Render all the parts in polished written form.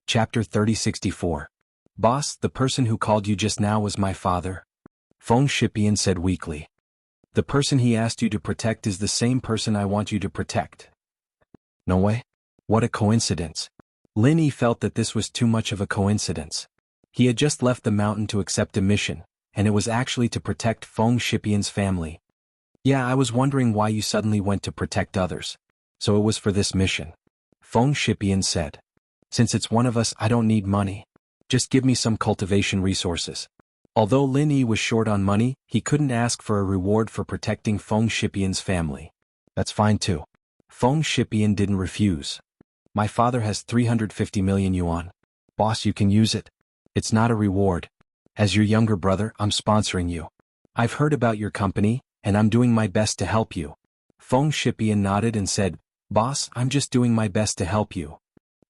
Chapter 3064. Boss, the person who called you just now was my father. Feng Shipian said weakly. The person he asked you to protect is the same person I want you to protect. No way. What a coincidence. Lin Yi felt that this was too much of a coincidence. He had just left the mountain to accept a mission, and it was actually to protect Feng Shipian's family. Yeah, I was wondering why you suddenly went to protect others. So it was for this mission. Feng Shipian said. Since it's one of us, I don't need money. Just give me some cultivation resources. Although Lin Yi was short on money, he couldn't ask for a reward for protecting Feng Shipian's family. That's fine too. Feng Shipian didn't refuse. My father has 350 million yuan. Boss, you can use it. It's not a reward. As your younger brother, I'm sponsoring you. I've heard about your company, and I'm doing my best to help you. Feng Shipian nodded and said, Boss, I'm just doing my best to help you.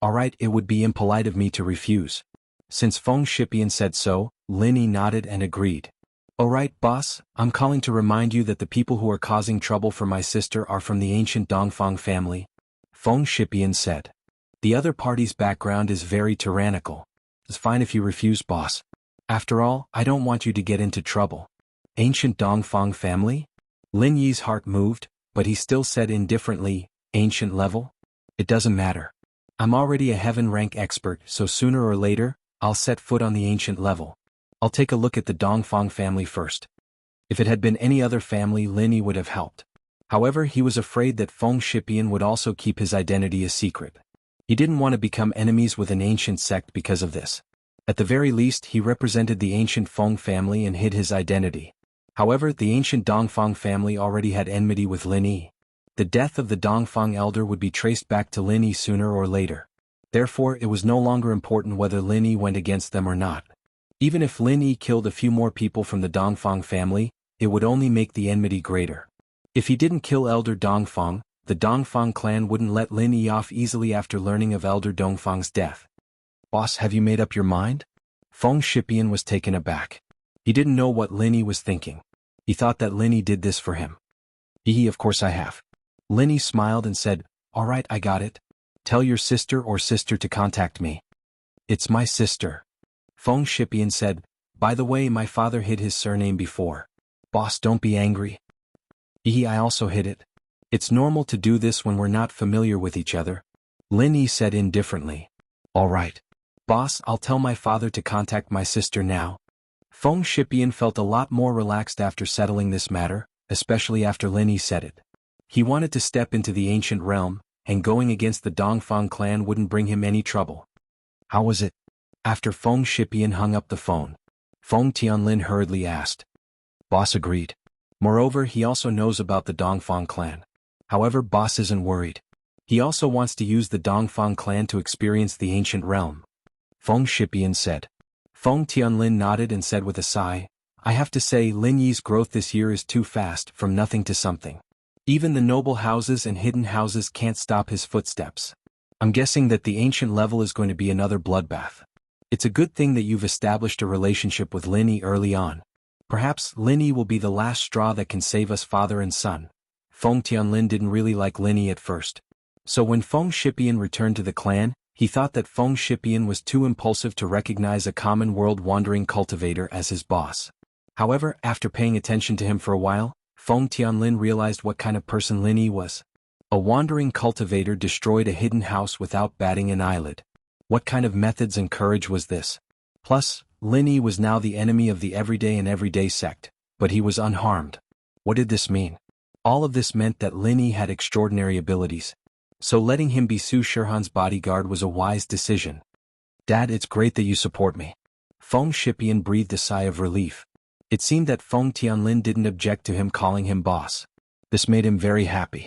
Alright, it would be impolite of me to refuse. Since Feng Shipian said so, Lin Yi nodded and agreed. Alright, boss, I'm calling to remind you that the people who are causing trouble for my sister are from the ancient Dongfang family. Feng Shipian said. The other party's background is very tyrannical. It's fine if you refuse, boss. After all, I don't want you to get into trouble. Ancient Dongfang family? Lin Yi's heart moved, but he still said indifferently, ancient level? It doesn't matter. I'm already a heaven rank expert, so sooner or later, I'll set foot on the ancient level. I'll take a look at the Dongfang family first. If it had been any other family, Lin Yi would have helped. However, he was afraid that Feng Shipian would also keep his identity a secret. He didn't want to become enemies with an ancient sect because of this. At the very least, he represented the ancient Feng family and hid his identity. However, the ancient Dongfang family already had enmity with Lin Yi. The death of the Dongfang elder would be traced back to Lin Yi sooner or later. Therefore, it was no longer important whether Lin Yi went against them or not. Even if Lin Yi killed a few more people from the Dongfang family, it would only make the enmity greater. If he didn't kill Elder Dongfang, the Dongfang clan wouldn't let Lin Yi off easily after learning of Elder Dongfang's death. Boss, have you made up your mind? Feng Shipian was taken aback. He didn't know what Lin Yi was thinking. He thought that Lin Yi did this for him. Of course I have. Lin Yi smiled and said, Alright, I got it. Tell your sister to contact me. It's my sister. Feng Shipian said, By the way, my father hid his surname before. Boss, don't be angry. I also hid it. It's normal to do this when we're not familiar with each other. Lin Yi said indifferently. Alright. Boss, I'll tell my father to contact my sister now. Feng Shipian felt a lot more relaxed after settling this matter, especially after Lin Yi said it. He wanted to step into the ancient realm, and going against the Dongfang clan wouldn't bring him any trouble. How was it? After Feng Shipian hung up the phone, Feng Tianlin hurriedly asked. Boss agreed. Moreover, he also knows about the Dongfang clan. However, Boss isn't worried. He also wants to use the Dongfang clan to experience the ancient realm. Feng Shipian said. Feng Tianlin nodded and said with a sigh, I have to say Lin Yi's growth this year is too fast, from nothing to something. Even the noble houses and hidden houses can't stop his footsteps. I'm guessing that the ancient level is going to be another bloodbath. It's a good thing that you've established a relationship with Lin Yi early on. Perhaps Lin Yi will be the last straw that can save us father and son. Feng Tianlin didn't really like Lin Yi at first. So when Feng Shipian returned to the clan, he thought that Feng Shipian was too impulsive to recognize a common world-wandering cultivator as his boss. However, after paying attention to him for a while, Feng Tianlin realized what kind of person Lin Yi was. A wandering cultivator destroyed a hidden house without batting an eyelid. What kind of methods and courage was this? Plus, Lin Yi was now the enemy of the everyday sect, but he was unharmed. What did this mean? All of this meant that Lin Yi had extraordinary abilities. So letting him be Su Shihan's bodyguard was a wise decision. Dad, it's great that you support me. Feng Shipian breathed a sigh of relief. It seemed that Feng Tianlin didn't object to him calling him boss. This made him very happy.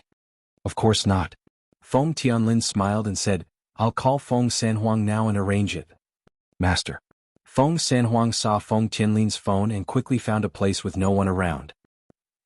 Of course not. Feng Tianlin smiled and said, I'll call Feng Sanhuang now and arrange it. Master. Feng Sanhuang saw Feng Tianlin's phone and quickly found a place with no one around.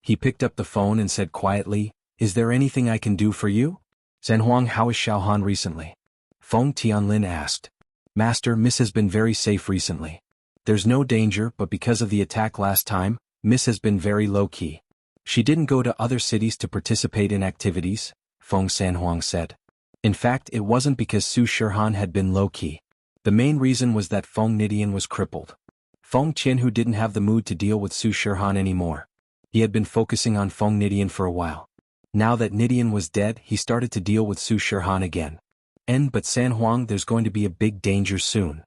He picked up the phone and said quietly, Is there anything I can do for you? Sanhuang, how is Xiaohan recently? Feng Tianlin asked. Master, Miss has been very safe recently. There's no danger, but because of the attack last time, Miss has been very low-key. She didn't go to other cities to participate in activities, Feng Sanhuang said. In fact, it wasn't because Su Shihan had been low-key. The main reason was that Feng Nidian was crippled. Feng Qianhu didn't have the mood to deal with Su Shihan anymore. He had been focusing on Feng Nidian for a while. Now that Nidian was dead, he started to deal with Su Shihan again. But San Huang, there's going to be a big danger soon.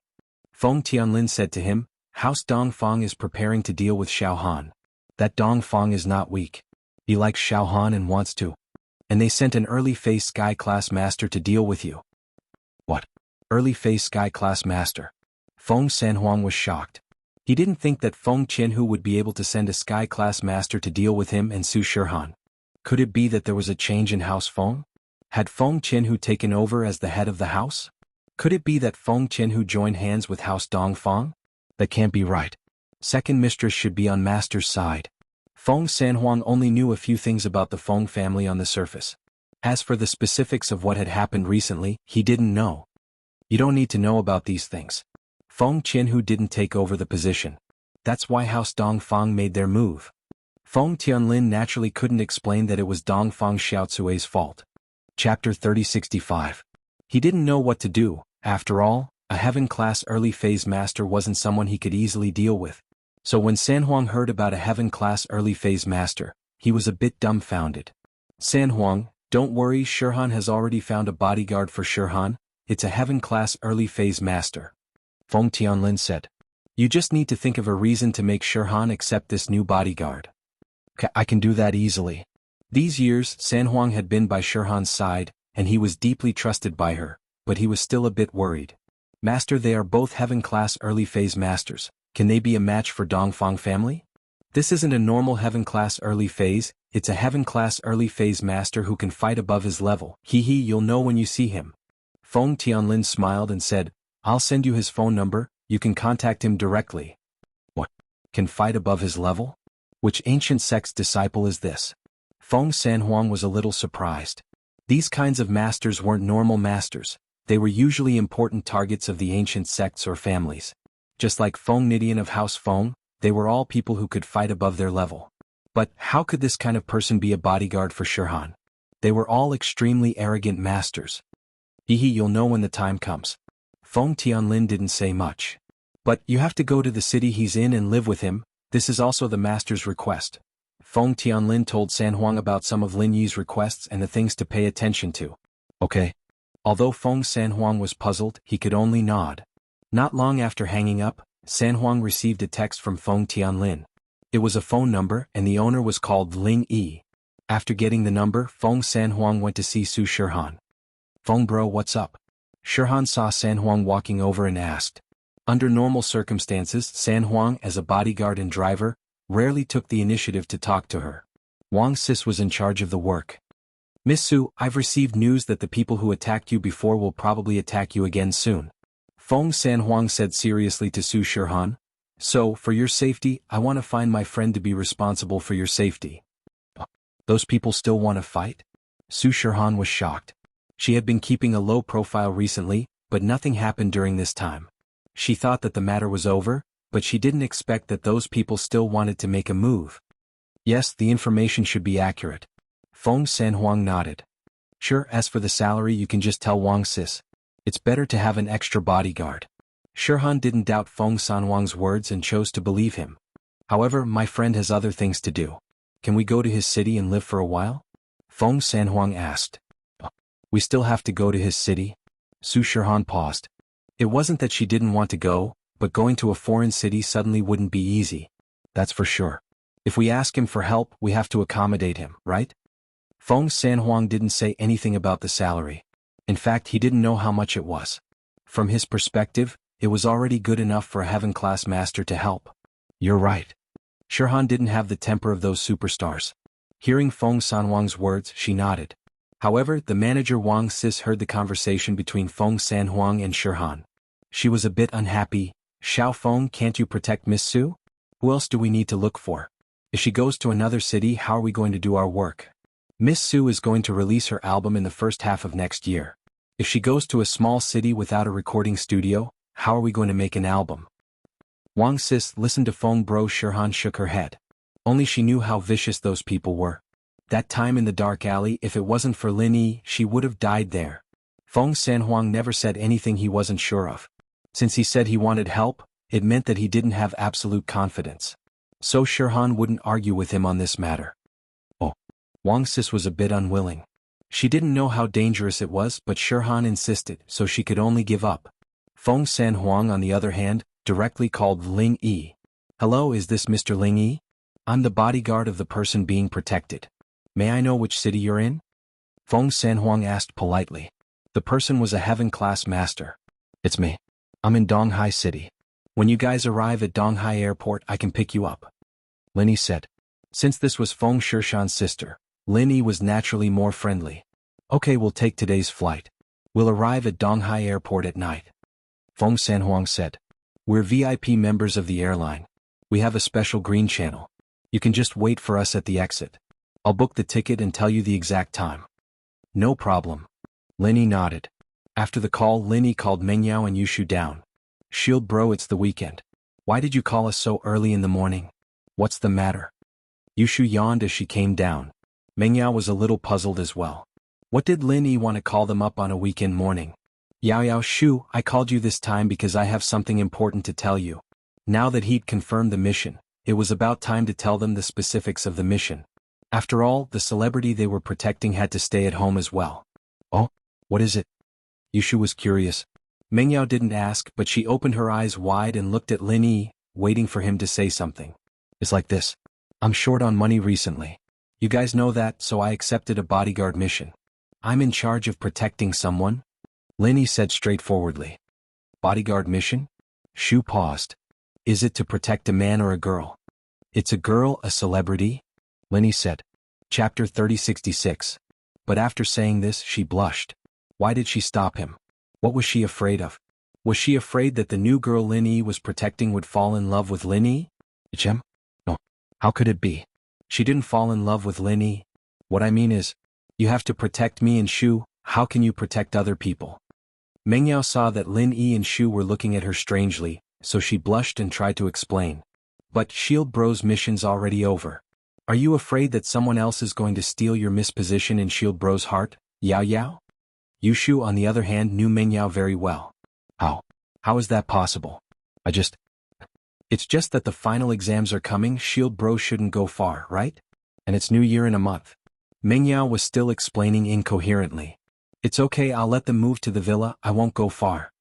Feng Tianlin said to him, House Dongfang is preparing to deal with Xiao Han. That Dongfang is not weak. He likes Xiao Han and wants to. And they sent an early phase Sky Class Master to deal with you. What? Early phase Sky Class Master? Feng Sanhuang was shocked. He didn't think that Feng Qianhu would be able to send a Sky Class Master to deal with him and Su Shihan. Could it be that there was a change in House Feng? Had Feng Qianhu taken over as the head of the house? Could it be that Feng Qianhu joined hands with House Dongfang? That can't be right. Second mistress should be on master's side. Feng Sanhuang only knew a few things about the Feng family on the surface. As for the specifics of what had happened recently, he didn't know. You don't need to know about these things. Feng Qianhu didn't take over the position. That's why House Dongfang made their move. Feng Tianlin naturally couldn't explain that it was Dongfang Xiaocui's fault. Chapter 3065. He didn't know what to do. After all, a heaven-class early phase master wasn't someone he could easily deal with. So when Sanhuang heard about a heaven-class early phase master, he was a bit dumbfounded. Sanhuang, don't worry, Shihan has already found a bodyguard for Shihan. It's a heaven-class early phase master. Feng Tianlin said. You just need to think of a reason to make Shihan accept this new bodyguard. I can do that easily. These years, Sanhuang had been by Shihan's side, and he was deeply trusted by her, but he was still a bit worried. Master, they are both heaven-class early phase masters. Can they be a match for Dongfang family? This isn't a normal heaven-class early phase, it's a heaven-class early phase master who can fight above his level. You'll know when you see him. Feng Tianlin smiled and said, I'll send you his phone number, you can contact him directly. What? Can fight above his level? Which ancient sect's disciple is this? Feng Sanhuang was a little surprised. These kinds of masters weren't normal masters, they were usually important targets of the ancient sects or families. Just like Feng Nidian of House Feng, they were all people who could fight above their level. But how could this kind of person be a bodyguard for Shihan? They were all extremely arrogant masters. You'll know when the time comes. Feng Tianlin didn't say much. But you have to go to the city he's in and live with him, this is also the master's request. Feng Tianlin told Sanhuang about some of Lin Yi's requests and the things to pay attention to. Okay. Although Feng Sanhuang was puzzled, he could only nod. Not long after hanging up, Sanhuang received a text from Feng Tianlin. It was a phone number and the owner was called Ling Yi. After getting the number, Feng Sanhuang went to see Su Shihan. Feng bro, what's up? Shihan saw Sanhuang walking over and asked. Under normal circumstances, Sanhuang, as a bodyguard and driver, rarely took the initiative to talk to her. Wang Sis was in charge of the work. Miss Su, I've received news that the people who attacked you before will probably attack you again soon. Feng Sanhuang said seriously to Su Shihan. So, for your safety, I want to find my friend to be responsible for your safety. Those people still want to fight? Su Shihan was shocked. She had been keeping a low profile recently, but nothing happened during this time. She thought that the matter was over, but she didn't expect that those people still wanted to make a move. Yes, the information should be accurate. Feng Sanhuang nodded. Sure, as for the salary you can just tell Wang Sis. It's better to have an extra bodyguard. Shihan didn't doubt Feng Sanhuang's words and chose to believe him. However, my friend has other things to do. Can we go to his city and live for a while? Feng Sanhuang asked. We still have to go to his city? Su Shihan paused. It wasn't that she didn't want to go, but going to a foreign city suddenly wouldn't be easy. That's for sure. If we ask him for help, we have to accommodate him, right? Feng Sanhuang didn't say anything about the salary. In fact, he didn't know how much it was. From his perspective, it was already good enough for a heaven-class master to help. You're right. Shihan didn't have the temper of those superstars. Hearing Feng Sanhuang's words, she nodded. However, the manager Wang Sis heard the conversation between Feng Sanhuang and Shihan. She was a bit unhappy. Xiao Feng, can't you protect Miss Su? Who else do we need to look for? If she goes to another city, how are we going to do our work? Miss Su is going to release her album in the first half of next year. If she goes to a small city without a recording studio, how are we going to make an album? Wang Sis listened to Feng bro. Shihan shook her head. Only she knew how vicious those people were. That time in the dark alley, if it wasn't for Lin Yi, she would have died there. Feng Sanhuang never said anything he wasn't sure of. Since he said he wanted help, it meant that he didn't have absolute confidence. So Shirhan wouldn't argue with him on this matter. Oh. Wang Sis was a bit unwilling. She didn't know how dangerous it was, but Shirhan insisted, so she could only give up. Feng San Huang, on the other hand, directly called Ling Yi. Hello, is this Mr. Ling Yi? I'm the bodyguard of the person being protected. May I know which city you're in? Feng San Huang asked politely. The person was a heaven-class master. It's me. I'm in Donghai City. When you guys arrive at Donghai Airport, I can pick you up. Lin Yi said. Since this was Feng Shirshan's sister, Lin Yi was naturally more friendly. Okay, we'll take today's flight. We'll arrive at Donghai Airport at night. Feng San Huang said. We're VIP members of the airline. We have a special green channel. You can just wait for us at the exit. I'll book the ticket and tell you the exact time. No problem. Lin Yi nodded. After the call, Lin Yi called Mengyao and Yushu down. Shield bro, it's the weekend. Why did you call us so early in the morning? What's the matter? Yushu yawned as she came down. Mengyao was a little puzzled as well. What did Lin Yi want to call them up on a weekend morning? Yao Shu, I called you this time because I have something important to tell you. Now that he'd confirmed the mission, it was about time to tell them the specifics of the mission. After all, the celebrity they were protecting had to stay at home as well. Oh, what is it? Yushu was curious. Mengyao didn't ask, but she opened her eyes wide and looked at Lin Yi, waiting for him to say something. It's like this. I'm short on money recently. You guys know that, so I accepted a bodyguard mission. I'm in charge of protecting someone. Lin Yi said straightforwardly. Bodyguard mission? Shu paused. Is it to protect a man or a girl? It's a girl, a celebrity? Lin Yi said. Chapter 3066. But after saying this, she blushed. Why did she stop him? What was she afraid of? Was she afraid that the new girl Lin Yi was protecting would fall in love with Lin Yi? Ichem? No. How could it be? She didn't fall in love with Lin Yi. What I mean is, you have to protect me and Shu, how can you protect other people? Mengyao saw that Lin Yi and Shu were looking at her strangely, so she blushed and tried to explain. But Shield Bro's mission's already over. Are you afraid that someone else is going to steal your misposition in Shield Bro's heart, Yao Yao? Yushu, on the other hand, knew Mengyao very well. How? How is that possible? It's just that the final exams are coming, Shield Bro shouldn't go far, right? And it's New Year in a month. Mengyao was still explaining incoherently. It's okay, I'll let them move to the villa, I won't go far.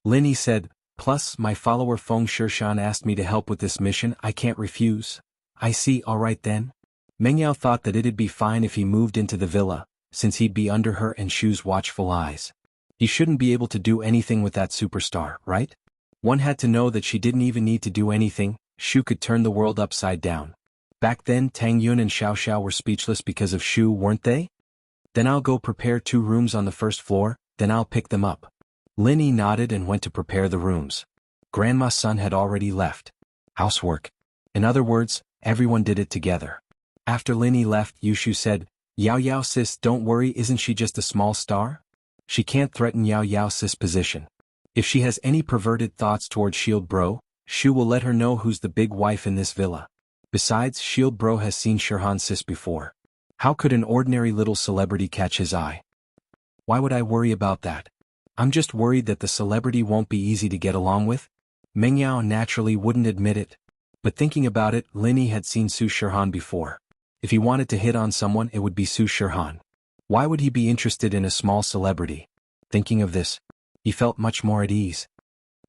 Lin Yi said, plus, my follower Feng Shirshan asked me to help with this mission, I can't refuse. I see, alright then. Mengyao thought that it'd be fine if he moved into the villa, since he'd be under her and Shu's watchful eyes. He shouldn't be able to do anything with that superstar, right? One had to know that she didn't even need to do anything, Shu could turn the world upside down. Back then Tang Yun and Xiao Xiao were speechless because of Shu, weren't they? Then I'll go prepare 2 rooms on the first floor, then I'll pick them up. Lin Yi nodded and went to prepare the rooms. Grandma's son had already left. Housework. In other words, everyone did it together. After Lin Yi left, Yushu said, Yao Yao sis, don't worry, isn't she just a small star? She can't threaten Yao Yao sis' position. If she has any perverted thoughts toward Shield Bro, Shu will let her know who's the big wife in this villa. Besides, Shield Bro has seen Shirhan sis before. How could an ordinary little celebrity catch his eye? Why would I worry about that? I'm just worried that the celebrity won't be easy to get along with. Mengyao naturally wouldn't admit it. But thinking about it, Lin Yi had seen Su Shirhan before. If he wanted to hit on someone, it would be Su Shirhan. Why would he be interested in a small celebrity? Thinking of this, he felt much more at ease.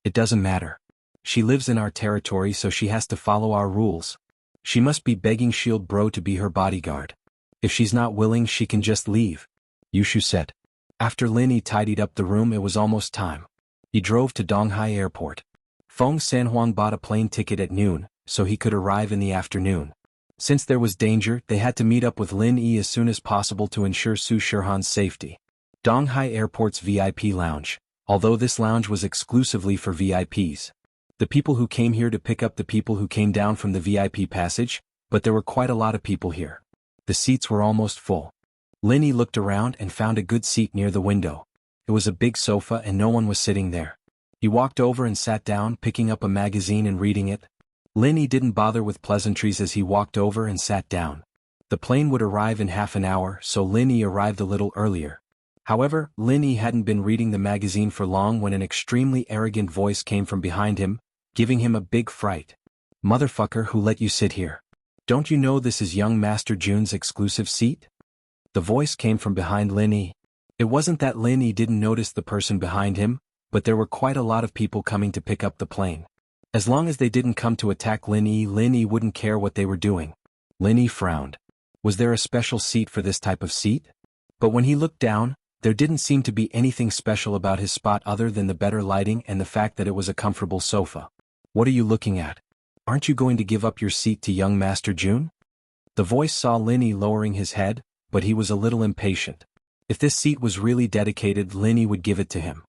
It doesn't matter. She lives in our territory, so she has to follow our rules. She must be begging Shield Bro to be her bodyguard. If she's not willing, she can just leave, Yushu said. After Lin Yi tidied up the room, it was almost time. He drove to Donghai Airport. Feng Sanhuang bought a plane ticket at noon, so he could arrive in the afternoon. Since there was danger, they had to meet up with Lin Yi as soon as possible to ensure Su Shirhan's safety. Donghai Airport's VIP lounge, although this lounge was exclusively for VIPs. The people who came here to pick up the people who came down from the VIP passage, but there were quite a lot of people here. The seats were almost full. Lin Yi looked around and found a good seat near the window. It was a big sofa and no one was sitting there. He walked over and sat down, picking up a magazine and reading it. Lin Yi didn't bother with pleasantries as he walked over and sat down. The plane would arrive in half an hour, so Lin Yi arrived a little earlier. However, Lin Yi hadn't been reading the magazine for long when an extremely arrogant voice came from behind him, giving him a big fright. "Motherfucker, who let you sit here? Don't you know this is young Master Jun's exclusive seat?" The voice came from behind Lin Yi. It wasn't that Lin Yi didn't notice the person behind him, but there were quite a lot of people coming to pick up the plane. As long as they didn't come to attack Lin Yi wouldn't care what they were doing. Lin Yi frowned. Was there a special seat for this type of seat? But when he looked down, there didn't seem to be anything special about his spot other than the better lighting and the fact that it was a comfortable sofa. "What are you looking at? Aren't you going to give up your seat to young Master Jun?" The voice saw Lin Yi lowering his head, but he was a little impatient. If this seat was really dedicated, Lin Yi would give it to him.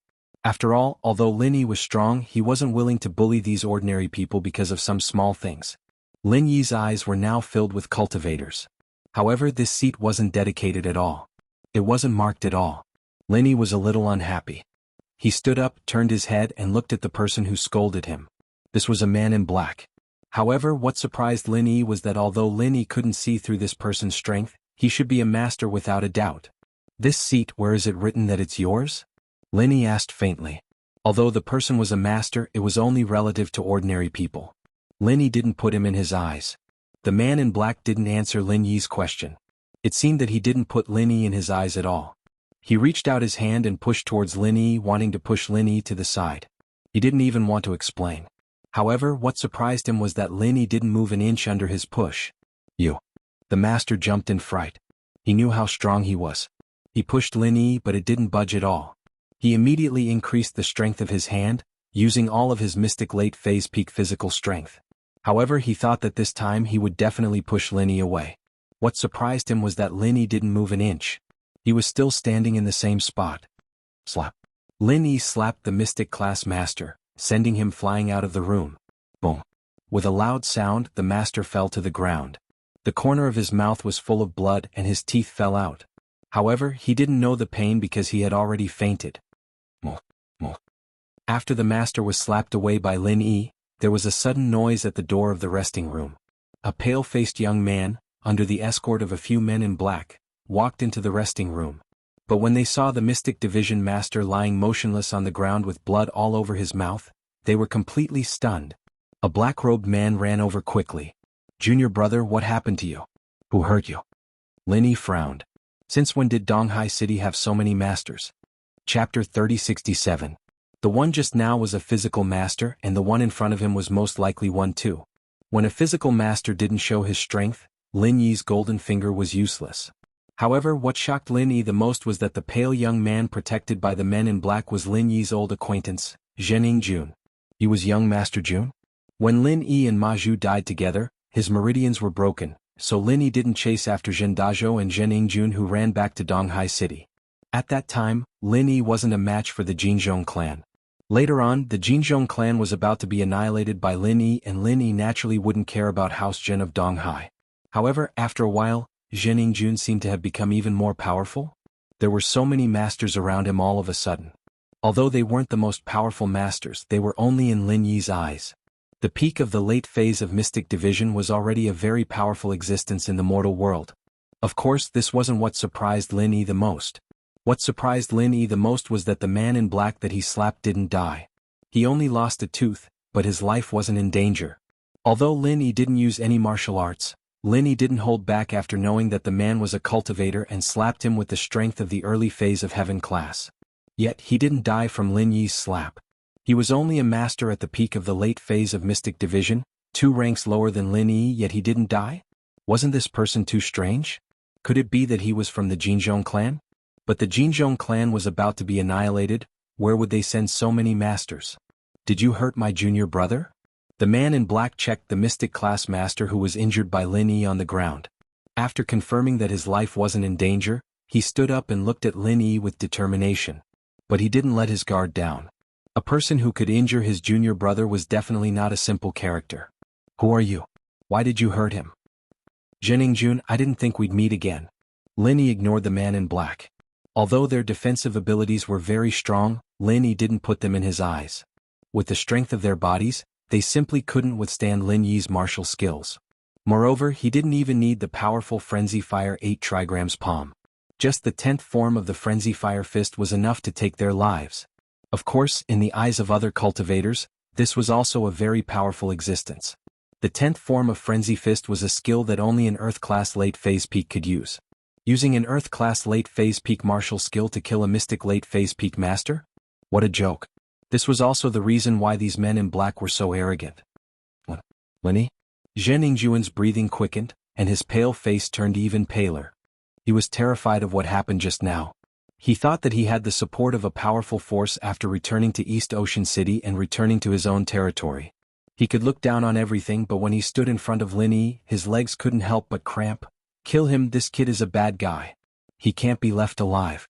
After all, although Lin Yi was strong, he wasn't willing to bully these ordinary people because of some small things. Lin Yi's eyes were now filled with cultivators. However, this seat wasn't dedicated at all. It wasn't marked at all. Lin Yi was a little unhappy. He stood up, turned his head and looked at the person who scolded him. This was a man in black. However, what surprised Lin Yi was that although Lin Yi couldn't see through this person's strength, he should be a master without a doubt. "This seat, where is it written that it's yours?" Lin Yi asked faintly. Although the person was a master, it was only relative to ordinary people. Lin Yi didn't put him in his eyes. The man in black didn't answer Lin Yi's question. It seemed that he didn't put Lin Yi in his eyes at all. He reached out his hand and pushed towards Lin Yi, wanting to push Lin Yi to the side. He didn't even want to explain. However, what surprised him was that Lin Yi didn't move an inch under his push. "You." The master jumped in fright. He knew how strong he was. He pushed Lin Yi, but it didn't budge at all. He immediately increased the strength of his hand, using all of his mystic late phase peak physical strength. However, he thought that this time he would definitely push Lin Yi away. What surprised him was that Lin Yi didn't move an inch. He was still standing in the same spot. Slap. Lin Yi slapped the mystic class master, sending him flying out of the room. Boom. With a loud sound, the master fell to the ground. The corner of his mouth was full of blood and his teeth fell out. However, he didn't know the pain because he had already fainted. Mo. Mo. After the master was slapped away by Lin Yi, there was a sudden noise at the door of the resting room. A pale-faced young man, under the escort of a few men in black, walked into the resting room. But when they saw the Mystic Division Master lying motionless on the ground with blood all over his mouth, they were completely stunned. A black-robed man ran over quickly. "Junior brother, what happened to you? Who hurt you?" Lin Yi frowned. Since when did Donghai City have so many masters? Chapter 3067. The one just now was a physical master and the one in front of him was most likely one too. When a physical master didn't show his strength, Lin Yi's golden finger was useless. However, what shocked Lin Yi the most was that the pale young man protected by the men in black was Lin Yi's old acquaintance, Zhening Jun. He was young Master Jun? When Lin Yi and Ma Zhu died together, his meridians were broken, so Lin Yi didn't chase after Zhen Dazhou and Zhening Jun who ran back to Donghai City. At that time, Lin Yi wasn't a match for the Jinzhong clan. Later on, the Jinzhong clan was about to be annihilated by Lin Yi and Lin Yi naturally wouldn't care about House Zhen of Donghai. However, after a while, Zhening Jun seemed to have become even more powerful. There were so many masters around him all of a sudden. Although they weren't the most powerful masters, they were only in Lin Yi's eyes. The peak of the late phase of Mystic Division was already a very powerful existence in the mortal world. Of course, this wasn't what surprised Lin Yi the most. What surprised Lin Yi the most was that the man in black that he slapped didn't die. He only lost a tooth, but his life wasn't in danger. Although Lin Yi didn't use any martial arts, Lin Yi didn't hold back after knowing that the man was a cultivator and slapped him with the strength of the early phase of heaven class. Yet he didn't die from Lin Yi's slap. He was only a master at the peak of the late phase of Mystic Division, 2 ranks lower than Lin Yi, yet he didn't die? Wasn't this person too strange? Could it be that he was from the Jinzhong clan? But the Jinzhong clan was about to be annihilated. Where would they send so many masters? "Did you hurt my junior brother?" The man in black checked the mystic class master who was injured by Lin Yi on the ground. After confirming that his life wasn't in danger, he stood up and looked at Lin Yi with determination. But he didn't let his guard down. A person who could injure his junior brother was definitely not a simple character. "Who are you? Why did you hurt him?" "Zhening Jun, I didn't think we'd meet again." Lin Yi ignored the man in black. Although their defensive abilities were very strong, Lin Yi didn't put them in his eyes. With the strength of their bodies, they simply couldn't withstand Lin Yi's martial skills. Moreover, he didn't even need the powerful Frenzy Fire 8 trigrams palm. Just the 10th form of the Frenzy Fire Fist was enough to take their lives. Of course, in the eyes of other cultivators, this was also a very powerful existence. The 10th form of Frenzy Fist was a skill that only an Earth-class late-phase peak could use. Using an Earth-class late-phase peak martial skill to kill a mystic late-phase peak master? What a joke. This was also the reason why these men in black were so arrogant. Lenny? Zhen Yingjuan's breathing quickened, and his pale face turned even paler. He was terrified of what happened just now. He thought that he had the support of a powerful force after returning to East Ocean City and returning to his own territory. He could look down on everything, but when he stood in front of Lin Yi, his legs couldn't help but cramp. Kill him, this kid is a bad guy. He can't be left alive.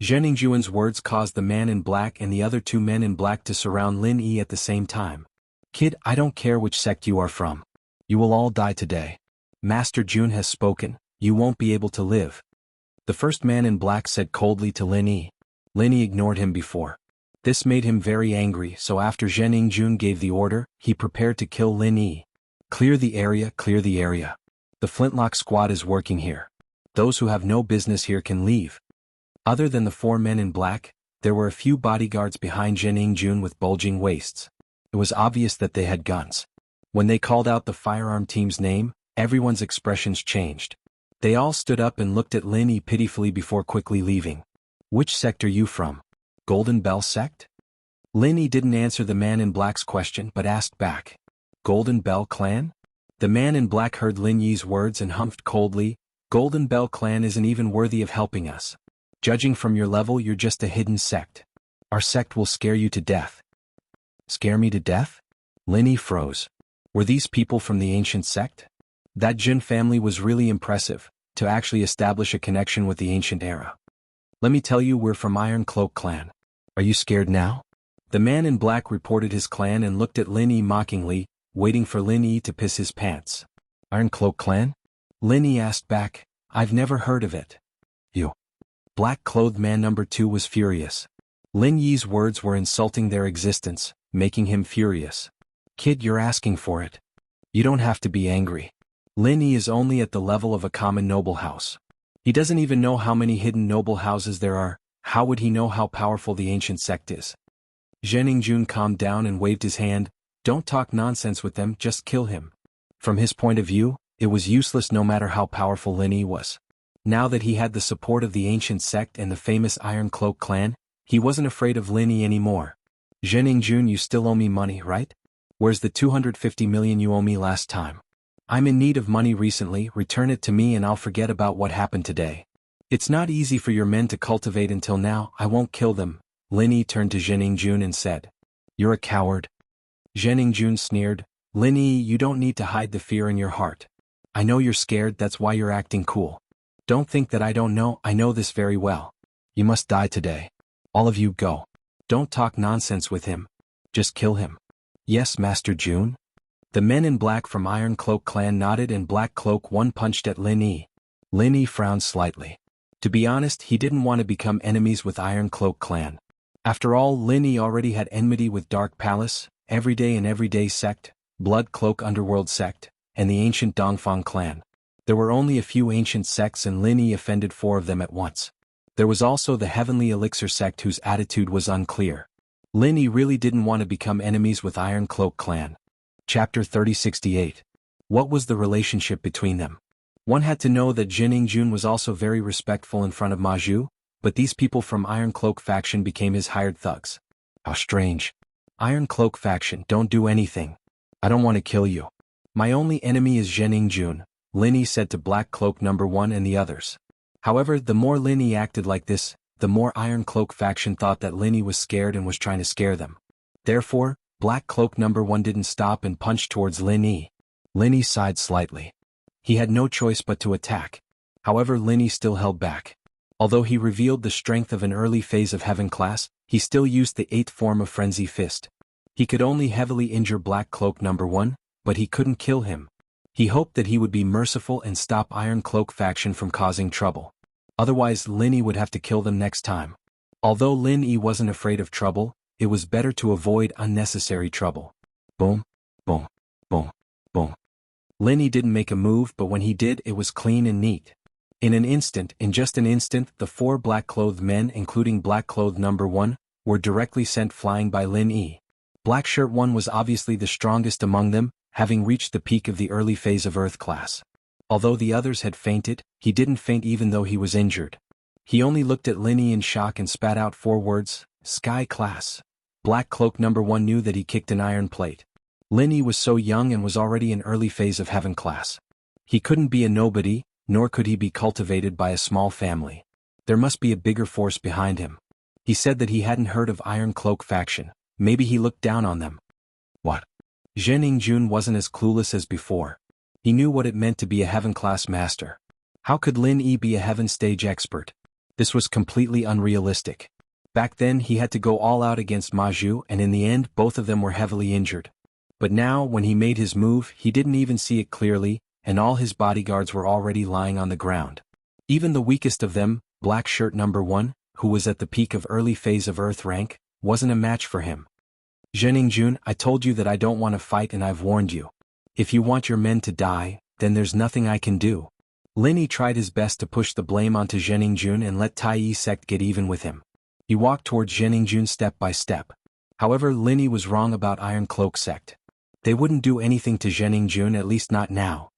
Zhen Yingjuan's words caused the man in black and the other two men in black to surround Lin Yi at the same time. Kid, I don't care which sect you are from. You will all die today. Master Jun has spoken, you won't be able to live. The first man in black said coldly to Lin Yi. Lin Yi ignored him before. This made him very angry, so after Zhen Yingjun gave the order, he prepared to kill Lin Yi. Clear the area, clear the area. The Flintlock squad is working here. Those who have no business here can leave. Other than the four men in black, there were a few bodyguards behind Zhen Yingjun with bulging waists. It was obvious that they had guns. When they called out the firearm team's name, everyone's expressions changed. They all stood up and looked at Lin Yi pitifully before quickly leaving. Which sect are you from? Golden Bell sect? Lin Yi didn't answer the man in black's question but asked back. Golden Bell clan? The man in black heard Lin Yi's words and humphed coldly. Golden Bell clan isn't even worthy of helping us. Judging from your level, you're just a hidden sect. Our sect will scare you to death. Scare me to death? Lin Yi froze. Were these people from the ancient sect? That Jun family was really impressive, to actually establish a connection with the ancient era. Let me tell you, we're from Iron Cloak clan. Are you scared now? The man in black reported his clan and looked at Lin Yi mockingly, waiting for Lin Yi to piss his pants. Iron Cloak clan? Lin Yi asked back, I've never heard of it. You. Black-clothed man number 2 was furious. Lin Yi's words were insulting their existence, making him furious. Kid, you're asking for it. You don't have to be angry. Lin Yi is only at the level of a common noble house. He doesn't even know how many hidden noble houses there are. How would he know how powerful the ancient sect is? Zhen Yingjun calmed down and waved his hand. Don't talk nonsense with them, just kill him. From his point of view, it was useless no matter how powerful Lin Yi was. Now that he had the support of the ancient sect and the famous Iron Cloak clan, he wasn't afraid of Lin Yi anymore. Zhen Yingjun, you still owe me money, right? Where's the 250 million you owe me last time? I'm in need of money recently, return it to me and I'll forget about what happened today. It's not easy for your men to cultivate until now, I won't kill them. Lin Yi turned to Zhen Yingjun and said. You're a coward. Zhen Yingjun sneered. Lin Yi, you don't need to hide the fear in your heart. I know you're scared, that's why you're acting cool. Don't think that I don't know, I know this very well. You must die today. All of you go. Don't talk nonsense with him. Just kill him. Yes, Master Jun. The men in black from Iron Cloak clan nodded and Black Cloak 1 punched at Lin Yi. Lin Yi frowned slightly. To be honest, he didn't want to become enemies with Iron Cloak clan. After all, Lin Yi already had enmity with Dark Palace, Everyday and Everyday sect, Blood Cloak Underworld sect, and the ancient Dongfang clan. There were only a few ancient sects and Lin Yi offended 4 of them at once. There was also the Heavenly Elixir sect whose attitude was unclear. Lin Yi really didn't want to become enemies with Iron Cloak clan. Chapter 3068. What was the relationship between them? One had to know that Zhen Yingjun was also very respectful in front of Ma Zhu, but these people from Iron Cloak faction became his hired thugs. How strange. Iron Cloak faction, don't do anything. I don't want to kill you. My only enemy is Zhen Yingjun, Lin Yi said to Black Cloak number 1 and the others. However, the more Lin Yi acted like this, the more Iron Cloak faction thought that Lin Yi was scared and was trying to scare them. Therefore, Black Cloak number 1 didn't stop and punched towards Lin Yi. Lin Yi sighed slightly. He had no choice but to attack. However, Lin Yi still held back. Although he revealed the strength of an early phase of Heaven class, he still used the 8th form of Frenzy Fist. He could only heavily injure Black Cloak number 1, but he couldn't kill him. He hoped that he would be merciful and stop Iron Cloak faction from causing trouble. Otherwise, Lin Yi would have to kill them next time. Although Lin Yi wasn't afraid of trouble, it was better to avoid unnecessary trouble. Boom, boom, boom, boom. Lin Yi didn't make a move, but when he did, it was clean and neat. In just an instant, the 4 black-clothed men, including black-clothed number 1, were directly sent flying by Lin Yi. Black Shirt 1 was obviously the strongest among them, having reached the peak of the early phase of Earth class. Although the others had fainted, he didn't faint even though he was injured. He only looked at Lin Yi in shock and spat out 4 words, Sky class. Black Cloak number 1 knew that he kicked an iron plate. Lin Yi was so young and was already in early phase of Heaven class. He couldn't be a nobody, nor could he be cultivated by a small family. There must be a bigger force behind him. He said that he hadn't heard of Iron Cloak faction. Maybe he looked down on them. What? Zhening Jun wasn't as clueless as before. He knew what it meant to be a Heaven-class master. How could Lin Yi be a Heaven stage expert? This was completely unrealistic. Back then he had to go all out against Ma Zhu, and in the end both of them were heavily injured. But now, when he made his move, he didn't even see it clearly, and all his bodyguards were already lying on the ground. Even the weakest of them, Black Shirt number 1, who was at the peak of early phase of Earth rank, wasn't a match for him. Zhening Jun, I told you that I don't want to fight and I've warned you. If you want your men to die, then there's nothing I can do. Lin Yi tried his best to push the blame onto Zhening Jun and let Tai Yi sect get even with him. He walked towards Zhening Jun step by step. However, Lin Yi was wrong about Iron Cloak sect. They wouldn't do anything to Zhening Jun, at least not now.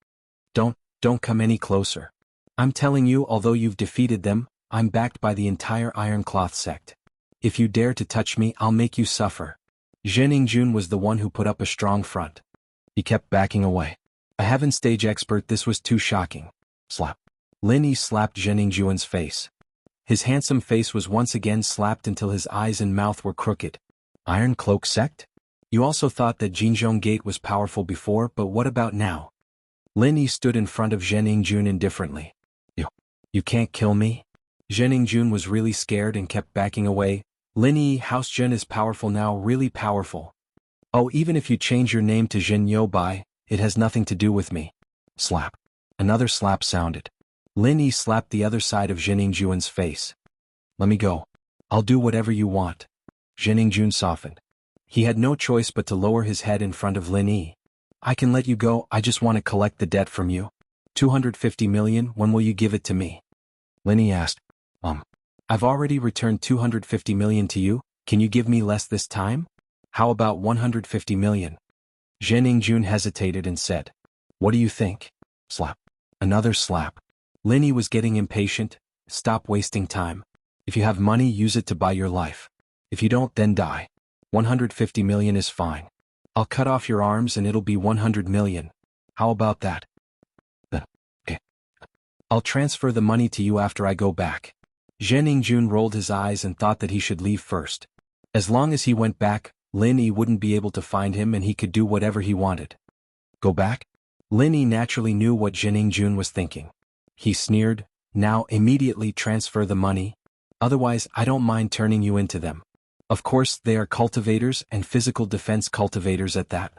Don't come any closer. I'm telling you, although you've defeated them, I'm backed by the entire Iron Cloth sect. If you dare to touch me, I'll make you suffer. Zhening Jun was the one who put up a strong front. He kept backing away. A Heaven stage expert, this was too shocking. Slap. Lin Yi slapped Zhening Jun's face. His handsome face was once again slapped until his eyes and mouth were crooked. Iron Cloak sect? You also thought that Jinzhong Gate was powerful before, but what about now? Lin Yi stood in front of Zhening Jun indifferently. You can't kill me? Zhening Jun was really scared and kept backing away. Lin Yi, House Zhen is powerful now, really powerful. Oh, even if you change your name to Zhen Youbai, it has nothing to do with me. Slap. Another slap sounded. Lin Yi slapped the other side of Zhening Jun's face. Let me go. I'll do whatever you want. Zhening Jun softened. He had no choice but to lower his head in front of Lin Yi. I can let you go, I just want to collect the debt from you. 250 million, when will you give it to me? Lin Yi asked. I've already returned 250 million to you, can you give me less this time? How about 150 million? Zhening Jun hesitated and said. What do you think? Slap. Another slap. Lin Yi was getting impatient. Stop wasting time. If you have money, use it to buy your life. If you don't, then die. 150 million is fine. I'll cut off your arms and it'll be 100 million. How about that? Okay. I'll transfer the money to you after I go back. Zhening Jun rolled his eyes and thought that he should leave first. As long as he went back, Lin Yi wouldn't be able to find him and he could do whatever he wanted. Go back? Lin Yi naturally knew what Zhening Jun was thinking. He sneered, now immediately transfer the money. Otherwise, I don't mind turning you into them. Of course, they are cultivators and physical defense cultivators at that.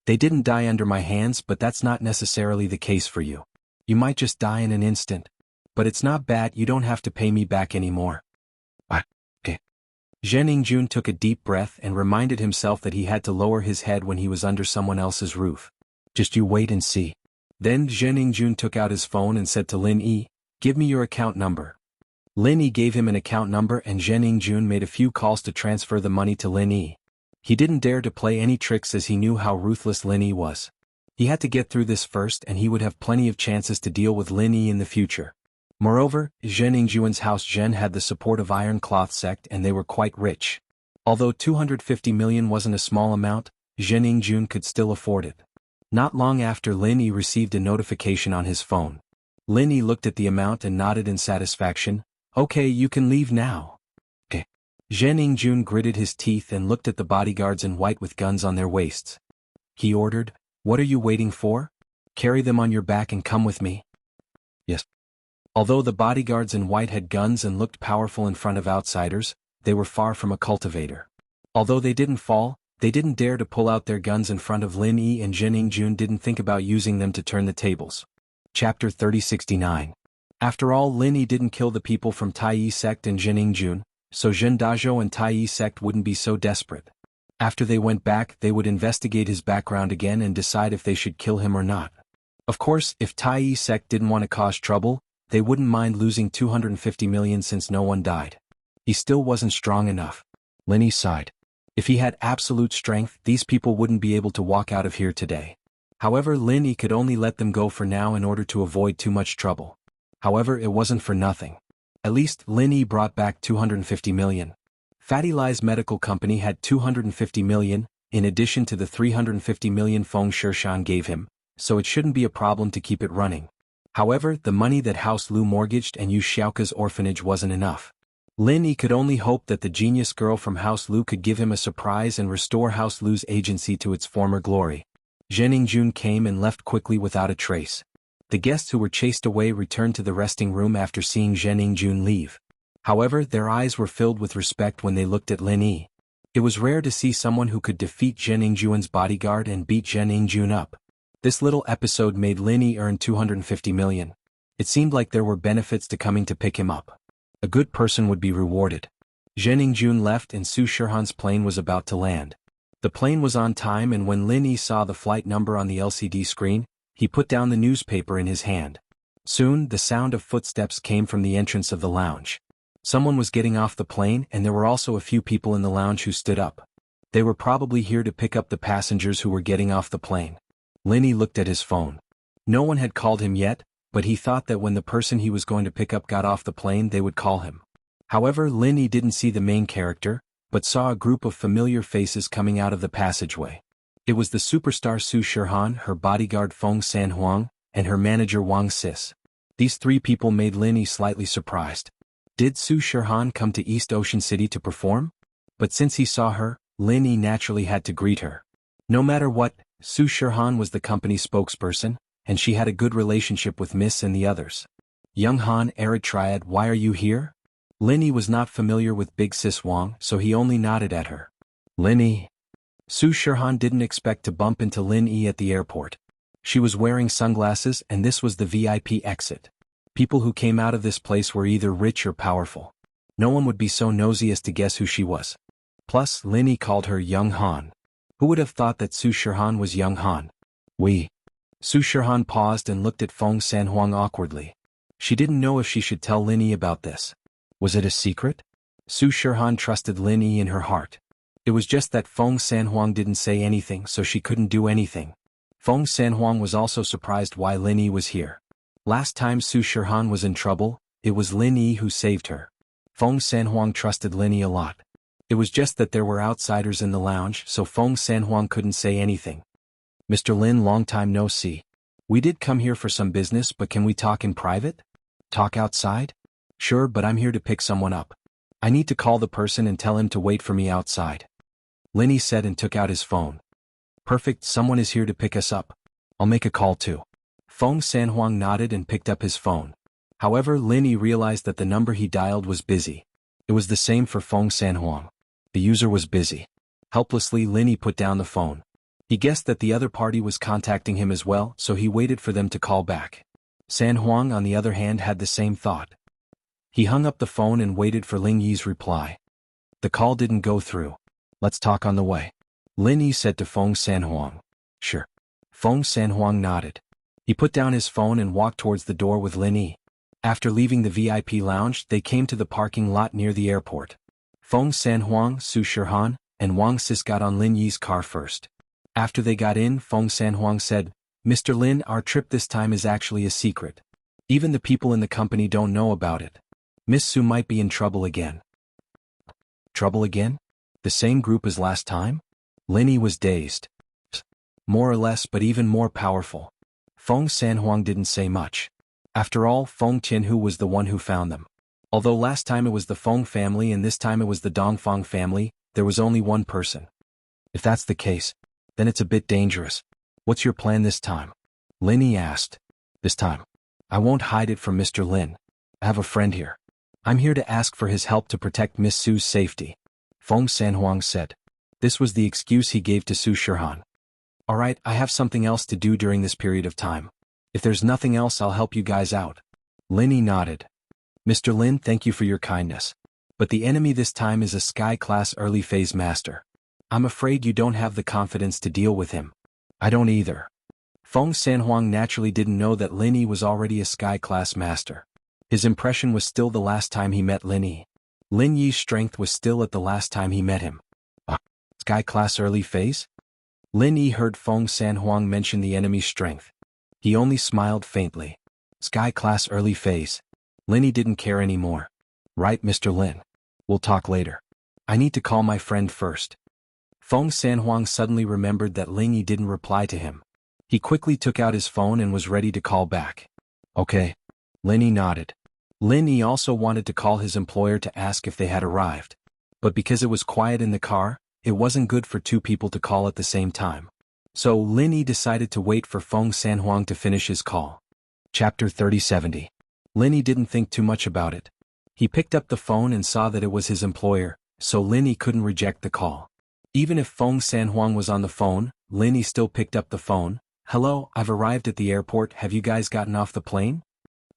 They didn't die under my hands, but that's not necessarily the case for you. You might just die in an instant. But it's not bad, you don't have to pay me back anymore. Okay. Zhening Jun took a deep breath and reminded himself that he had to lower his head when he was under someone else's roof. Just you wait and see. Then Zhening Jun took out his phone and said to Lin Yi, give me your account number. Lin Yi gave him an account number and Zhening Jun made a few calls to transfer the money to Lin Yi. He didn't dare to play any tricks as he knew how ruthless Lin Yi was. He had to get through this first and he would have plenty of chances to deal with Lin Yi in the future. Moreover, Zhening Jun's House Zhen had the support of Iron Cloth sect and they were quite rich. Although 250 million wasn't a small amount, Zhening Jun could still afford it. Not long after, Lin Yi received a notification on his phone. Lin Yi looked at the amount and nodded in satisfaction. Okay, you can leave now. Okay. Zhening Jun gritted his teeth and looked at the bodyguards in white with guns on their waists. He ordered, what are you waiting for? Carry them on your back and come with me. Yes. Although the bodyguards in white had guns and looked powerful in front of outsiders, they were far from a cultivator. Although they didn't fall, they didn't dare to pull out their guns in front of Lin Yi, and Zhening Jun didn't think about using them to turn the tables. Chapter 3069. After all, Lin Yi didn't kill the people from Tai Yi sect and Zhening Jun, so Zhen Dazhou and Tai Yi sect wouldn't be so desperate. After they went back, they would investigate his background again and decide if they should kill him or not. Of course, if Tai Yi sect didn't want to cause trouble, they wouldn't mind losing 250 million since no one died. He still wasn't strong enough. Lin Yi sighed. If he had absolute strength, these people wouldn't be able to walk out of here today. However, Lin Yi could only let them go for now in order to avoid too much trouble. However, it wasn't for nothing. At least, Lin Yi brought back 250 million. Fatty Lie's medical company had 250 million, in addition to the 350 million Feng Shishan gave him, so it shouldn't be a problem to keep it running. However, the money that House Lu mortgaged and used Xiaoka's orphanage wasn't enough. Lin Yi could only hope that the genius girl from House Lu could give him a surprise and restore House Lu's agency to its former glory. Zhen Yingjun came and left quickly without a trace. The guests who were chased away returned to the resting room after seeing Zhen Yingjun leave. However, their eyes were filled with respect when they looked at Lin Yi. It was rare to see someone who could defeat Zhen Yingjun's bodyguard and beat Zhen Yingjun up. This little episode made Lin Yi earn 250 million. It seemed like there were benefits to coming to pick him up. A good person would be rewarded. Zhen Yingjun left and Su Shihan's plane was about to land. The plane was on time, and when Lin Yi saw the flight number on the LCD screen, he put down the newspaper in his hand. Soon, the sound of footsteps came from the entrance of the lounge. Someone was getting off the plane, and there were also a few people in the lounge who stood up. They were probably here to pick up the passengers who were getting off the plane. Lin Yi looked at his phone. No one had called him yet, but he thought that when the person he was going to pick up got off the plane they would call him. However, Lin Yi didn't see the main character, but saw a group of familiar faces coming out of the passageway. It was the superstar Su Shihan, her bodyguard Feng Sanhuang, and her manager Wang Sis. These three people made Lin Yi slightly surprised. Did Su Shihan come to East Ocean City to perform? But since he saw her, Lin Yi naturally had to greet her. No matter what, Su Shihan was the company's spokesperson, and she had a good relationship with Miss and the others. Young Han, Arid Triad, why are you here? Lin Yi was not familiar with Big Sis Wang, so he only nodded at her. Lin Yi. Su Shihan didn't expect to bump into Lin Yi at the airport. She was wearing sunglasses, and this was the VIP exit. People who came out of this place were either rich or powerful. No one would be so nosy as to guess who she was. Plus, Lin Yi called her Young Han. Who would have thought that Su Shihan was Young Han? We. Su Shihan paused and looked at Feng Sanhuang awkwardly. She didn't know if she should tell Lin Yi about this. Was it a secret? Su Shihan trusted Lin Yi in her heart. It was just that Feng Sanhuang didn't say anything, so she couldn't do anything. Feng Sanhuang was also surprised why Lin Yi was here. Last time Su Shihan was in trouble, it was Lin Yi who saved her. Feng Sanhuang trusted Lin Yi a lot. It was just that there were outsiders in the lounge, so Feng Sanhuang couldn't say anything. Mr. Lin, long time no see. We did come here for some business, but can we talk in private? Talk outside? Sure, but I'm here to pick someone up. I need to call the person and tell him to wait for me outside. Lin Yi said and took out his phone. Perfect, someone is here to pick us up. I'll make a call too. Feng Sanhuang nodded and picked up his phone. However, Lin Yi realized that the number he dialed was busy. It was the same for Feng Sanhuang. The user was busy. Helplessly, Lin Yi put down the phone. He guessed that the other party was contacting him as well, so he waited for them to call back. Sanhuang, on the other hand, had the same thought. He hung up the phone and waited for Lin Yi's reply. The call didn't go through. Let's talk on the way. Lin Yi said to Feng Sanhuang. Sure. Feng Sanhuang nodded. He put down his phone and walked towards the door with Lin Yi. After leaving the VIP lounge, they came to the parking lot near the airport. Feng Sanhuang, Su Shihan, and Wang Sis got on Lin Yi's car first. After they got in, Feng Sanhuang said, Mr. Lin, our trip this time is actually a secret. Even the people in the company don't know about it. Miss Su might be in trouble again. Trouble again? The same group as last time? Lin Yi was dazed. More or less, but even more powerful. Feng Sanhuang didn't say much. After all, Feng Tianhu was the one who found them. Although last time it was the Feng family and this time it was the Dongfang family, there was only one person. If that's the case, then it's a bit dangerous. What's your plan this time? Lin Yi asked. This time, I won't hide it from Mr. Lin. I have a friend here. I'm here to ask for his help to protect Miss Su's safety. Feng Sanhuang said. This was the excuse he gave to Su Shihan. Alright, I have something else to do during this period of time. If there's nothing else, I'll help you guys out. Lin Yi nodded. Mr. Lin, thank you for your kindness. But the enemy this time is a Sky-class early-phase master. I'm afraid you don't have the confidence to deal with him. I don't either. Feng Sanhuang naturally didn't know that Lin Yi was already a Sky-class master. His impression was still the last time he met Lin Yi. Lin Yi's strength was still at the last time he met him. Sky class early phase? Lin Yi heard Feng Sanhuang mention the enemy's strength. He only smiled faintly. Sky class early phase. Lin Yi didn't care anymore. Right, Mr. Lin. We'll talk later. I need to call my friend first. Feng Sanhuang suddenly remembered that Lin Yi didn't reply to him. He quickly took out his phone and was ready to call back. Okay. Lin Yi nodded. Lin Yi also wanted to call his employer to ask if they had arrived. But because it was quiet in the car, it wasn't good for two people to call at the same time. So Lin Yi decided to wait for Feng Sanhuang to finish his call. Chapter 3070. Lin Yi didn't think too much about it. He picked up the phone and saw that it was his employer, so Lin Yi couldn't reject the call. Even if Feng Sanhuang was on the phone, Lin Yi still picked up the phone. Hello, I've arrived at the airport. Have you guys gotten off the plane?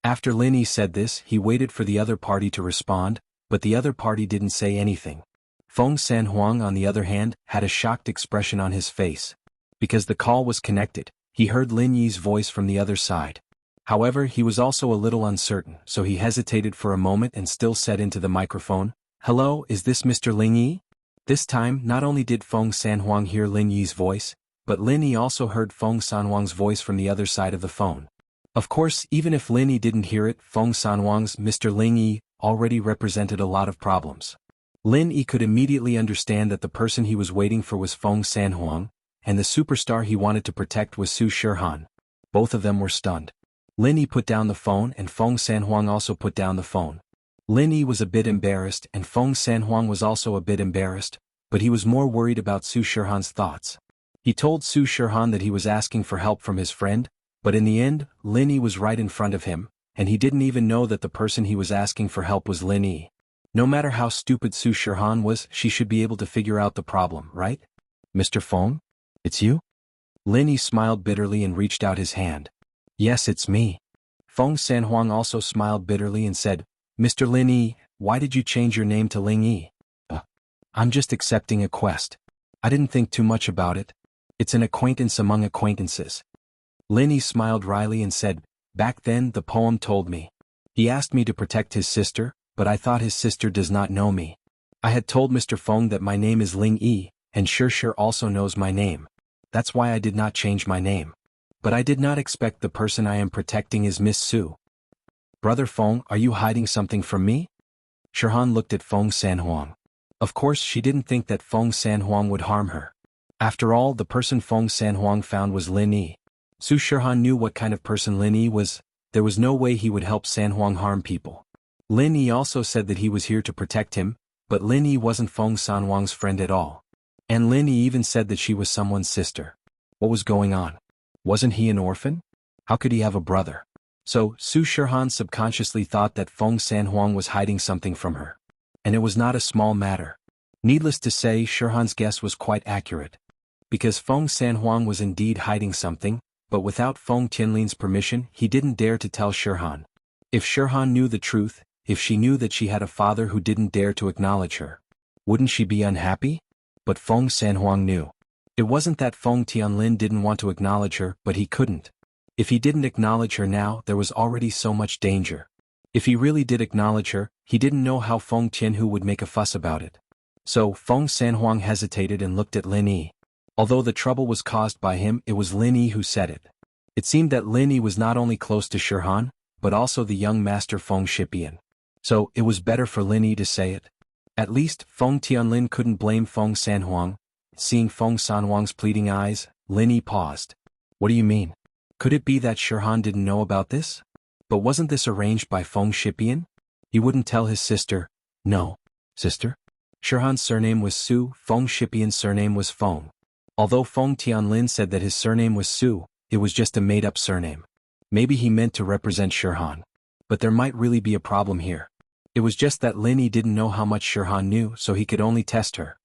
After Lin Yi said this, he waited for the other party to respond, but the other party didn't say anything. Feng Sanhuang, on the other hand, had a shocked expression on his face. Because the call was connected, he heard Lin Yi's voice from the other side. However, he was also a little uncertain, so he hesitated for a moment and still said into the microphone, "Hello, is this Mr. Lin Yi?" This time, not only did Feng Sanhuang hear Lin Yi's voice, but Lin Yi also heard Feng Sanhuang's voice from the other side of the phone. Of course, even if Lin Yi didn't hear it, Feng Sanhuang's Mr. Lin Yi already represented a lot of problems. Lin Yi could immediately understand that the person he was waiting for was Feng Sanhuang, and the superstar he wanted to protect was Su Shihan. Both of them were stunned. Lin Yi put down the phone and Feng Sanhuang also put down the phone. Lin Yi was a bit embarrassed and Feng Sanhuang was also a bit embarrassed, but he was more worried about Su Shihan's thoughts. He told Su Shihan that he was asking for help from his friend, but in the end, Lin Yi was right in front of him, and he didn't even know that the person he was asking for help was Lin Yi. No matter how stupid Su Shihan was, she should be able to figure out the problem, right? Mr. Feng? It's you? Lin Yi smiled bitterly and reached out his hand. Yes, it's me. Feng Sanhuang also smiled bitterly and said, Mr. Lin Yi, why did you change your name to Ling Yi? I'm just accepting a quest. I didn't think too much about it. It's an acquaintance among acquaintances. Lin Yi smiled wryly and said, back then the poem told me. He asked me to protect his sister, but I thought his sister does not know me. I had told Mr. Feng that my name is Ling Yi, and Sure also knows my name. That's why I did not change my name. But I did not expect the person I am protecting is Miss Su. Brother Feng, are you hiding something from me? Shihan looked at Feng Sanhuang. Of course she didn't think that Feng Sanhuang would harm her. After all, the person Feng Sanhuang found was Lin Yi. Su Shihan knew what kind of person Lin Yi was. There was no way he would help Sanhuang harm people. Lin Yi also said that he was here to protect him, but Lin Yi wasn't Feng Sanhuang's friend at all. And Lin Yi even said that she was someone's sister. What was going on? Wasn't he an orphan? How could he have a brother? So, Su Shihan subconsciously thought that Feng Sanhuang was hiding something from her. And it was not a small matter. Needless to say, Shihan's guess was quite accurate. Because Feng Sanhuang was indeed hiding something, but without Feng Tianlin's permission, he didn't dare to tell Shihan. If Shihan knew the truth, if she knew that she had a father who didn't dare to acknowledge her, wouldn't she be unhappy? But Feng Sanhuang knew. It wasn't that Feng Tianlin didn't want to acknowledge her, but he couldn't. If he didn't acknowledge her now, there was already so much danger. If he really did acknowledge her, he didn't know how Feng Tianhu would make a fuss about it. So, Feng Sanhuang hesitated and looked at Lin Yi. Although the trouble was caused by him, it was Lin Yi who said it. It seemed that Lin Yi was not only close to Shihan, but also the young master Feng Shipian. So, it was better for Lin Yi to say it. At least, Feng Tianlin couldn't blame Feng Sanhuang. Seeing Feng Sanhuang's pleading eyes, Lin Yi paused. What do you mean? Could it be that Shihan didn't know about this? But wasn't this arranged by Feng Shipian? He wouldn't tell his sister. No. Sister? Shihan's surname was Su, Feng Shipian's surname was Feng. Although Feng Tianlin said that his surname was Su, it was just a made-up surname. Maybe he meant to represent Shihan. But there might really be a problem here. It was just that Lin Yi didn't know how much Shihan knew, so he could only test her.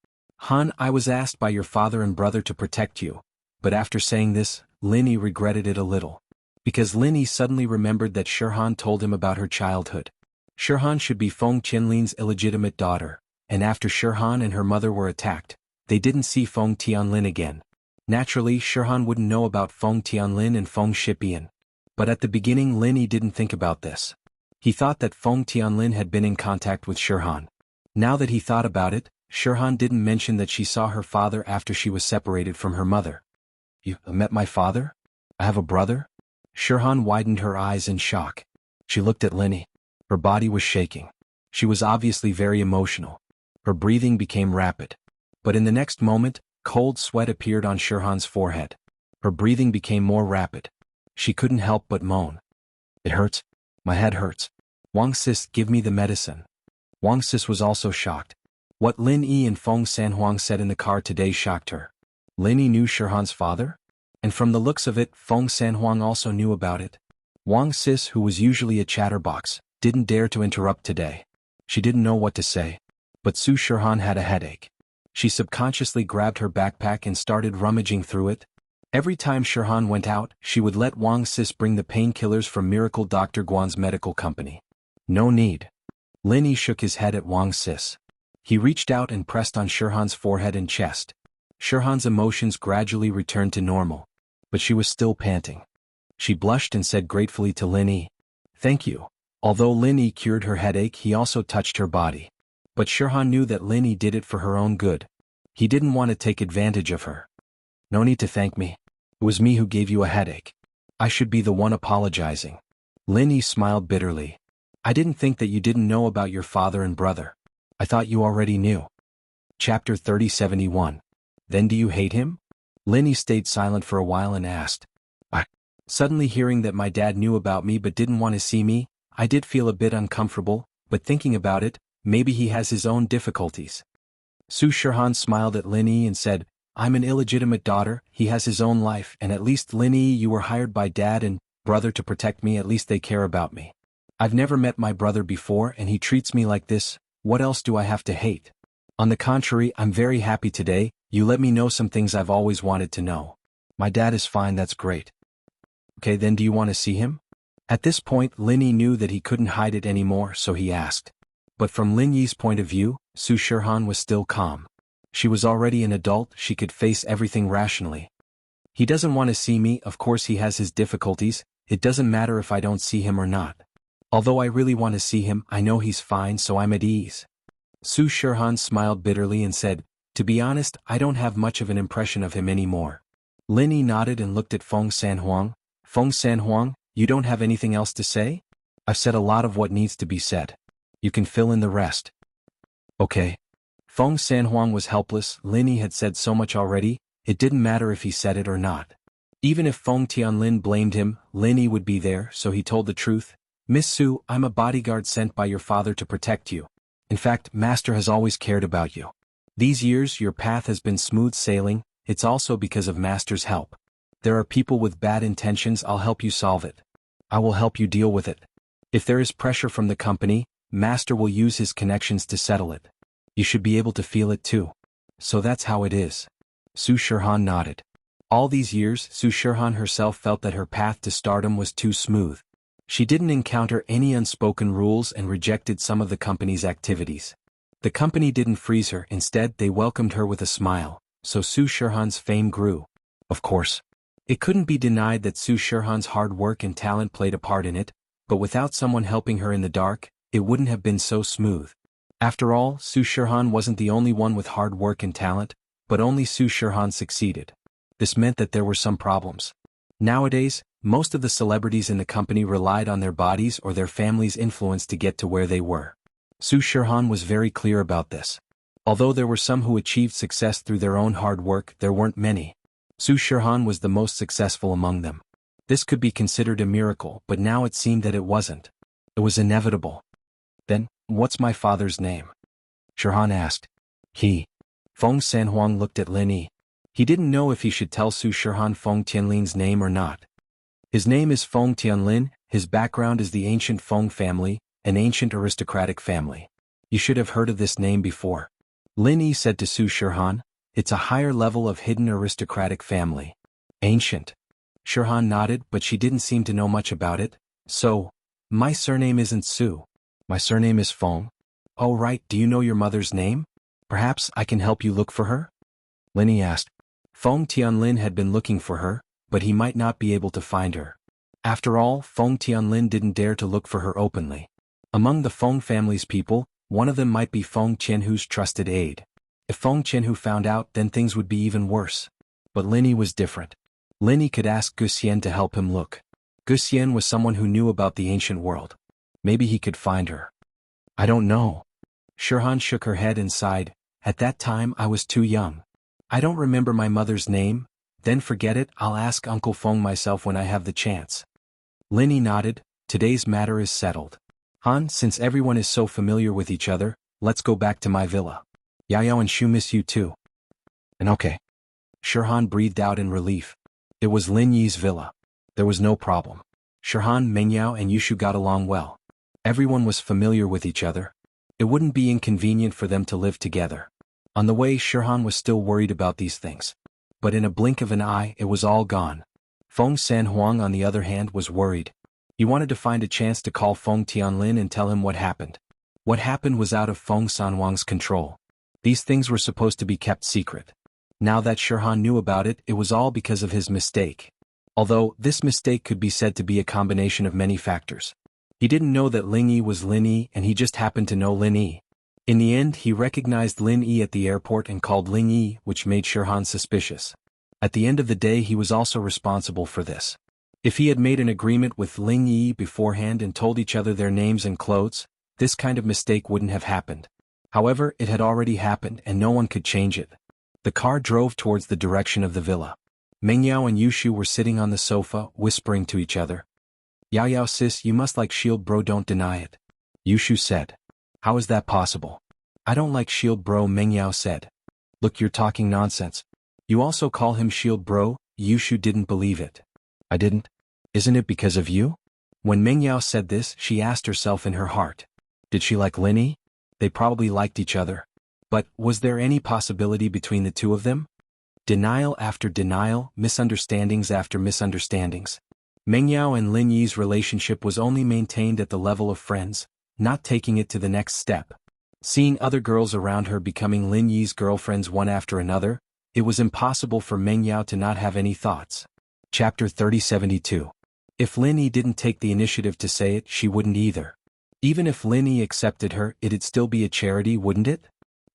Han, I was asked by your father and brother to protect you. But after saying this, Lin Yi regretted it a little. Because Lin Yi suddenly remembered that Shihan told him about her childhood. Shihan should be Feng Tianlin's illegitimate daughter, and after Shihan and her mother were attacked, they didn't see Feng Tianlin again. Naturally, Shihan wouldn't know about Feng Tianlin and Feng Shipian. But at the beginning Lin Yi didn't think about this. He thought that Feng Tianlin had been in contact with Shirhan. Now that he thought about it, Shirhan didn't mention that she saw her father after she was separated from her mother. You met my father? I have a brother? Shirhan widened her eyes in shock. She looked at Linny. Her body was shaking. She was obviously very emotional. Her breathing became rapid. But in the next moment, cold sweat appeared on Shirhan's forehead. Her breathing became more rapid. She couldn't help but moan. It hurts. My head hurts. Wang Sis, give me the medicine. Wang Sis was also shocked. What Lin Yi and Feng Sanhuang said in the car today shocked her. Lin Yi knew Shirhan's father? And from the looks of it, Feng Sanhuang also knew about it. Wang Sis, who was usually a chatterbox, didn't dare to interrupt today. She didn't know what to say. But Su Shirhan had a headache. She subconsciously grabbed her backpack and started rummaging through it. Every time Shirhan went out, she would let Wang Sis bring the painkillers from Miracle Dr. Guan's medical company. No need. Lin Yi shook his head at Wang Sis. He reached out and pressed on Shirhan's forehead and chest. Shirhan's emotions gradually returned to normal. But she was still panting. She blushed and said gratefully to Lin Yi, "Thank you." Although Lin Yi cured her headache, he also touched her body. But Shirhan knew that Lin Yi did it for her own good. He didn't want to take advantage of her. No need to thank me. It was me who gave you a headache. I should be the one apologizing. Lin Yi smiled bitterly. I didn't think that you didn't know about your father and brother. I thought you already knew. Chapter 3071. Then do you hate him? Lin Yi stayed silent for a while and asked. Suddenly hearing that my dad knew about me but didn't want to see me, I did feel a bit uncomfortable, but thinking about it, maybe he has his own difficulties. Su Shirhan smiled at Lin Yi and said, I'm an illegitimate daughter, he has his own life, and at least Lin Yi, you were hired by dad and brother to protect me, at least they care about me. I've never met my brother before and he treats me like this, what else do I have to hate? On the contrary, I'm very happy today, you let me know some things I've always wanted to know. My dad is fine, that's great. Okay, then do you want to see him? At this point, Lin Yi knew that he couldn't hide it anymore, so he asked. But from Lin Yi's point of view, Su Shirhan was still calm. She was already an adult, she could face everything rationally. He doesn't want to see me, of course he has his difficulties, it doesn't matter if I don't see him or not. Although I really want to see him, I know he's fine, so I'm at ease. Su Shirhan smiled bitterly and said, to be honest, I don't have much of an impression of him anymore. Lin Yi nodded and looked at Feng Sanhuang. Feng Sanhuang, you don't have anything else to say? I've said a lot of what needs to be said. You can fill in the rest. Okay. Feng Sanhuang was helpless, Lin Yi had said so much already, it didn't matter if he said it or not. Even if Feng Tianlin blamed him, Lin Yi would be there, so he told the truth. Miss Su, I'm a bodyguard sent by your father to protect you. In fact, Master has always cared about you. These years your path has been smooth sailing, it's also because of Master's help. There are people with bad intentions, I'll help you solve it. I will help you deal with it. If there is pressure from the company, Master will use his connections to settle it. You should be able to feel it too. So that's how it is. Su Shirhan nodded. All these years, Su Shirhan herself felt that her path to stardom was too smooth. She didn't encounter any unspoken rules and rejected some of the company's activities. The company didn't freeze her, instead they welcomed her with a smile, so Su Shirhan's fame grew. Of course. It couldn't be denied that Su Shirhan's hard work and talent played a part in it, but without someone helping her in the dark, it wouldn't have been so smooth. After all, Su Shirhan wasn't the only one with hard work and talent, but only Su Shirhan succeeded. This meant that there were some problems. Nowadays, most of the celebrities in the company relied on their bodies or their family's influence to get to where they were. Su Shirhan was very clear about this. Although there were some who achieved success through their own hard work, there weren't many. Su Shirhan was the most successful among them. This could be considered a miracle, but now it seemed that it wasn't. It was inevitable. Then, what's my father's name? Shirhan asked. Feng Sanhuang looked at Lin Yi. He didn't know if he should tell Su Shirhan Feng Tianlin's name or not. His name is Feng Tianlin, his background is the ancient Feng family, an ancient aristocratic family. You should have heard of this name before. Lin Yi said to Su Shirhan, it's a higher level of hidden aristocratic family. Ancient. Shirhan nodded, but she didn't seem to know much about it. So, my surname isn't Su. My surname is Feng. Oh right, do you know your mother's name? Perhaps I can help you look for her? Lin Yi asked. Feng Tianlin had been looking for her, but he might not be able to find her. After all, Feng Tianlin didn't dare to look for her openly. Among the Feng family's people, one of them might be Feng Qianhu's trusted aide. If Feng Qianhu found out, then things would be even worse. But Lin Yi was different. Lin Yi could ask Guxian to help him look. Guxian was someone who knew about the ancient world. Maybe he could find her. I don't know. Shirhan shook her head and sighed. At that time I was too young. I don't remember my mother's name. Then forget it, I'll ask Uncle Feng myself when I have the chance. Lin Yi nodded. Today's matter is settled. Han, since everyone is so familiar with each other, let's go back to my villa. Yao and Shu miss you too. And okay. Shirhan breathed out in relief. It was Lin Yi's villa. There was no problem. Shirhan, Mengyao and Yushu got along well. Everyone was familiar with each other. It wouldn't be inconvenient for them to live together. On the way, Shirhan was still worried about these things. But in a blink of an eye, it was all gone. Feng Sanhuang, on the other hand, was worried. He wanted to find a chance to call Feng Tianlin and tell him what happened. What happened was out of Feng Sanhuang's control. These things were supposed to be kept secret. Now that Shirhan knew about it, it was all because of his mistake. Although, this mistake could be said to be a combination of many factors. He didn't know that Lin Yi was Lin Yi, and he just happened to know Lin Yi. In the end, he recognized Lin Yi at the airport and called Lin Yi, which made Shirhan suspicious. At the end of the day, he was also responsible for this. If he had made an agreement with Lin Yi beforehand and told each other their names and clothes, this kind of mistake wouldn't have happened. However, it had already happened and no one could change it. The car drove towards the direction of the villa. Mengyao and Yushu were sitting on the sofa, whispering to each other. Yao sis, you must like Shield bro, don't deny it. Yushu said. How is that possible? I don't like Shield bro, Mengyao said. Look, you're talking nonsense. You also call him Shield bro? Yushu didn't believe it. I didn't. Isn't it because of you? When Mengyao said this, she asked herself in her heart. Did she like Lin Yi? They probably liked each other. But, was there any possibility between the two of them? Denial after denial, misunderstandings after misunderstandings. Mengyao and Lin Yi's relationship was only maintained at the level of friends, not taking it to the next step. Seeing other girls around her becoming Lin Yi's girlfriends one after another, it was impossible for Mengyao to not have any thoughts. Chapter 3072. If Lin Yi didn't take the initiative to say it, she wouldn't either. Even if Lin Yi accepted her, it'd still be a charity, wouldn't it?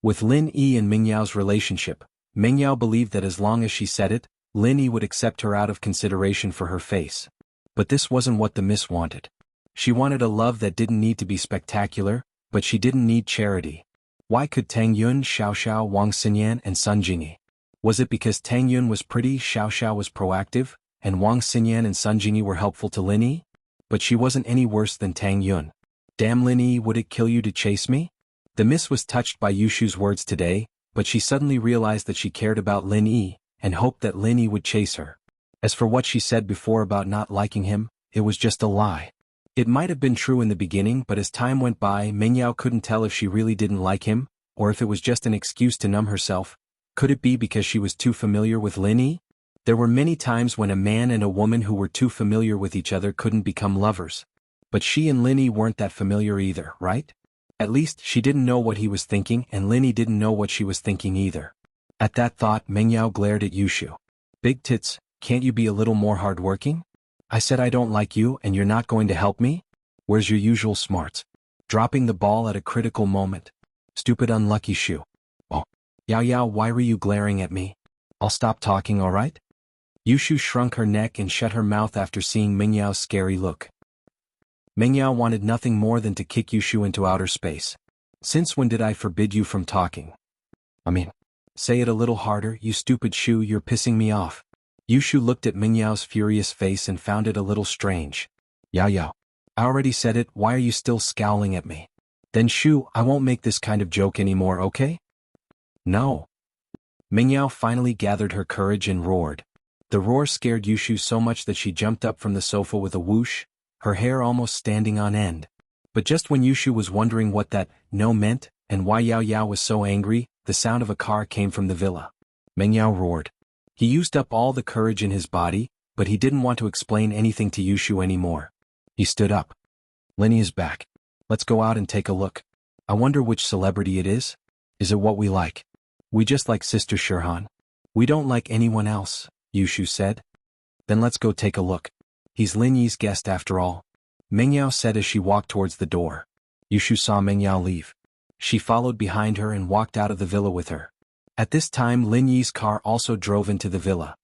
With Lin Yi and Mingyao's relationship, Mengyao believed that as long as she said it, Lin Yi would accept her out of consideration for her face. But this wasn't what the miss wanted. She wanted a love that didn't need to be spectacular, but she didn't need charity. Why could Tang Yun, Xiao Xiao, Wang Xinyan and Sun Jingyi? Was it because Tang Yun was pretty, Xiao Xiao was proactive, and Wang Xinyan and Sun Jingyi were helpful to Lin Yi? But she wasn't any worse than Tang Yun. Damn Lin Yi, would it kill you to chase me? The miss was touched by Yushu's words today, but she suddenly realized that she cared about Lin Yi, and hoped that Lin Yi would chase her. As for what she said before about not liking him, it was just a lie. It might have been true in the beginning, but as time went by, Mengyao couldn't tell if she really didn't like him, or if it was just an excuse to numb herself. Could it be because she was too familiar with Lin Yi? There were many times when a man and a woman who were too familiar with each other couldn't become lovers. But she and Lin Yi weren't that familiar either, right? At least, she didn't know what he was thinking, and Lin Yi didn't know what she was thinking either. At that thought, Mengyao glared at Yushu. Big tits, can't you be a little more hardworking? I said I don't like you and you're not going to help me? Where's your usual smarts? Dropping the ball at a critical moment. Stupid unlucky Shu. Oh. Yao, why were you glaring at me? I'll stop talking, alright? Yushu shrunk her neck and shut her mouth after seeing Mingyao's scary look. Mengyao wanted nothing more than to kick Yushu into outer space. Since when did I forbid you from talking? Say it a little harder, you stupid Shu, you're pissing me off. Yushu looked at Mingyao's furious face and found it a little strange. Yao. I already said it, why are you still scowling at me? Then Shu, I won't make this kind of joke anymore, okay? No. Mengyao finally gathered her courage and roared. The roar scared Yushu so much that she jumped up from the sofa with a whoosh, her hair almost standing on end. But just when Yushu was wondering what that no meant, and why Yao was so angry, the sound of a car came from the villa. Mengyao roared. He used up all the courage in his body, but he didn't want to explain anything to Yushu anymore. He stood up. Lin Yi is back. Let's go out and take a look. I wonder which celebrity it is? Is it what we like? We just like Sister Shirhan. We don't like anyone else, Yushu said. Then let's go take a look. He's Lin Yi's guest after all. Mengyao said as she walked towards the door. Yushu saw Mengyao leave. She followed behind her and walked out of the villa with her. At this time Lin Yi's car also drove into the villa.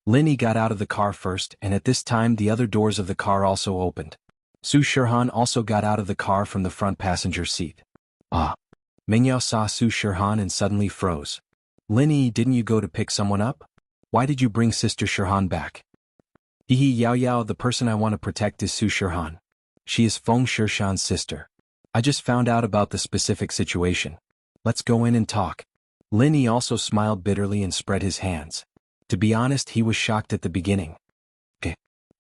Lin Yi got out of the car first, and at this time the other doors of the car also opened. Su Shirhan also got out of the car from the front passenger seat. Ah! Mengyao saw Su Shirhan and suddenly froze. Lin Yi, didn't you go to pick someone up? Why did you bring Sister Shirhan back? Hehe, Yao Yao, the person I want to protect is Su Shirhan. She is Feng Shirshan's sister. I just found out about the specific situation. Let's go in and talk. Lin Yi also smiled bitterly and spread his hands. To be honest, he was shocked at the beginning.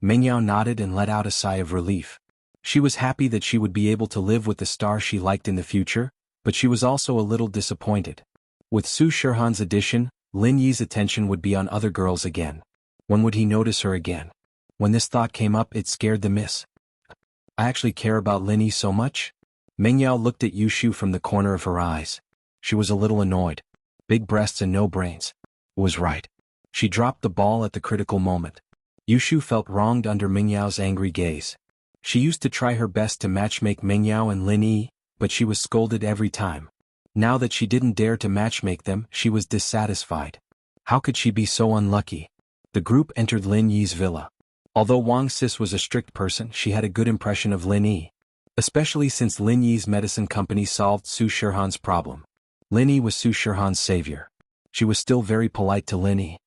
Mengyao nodded and let out a sigh of relief. She was happy that she would be able to live with the star she liked in the future, but she was also a little disappointed. With Su Shirhan's addition, Lin Yi's attention would be on other girls again. When would he notice her again? When this thought came up, it scared the miss. I actually care about Lin Yi so much? Mengyao looked at Yushu from the corner of her eyes. She was a little annoyed. Big breasts and no brains. Was right. She dropped the ball at the critical moment. Yushu felt wronged under Mengyao's angry gaze. She used to try her best to matchmake Mengyao and Lin Yi, but she was scolded every time. Now that she didn't dare to matchmake them, she was dissatisfied. How could she be so unlucky? The group entered Lin Yi's villa. Although Wang Sis was a strict person, she had a good impression of Lin Yi. Especially since Lin Yi's medicine company solved Su Shirhan's problem. Lin Yi was Su Shirhan's savior. She was still very polite to Lin Yi.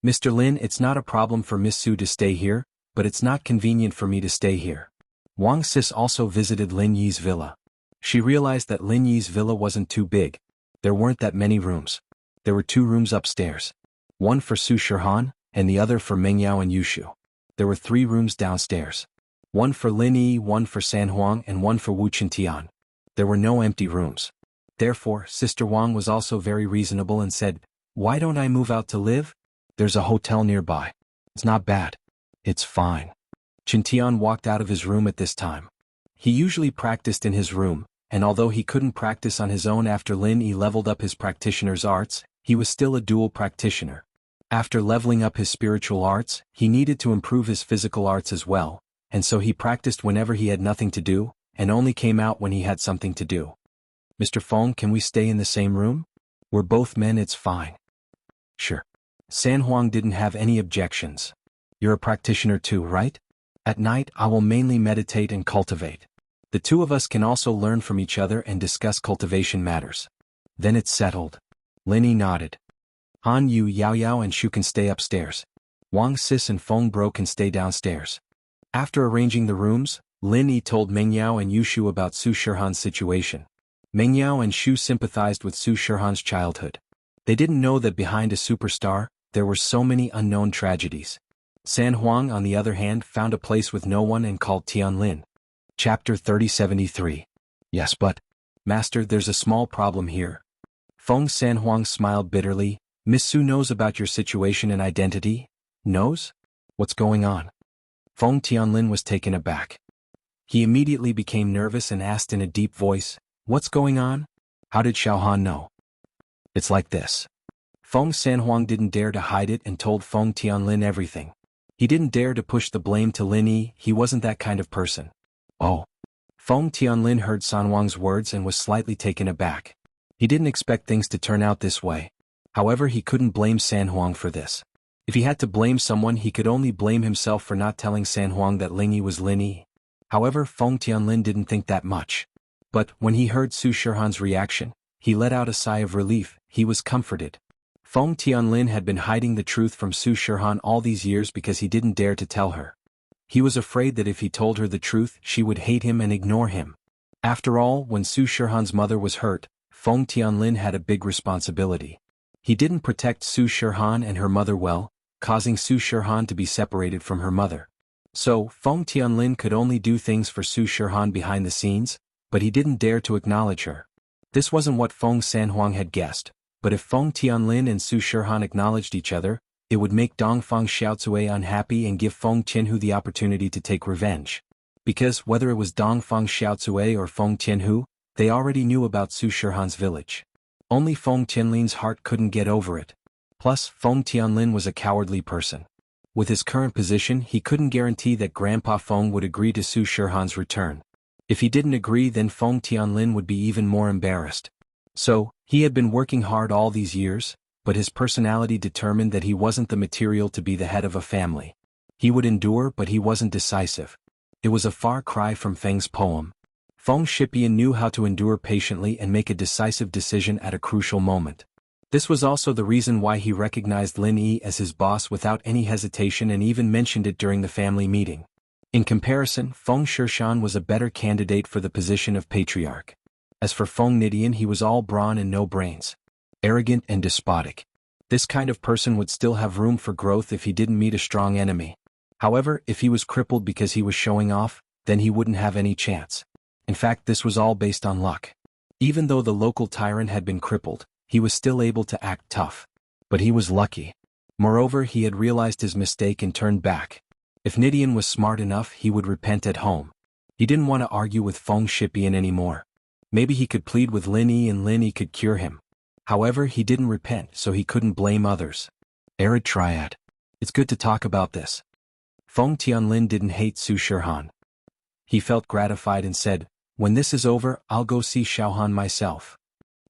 Mr. Lin, it's not a problem for Miss Su to stay here, but it's not convenient for me to stay here. Wang Sis also visited Lin Yi's villa. She realized that Lin Yi's villa wasn't too big. There weren't that many rooms. There were 2 rooms upstairs. One for Su Shirhan, and the other for Mengyao and Yushu. There were 3 rooms downstairs. One for Lin Yi, one for San Huang, and one for Wu Qintian. There were no empty rooms. Therefore, Sister Wang was also very reasonable and said, "Why don't I move out to live? There's a hotel nearby. It's not bad. It's fine." Qintian walked out of his room at this time. He usually practiced in his room, and although he couldn't practice on his own after Lin Yi leveled up his practitioner's arts, he was still a dual practitioner. After leveling up his spiritual arts, he needed to improve his physical arts as well, and so he practiced whenever he had nothing to do, and only came out when he had something to do. "Mr. Feng, can we stay in the same room? We're both men, it's fine." "Sure." San Huang didn't have any objections. "You're a practitioner too, right? At night, I will mainly meditate and cultivate. The 2 of us can also learn from each other and discuss cultivation matters." "Then it's settled." Lin Yi nodded. "Han Yu, Yao Yao and Shu can stay upstairs. Wang Sis and Feng Bro can stay downstairs." After arranging the rooms, Lin Yi told Mengyao and Yushu about Su Shirhan's situation. Mengyao and Shu sympathized with Su Shirhan's childhood. They didn't know that behind a superstar, there were so many unknown tragedies. San Huang, on the other hand, found a place with no one and called Tianlin. Chapter 3073. "Yes, but, Master, there's a small problem here." Feng San Huang smiled bitterly. "Miss Su knows about your situation and identity?" "Knows? What's going on?" Feng Tianlin was taken aback. He immediately became nervous and asked in a deep voice, "What's going on? How did Xiaohan know?" "It's like this." Feng San Huang didn't dare to hide it and told Feng Tianlin everything. He didn't dare to push the blame to Lin Yi, he wasn't that kind of person. "Oh." Feng Tianlin heard San Huang's words and was slightly taken aback. He didn't expect things to turn out this way. However, he couldn't blame San Huang for this. If he had to blame someone, he could only blame himself for not telling San Huang that Lin Yi was Lin Yi. However, Feng Tianlin didn't think that much. But when he heard Su Shirhan's reaction, he let out a sigh of relief. He was comforted. Feng Tianlin had been hiding the truth from Su Shirhan all these years because he didn't dare to tell her. He was afraid that if he told her the truth, she would hate him and ignore him. After all, when Su Shirhan's mother was hurt, Feng Tianlin had a big responsibility. He didn't protect Su Shirhan and her mother well, causing Su Shirhan to be separated from her mother. So, Feng Tianlin could only do things for Su Shirhan behind the scenes, but he didn't dare to acknowledge her. This wasn't what Feng San Huang had guessed, but if Feng Tianlin and Su Shirhan acknowledged each other, it would make Dongfang Xiaocui unhappy and give Feng Tianhu the opportunity to take revenge. Because whether it was Dongfang Xiaocui or Feng Tianhu, they already knew about Su Shirhan's village. Only Feng Tianlin's heart couldn't get over it. Plus, Feng Tianlin was a cowardly person. With his current position, he couldn't guarantee that Grandpa Feng would agree to Su Shirhan's return. If he didn't agree, then Feng Tianlin would be even more embarrassed. So, he had been working hard all these years, but his personality determined that he wasn't the material to be the head of a family. He would endure, but he wasn't decisive. It was a far cry from Feng's poem. Feng Shipian knew how to endure patiently and make a decisive decision at a crucial moment. This was also the reason why he recognized Lin Yi as his boss without any hesitation and even mentioned it during the family meeting. In comparison, Feng Shishan was a better candidate for the position of patriarch. As for Feng Nidian, he was all brawn and no brains. Arrogant and despotic. This kind of person would still have room for growth if he didn't meet a strong enemy. However, if he was crippled because he was showing off, then he wouldn't have any chance. In fact, this was all based on luck. Even though the local tyrant had been crippled, he was still able to act tough. But he was lucky. Moreover, he had realized his mistake and turned back. If Nidian was smart enough, he would repent at home. He didn't want to argue with Feng Shipian anymore. Maybe he could plead with Lin Yi and Lin Yi could cure him. However, he didn't repent, so he couldn't blame others. Arid Triad. It's good to talk about this. Feng Tianlin didn't hate Su Shihan. He felt gratified and said, "When this is over, I'll go see Xiaohan myself."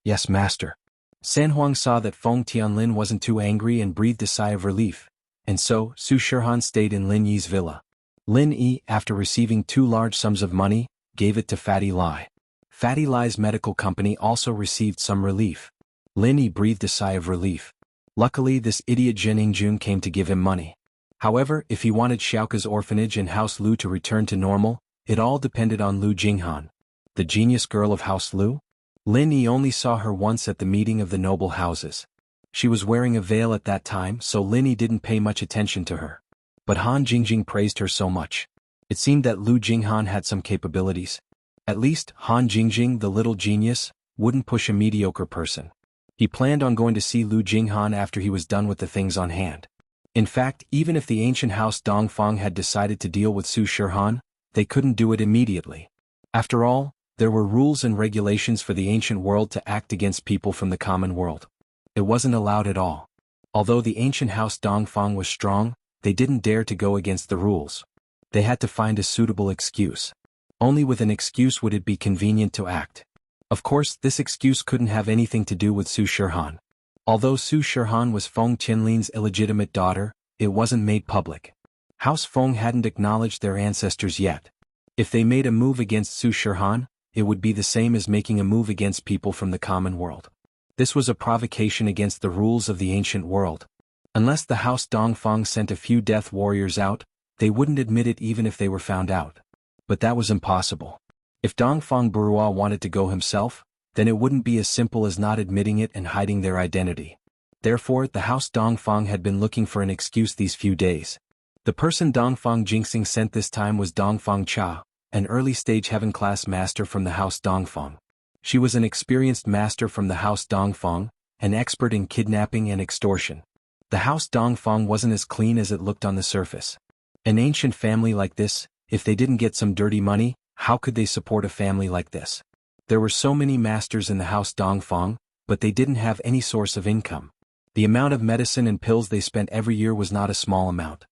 "Yes, master." San Huang saw that Feng Tianlin wasn't too angry and breathed a sigh of relief, and so Su Shihan stayed in Lin Yi's villa. Lin Yi, after receiving 2 large sums of money, gave it to Fatty Lai. Fatty Lai's medical company also received some relief. Lin Yi breathed a sigh of relief. Luckily, this idiot Zhen Yingjun came to give him money. However, if he wanted Xiaoka's orphanage and House Lu to return to normal, it all depended on Lu Jinghan. The genius girl of House Lu? Lin Yi only saw her once at the meeting of the noble houses. She was wearing a veil at that time, so Lin Yi didn't pay much attention to her. But Han Jingjing praised her so much. It seemed that Lu Jinghan had some capabilities. At least, Han Jingjing, the little genius, wouldn't push a mediocre person. He planned on going to see Lu Jinghan after he was done with the things on hand. In fact, even if the ancient house Dongfang had decided to deal with Su Shihan, they couldn't do it immediately. After all, there were rules and regulations for the ancient world to act against people from the common world. It wasn't allowed at all. Although the ancient house Dongfang was strong, they didn't dare to go against the rules. They had to find a suitable excuse. Only with an excuse would it be convenient to act. Of course, this excuse couldn't have anything to do with Su Shihan. Although Su Shihan was Feng Tianlin's illegitimate daughter, it wasn't made public. House Feng hadn't acknowledged their ancestors yet. If they made a move against Su Shihan, it would be the same as making a move against people from the common world. This was a provocation against the rules of the ancient world. Unless the house Dongfang sent a few death warriors out, they wouldn't admit it even if they were found out. But that was impossible. If Dongfang Burua wanted to go himself, then it wouldn't be as simple as not admitting it and hiding their identity. Therefore, the house Dongfang had been looking for an excuse these few days. The person Dongfang Jingxing sent this time was Dongfang Cha, an early-stage heaven-class master from the house Dongfang. She was an experienced master from the house Dongfang, an expert in kidnapping and extortion. The house Dongfang wasn't as clean as it looked on the surface. An ancient family like this, if they didn't get some dirty money, how could they support a family like this? There were so many masters in the house Dongfang, but they didn't have any source of income. The amount of medicine and pills they spent every year was not a small amount.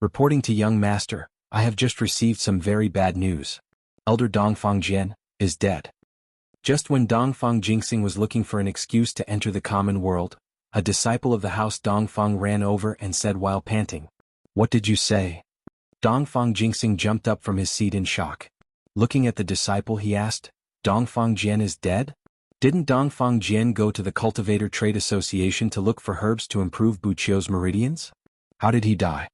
Reporting to young master, I have just received some very bad news. Elder Dongfang Jian is dead. Just when Dongfang Jingxing was looking for an excuse to enter the common world, a disciple of the house Dongfang ran over and said while panting, "What did you say?" Dongfang Jingxing jumped up from his seat in shock. Looking at the disciple, he asked, "Dongfang Jian is dead? Didn't Dongfang Jian go to the Cultivator Trade Association to look for herbs to improve Buqiu's meridians? How did he die?"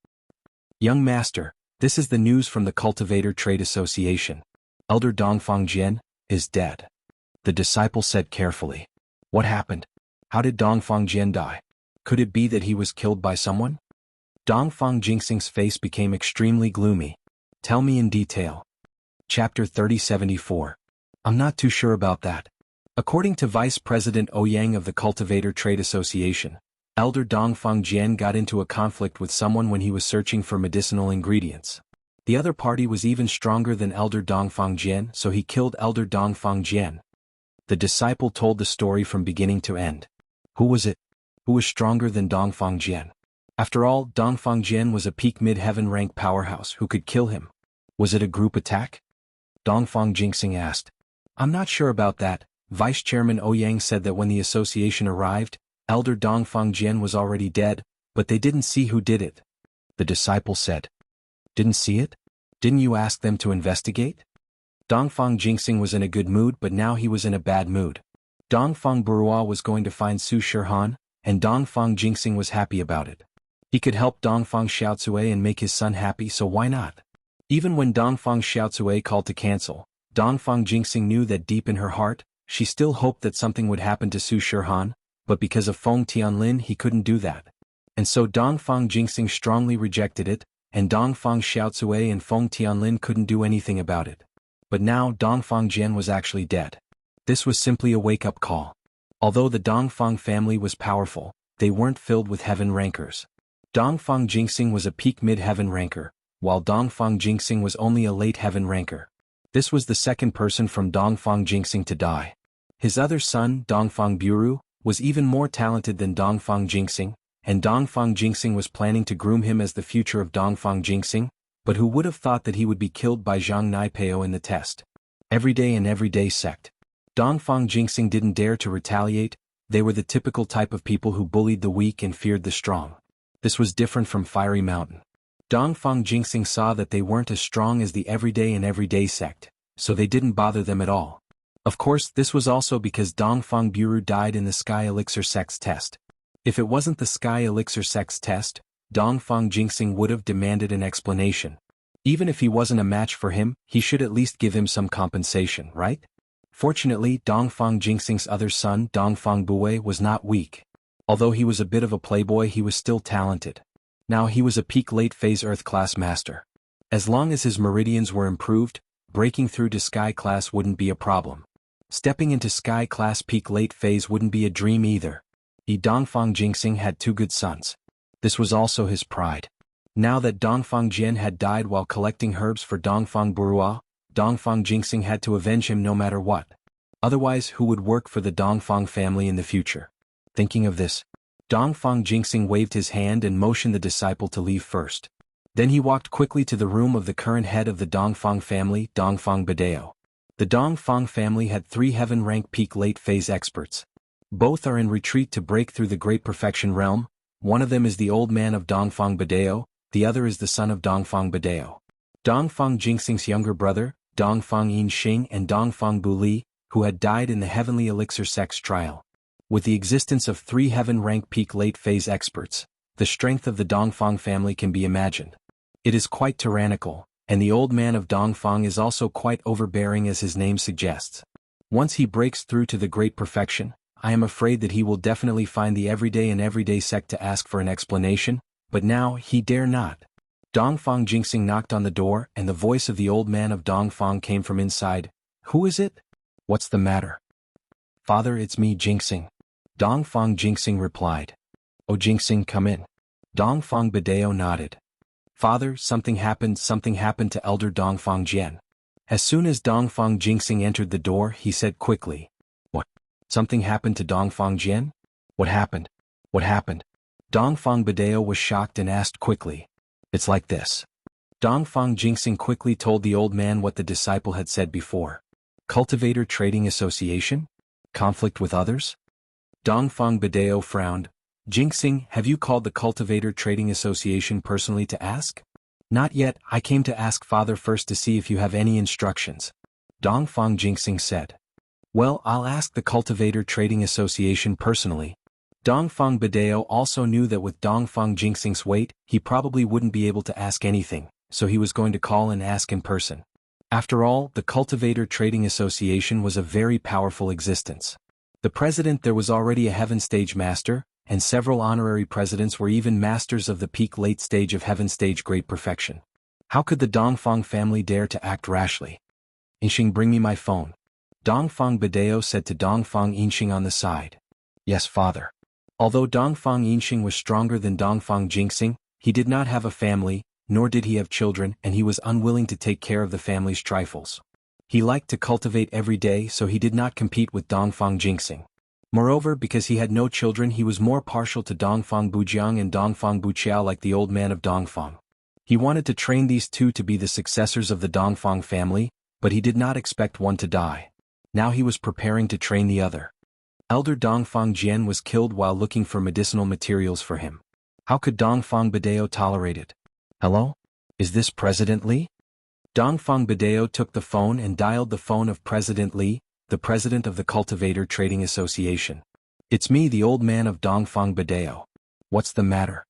"Young master, this is the news from the Cultivator Trade Association. Elder Dongfang Jian is dead." The disciple said carefully. "What happened? How did Dongfang Jian die? Could it be that he was killed by someone?" Dongfang Jingxing's face became extremely gloomy. "Tell me in detail." Chapter 3074. I'm not too sure about that. According to Vice President Ouyang of the Cultivator Trade Association, Elder Dongfang Jian got into a conflict with someone when he was searching for medicinal ingredients. The other party was even stronger than Elder Dongfang Jian, so he killed Elder Dongfang Jian. The disciple told the story from beginning to end. Who was it? Who was stronger than Dongfang Jian? After all, Dongfang Jian was a peak mid-heaven rank powerhouse who could kill him. Was it a group attack? Dongfang Jingxing asked. I'm not sure about that. Vice Chairman Ouyang said that when the association arrived, Elder Dongfang Jian was already dead, but they didn't see who did it. The disciple said. Didn't see it? Didn't you ask them to investigate? Dongfang Jingxing was in a good mood, but now he was in a bad mood. Dongfang Burua was going to find Su Shirhan, and Dongfang Jingxing was happy about it. He could help Dongfang Xiaocui and make his son happy, so why not? Even when Dongfang Xiaocui called to cancel, Dongfang Jingxing knew that deep in her heart, she still hoped that something would happen to Su Shirhan, but because of Feng Tianlin he couldn't do that. And so Dongfang Jingxing strongly rejected it, and Dongfang Xiaocui and Feng Tianlin couldn't do anything about it. But now Dongfang Jian was actually dead. This was simply a wake-up call. Although the Dongfang family was powerful, they weren't filled with heaven rankers. Dongfang Jingxing was a peak mid-heaven ranker, while Dongfang Jingxing was only a late heaven ranker. This was the second person from Dongfang Jingxing to die. His other son, Dongfang Buru, was even more talented than Dongfang Jingxing, and Dongfang Jingxing was planning to groom him as the future of Dongfang Jingxing, but who would have thought that he would be killed by Zhang Naipeo in the test? Everyday sect. Dongfang Jingxing didn't dare to retaliate. They were the typical type of people who bullied the weak and feared the strong. This was different from Fiery Mountain. Dongfang Jingxing saw that they weren't as strong as the everyday sect, so they didn't bother them at all. Of course, this was also because Dongfang Buru died in the Sky Elixir Sect's test. If it wasn't the Sky Elixir Sect's test, Dongfang Jingxing would have demanded an explanation. Even if he wasn't a match for him, he should at least give him some compensation, right? Fortunately, Dongfang Jingxing's other son, Dongfang Bue, was not weak. Although he was a bit of a playboy, he was still talented. Now he was a peak late-phase Earth-class master. As long as his meridians were improved, breaking through to Sky-class wouldn't be a problem. Stepping into Sky-class peak late-phase wouldn't be a dream either. Dongfang Jingxing had two good sons. This was also his pride. Now that Dongfang Jian had died while collecting herbs for Dongfang Burua, Dongfang Jingxing had to avenge him no matter what. Otherwise, who would work for the Dongfang family in the future? Thinking of this, Dongfang Jingxing waved his hand and motioned the disciple to leave first. Then he walked quickly to the room of the current head of the Dongfang family, Dongfang Badeo. The Dongfang family had 3 heaven-rank peak late-phase experts. Both are in retreat to break through the Great Perfection realm. One of them is the old man of Dongfang Badeo, the other is the son of Dongfang Badeo. Dongfang Jingxing's younger brother, Dongfang Yinxing and Dongfang Buli, who had died in the Heavenly Elixir Sect's trial. With the existence of 3 heaven-rank peak late-phase experts, the strength of the Dongfang family can be imagined. It is quite tyrannical, and the old man of Dongfang is also quite overbearing as his name suggests. Once he breaks through to the Great Perfection, I am afraid that he will definitely find the everyday sect to ask for an explanation, but now he dare not. Dongfang Jingxing knocked on the door, and the voice of the old man of Dongfang came from inside. Who is it? What's the matter? Father, it's me, Jingxing. Dongfang Jingxing replied. Oh, Jingxing, come in. Dongfang Badeo nodded. Father, something happened to Elder Dongfang Jian. As soon as Dongfang Jingxing entered the door, he said quickly. What? Something happened to Dongfang Jian? What happened? What happened? Dongfang Badeo was shocked and asked quickly. It's like this. Dongfang Jingxing quickly told the old man what the disciple had said before. Cultivator Trading Association? Conflict with others? Dongfang Badeo frowned. Jingxing, have you called the Cultivator Trading Association personally to ask? Not yet, I came to ask Father first to see if you have any instructions. Dongfang Jingxing said. Well, I'll ask the Cultivator Trading Association personally. Dongfang Badeo also knew that with Dongfang Jingxing's weight, he probably wouldn't be able to ask anything, so he was going to call and ask in person. After all, the Cultivator Trading Association was a very powerful existence. The president there was already a heaven stage master, and several honorary presidents were even masters of the peak late stage of heaven stage great perfection. How could the Dongfang family dare to act rashly? Yinxing, bring me my phone. Dongfang Badeo said to Dongfang Yinxing on the side. Yes, father. Although Dongfang Yinxing was stronger than Dongfang Jingxing, he did not have a family, nor did he have children, and he was unwilling to take care of the family's trifles. He liked to cultivate every day, so he did not compete with Dongfang Jingxing. Moreover, because he had no children, he was more partial to Dongfang Bujiang and Dongfang Buqiao like the old man of Dongfang. He wanted to train these two to be the successors of the Dongfang family, but he did not expect one to die. Now he was preparing to train the other. Elder Dongfang Jian was killed while looking for medicinal materials for him. How could Dongfang Badeo tolerate it? Hello? Is this President Li? Dongfang Badeo took the phone and dialed the phone of President Li, the president of the Cultivator Trading Association. It's me, the old man of Dongfang Badeo. What's the matter?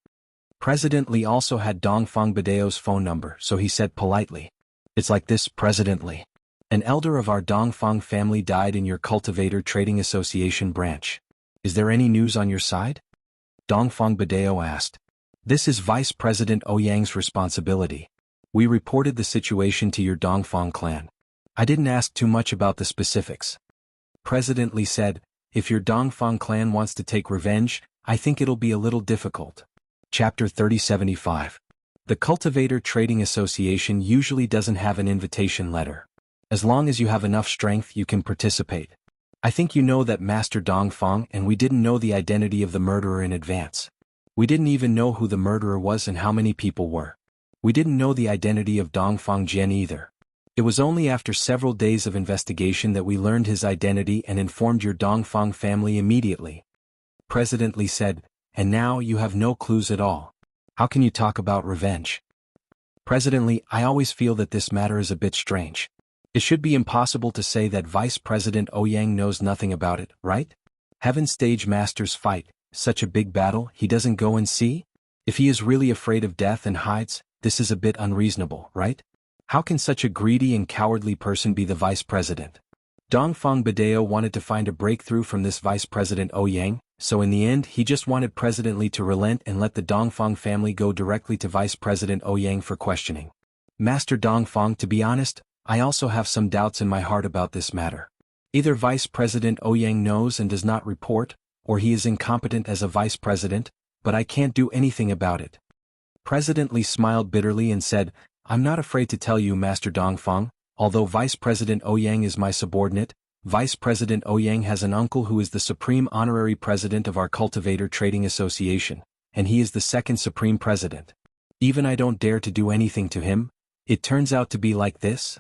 President Li also had Dongfang Badeo's phone number, so he said politely. It's like this, President Li. An elder of our Dongfang family died in your Cultivator Trading Association branch. Is there any news on your side? Dongfang Badeo asked. This is Vice President Ouyang's responsibility. We reported the situation to your Dongfang clan. I didn't ask too much about the specifics. President Li said, if your Dongfang clan wants to take revenge, I think it'll be a little difficult. Chapter 3075. The Cultivator Trading Association usually doesn't have an invitation letter. As long as you have enough strength, you can participate. I think you know that Master Dongfang and we didn't know the identity of the murderer in advance. We didn't even know who the murderer was and how many people were. We didn't know the identity of Dongfang Jian either. It was only after several days of investigation that we learned his identity and informed your Dongfang family immediately. President Li said, and now you have no clues at all. How can you talk about revenge? President Li, I always feel that this matter is a bit strange. It should be impossible to say that Vice President Ouyang knows nothing about it, right? Heaven Stage Masters fight, such a big battle, he doesn't go and see? If he is really afraid of death and hides, this is a bit unreasonable, right? How can such a greedy and cowardly person be the vice president? Dongfang Badeo wanted to find a breakthrough from this Vice President Ouyang, so in the end he just wanted President Li to relent and let the Dongfang family go directly to Vice President Ouyang for questioning. Master Dongfang, to be honest, I also have some doubts in my heart about this matter. Either Vice President Ouyang knows and does not report, or he is incompetent as a vice president, but I can't do anything about it. President Li smiled bitterly and said, I'm not afraid to tell you, Master Dongfang, although Vice President Ouyang is my subordinate, Vice President Ouyang has an uncle who is the Supreme Honorary President of our Cultivator Trading Association, and he is the second Supreme President. Even I don't dare to do anything to him. It turns out to be like this?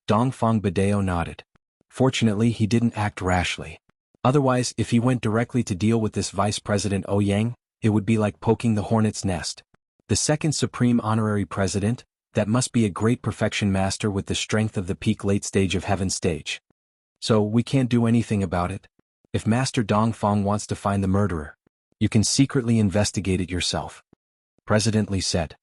Dongfang Badeo nodded. Fortunately, he didn't act rashly. Otherwise, if he went directly to deal with this Vice President Ouyang, it would be like poking the hornet's nest. The second Supreme Honorary President, that must be a great perfection master with the strength of the peak late stage of Heaven Stage. So we can't do anything about it. If Master Dongfang wants to find the murderer, you can secretly investigate it yourself. President Li said.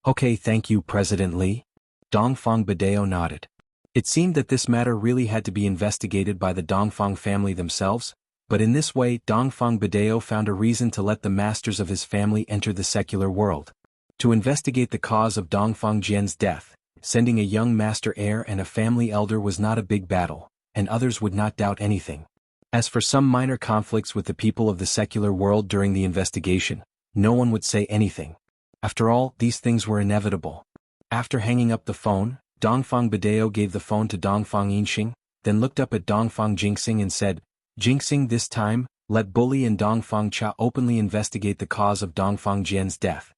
Okay, thank you, President Li. Dongfang Badeo nodded. It seemed that this matter really had to be investigated by the Dongfang family themselves, but in this way Dongfang Badeo found a reason to let the masters of his family enter the secular world. To investigate the cause of Dongfang Jian's death, sending a young master heir and a family elder was not a big battle, and others would not doubt anything. As for some minor conflicts with the people of the secular world during the investigation, no one would say anything. After all, these things were inevitable. After hanging up the phone, Dongfang Badeo gave the phone to Dongfang Yinxing, then looked up at Dongfang Jingxing and said, Jingxing, this time, let Bully and Dongfang Cha openly investigate the cause of Dongfang Jian's death.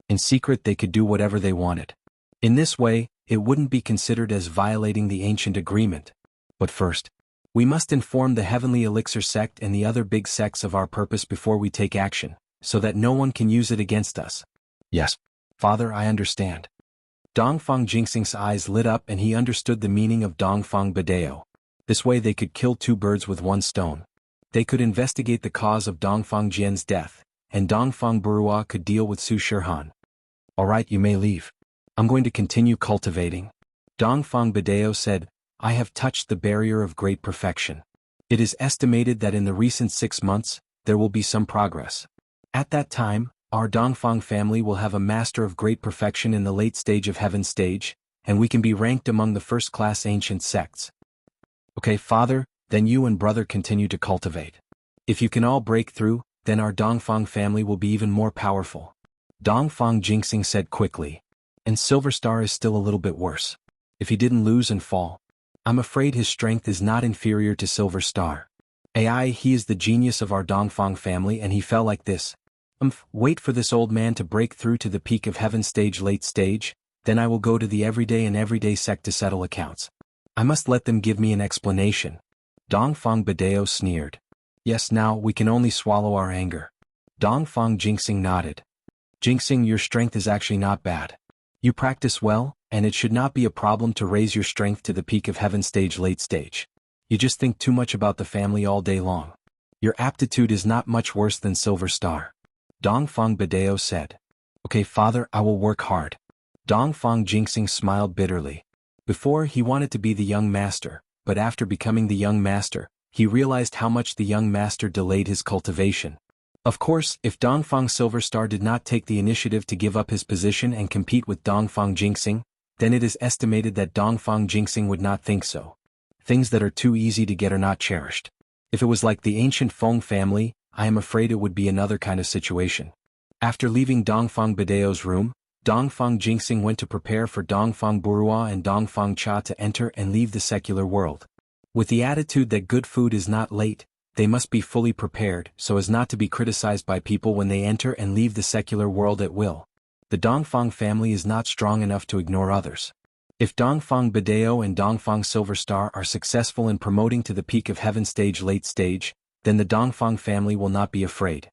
In secret they could do whatever they wanted. In this way, it wouldn't be considered as violating the ancient agreement. But first, we must inform the Heavenly Elixir sect and the other big sects of our purpose before we take action, so that no one can use it against us. Yes, Father, I understand. Dongfang Jingxing's eyes lit up and he understood the meaning of Dongfang Badeo. This way they could kill two birds with one stone. They could investigate the cause of Dongfang Jian's death, and Dongfang Burua could deal with Su Shihan. Alright, you may leave. I'm going to continue cultivating. Dongfang Badeo said, I have touched the barrier of great perfection. It is estimated that in the recent 6 months, there will be some progress. At that time, our Dongfang family will have a master of great perfection in the late stage of Heaven Stage, and we can be ranked among the first-class ancient sects. Okay, Father, then you and brother continue to cultivate. If you can all break through, then our Dongfang family will be even more powerful. Dongfang Jingxing said quickly. And Silver Star is still a little bit worse. If he didn't lose and fall, I'm afraid his strength is not inferior to Silver Star. AI, he is the genius of our Dongfang family and he fell like this. Wait for this old man to break through to the peak of Heaven Stage late stage, then I will go to the everyday and everyday sect to settle accounts. I must let them give me an explanation. Dongfang Badeo sneered. Yes, now we can only swallow our anger. Dongfang Jingxing nodded. Jingxing, your strength is actually not bad. You practice well, and it should not be a problem to raise your strength to the peak of heaven stage late stage. You just think too much about the family all day long. Your aptitude is not much worse than Silver Star. Dongfang Badeo said. Okay, father, I will work hard. Dongfang Jingxing smiled bitterly. Before, he wanted to be the young master, but after becoming the young master, he realized how much the young master delayed his cultivation. Of course, if Dongfang Silver Star did not take the initiative to give up his position and compete with Dongfang Jingxing, then it is estimated that Dongfang Jingxing would not think so. Things that are too easy to get are not cherished. If it was like the ancient Feng family, I am afraid it would be another kind of situation. After leaving Dongfang Badeo's room, Dongfang Jingxing went to prepare for Dongfang Burua and Dongfang Cha to enter and leave the secular world. With the attitude that good food is not late, they must be fully prepared so as not to be criticized by people when they enter and leave the secular world at will. The Dongfang family is not strong enough to ignore others. If Dongfang Badeo and Dongfang Silver Star are successful in promoting to the peak of heaven stage late stage, then the Dongfang family will not be afraid.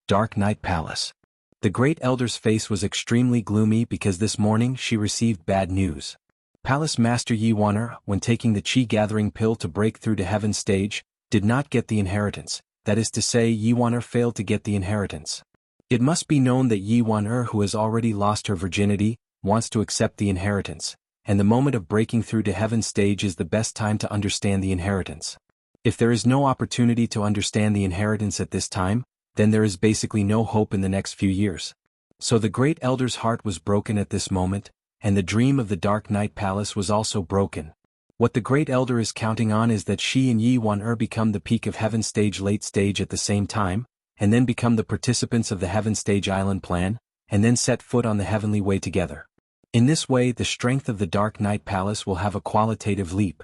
Dark Night Palace. The Great Elder's face was extremely gloomy because this morning she received bad news. Palace Master Yi Waner, when taking the Qi gathering pill to break through to heaven stage, did not get the inheritance, that is to say Yi Waner failed to get the inheritance. It must be known that Yi Waner, who has already lost her virginity, wants to accept the inheritance, and the moment of breaking through to heaven stage is the best time to understand the inheritance. If there is no opportunity to understand the inheritance at this time, then there is basically no hope in the next few years. So the Great Elder's heart was broken at this moment, and the dream of the Dark Night Palace was also broken. What the Great Elder is counting on is that she and Yi Waner become the peak of heaven stage late stage at the same time, and then become the participants of the heaven stage island plan, and then set foot on the heavenly way together. In this way the strength of the Dark Night Palace will have a qualitative leap.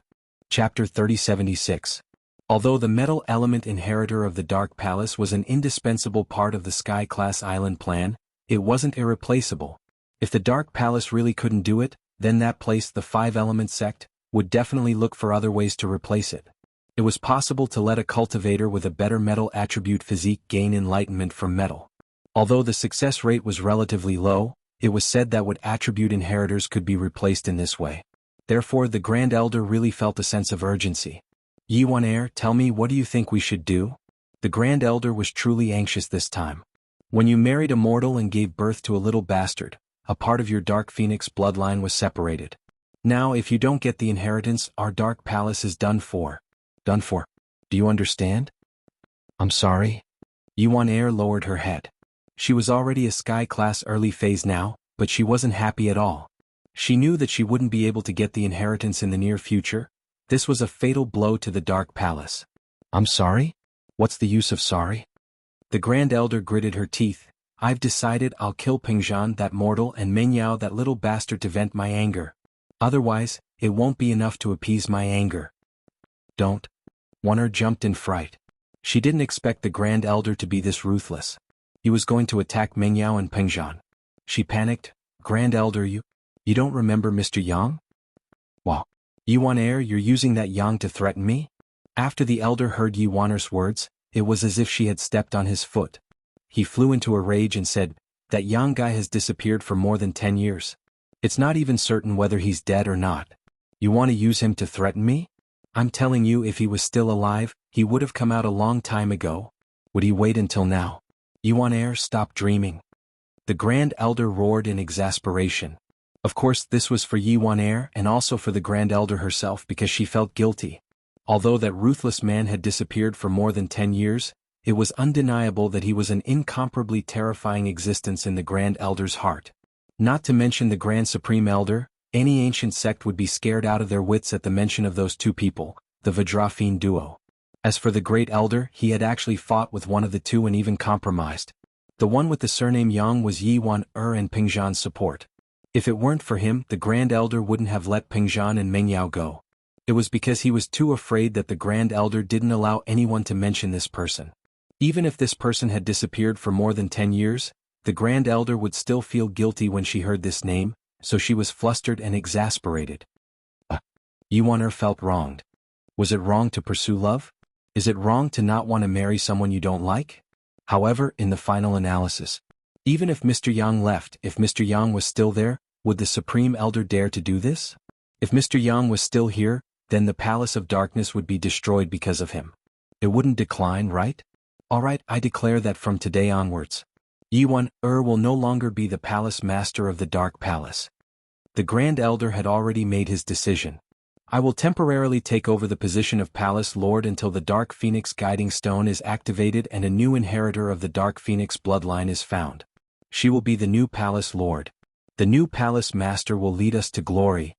Chapter 3076. Although the metal element inheritor of the Dark Palace was an indispensable part of the Sky-class island plan, it wasn't irreplaceable. If the Dark Palace really couldn't do it, then that place, the Five-Element sect, would definitely look for other ways to replace it. It was possible to let a cultivator with a better metal attribute physique gain enlightenment from metal. Although the success rate was relatively low, it was said that what attribute inheritors could be replaced in this way. Therefore the Grand Elder really felt a sense of urgency. Yi Waner, tell me, what do you think we should do? The Grand Elder was truly anxious this time. When you married a mortal and gave birth to a little bastard, a part of your Dark Phoenix bloodline was separated. Now if you don't get the inheritance, our Dark Palace is done for. Done for. Do you understand? I'm sorry. Yi Waner lowered her head. She was already a Sky-class early phase now, but she wasn't happy at all. She knew that she wouldn't be able to get the inheritance in the near future. This was a fatal blow to the Dark Palace. I'm sorry? What's the use of sorry? The Grand Elder gritted her teeth. I've decided I'll kill Pingzhan, that mortal, and Mengyao, that little bastard, to vent my anger. Otherwise, it won't be enough to appease my anger. Don't. Waner jumped in fright. She didn't expect the Grand Elder to be this ruthless. He was going to attack Mengyao and Pingzhan. She panicked. Grand Elder, you don't remember Mr. Yang? Wow. Yi Waner, you're using that Yang to threaten me? After the Elder heard Yi Waner's words, it was as if she had stepped on his foot. He flew into a rage and said, that Yang guy has disappeared for more than 10 years. It's not even certain whether he's dead or not. You want to use him to threaten me? I'm telling you, if he was still alive, he would have come out a long time ago. Would he wait until now? Yi Waner, stop dreaming. The Grand Elder roared in exasperation. Of course this was for Yi Waner and also for the Grand Elder herself, because she felt guilty. Although that ruthless man had disappeared for more than 10 years, it was undeniable that he was an incomparably terrifying existence in the Grand Elder's heart. Not to mention the Grand Supreme Elder, any ancient sect would be scared out of their wits at the mention of those two people, the Vajraphine duo. As for the Great Elder, he had actually fought with one of the two and even compromised. The one with the surname Yang was Yi Waner and Pingzhan's support. If it weren't for him, the Grand Elder wouldn't have let Pingzhan and Mengyao go. It was because he was too afraid that the Grand Elder didn't allow anyone to mention this person. Even if this person had disappeared for more than 10 years, the Grand Elder would still feel guilty when she heard this name, so she was flustered and exasperated. Yuan felt wronged. Was it wrong to pursue love? Is it wrong to not want to marry someone you don't like? However, in the final analysis, even if Mr. Yang left, if Mr. Yang was still there, would the Supreme Elder dare to do this? If Mr. Yang was still here, then the Palace of Darkness would be destroyed because of him. It wouldn't decline, right? Alright, I declare that from today onwards, Yuan will no longer be the Palace Master of the Dark Palace. The Grand Elder had already made his decision. I will temporarily take over the position of Palace Lord until the Dark Phoenix Guiding Stone is activated and a new inheritor of the Dark Phoenix bloodline is found. She will be the new Palace Lord. The new Palace Master will lead us to glory.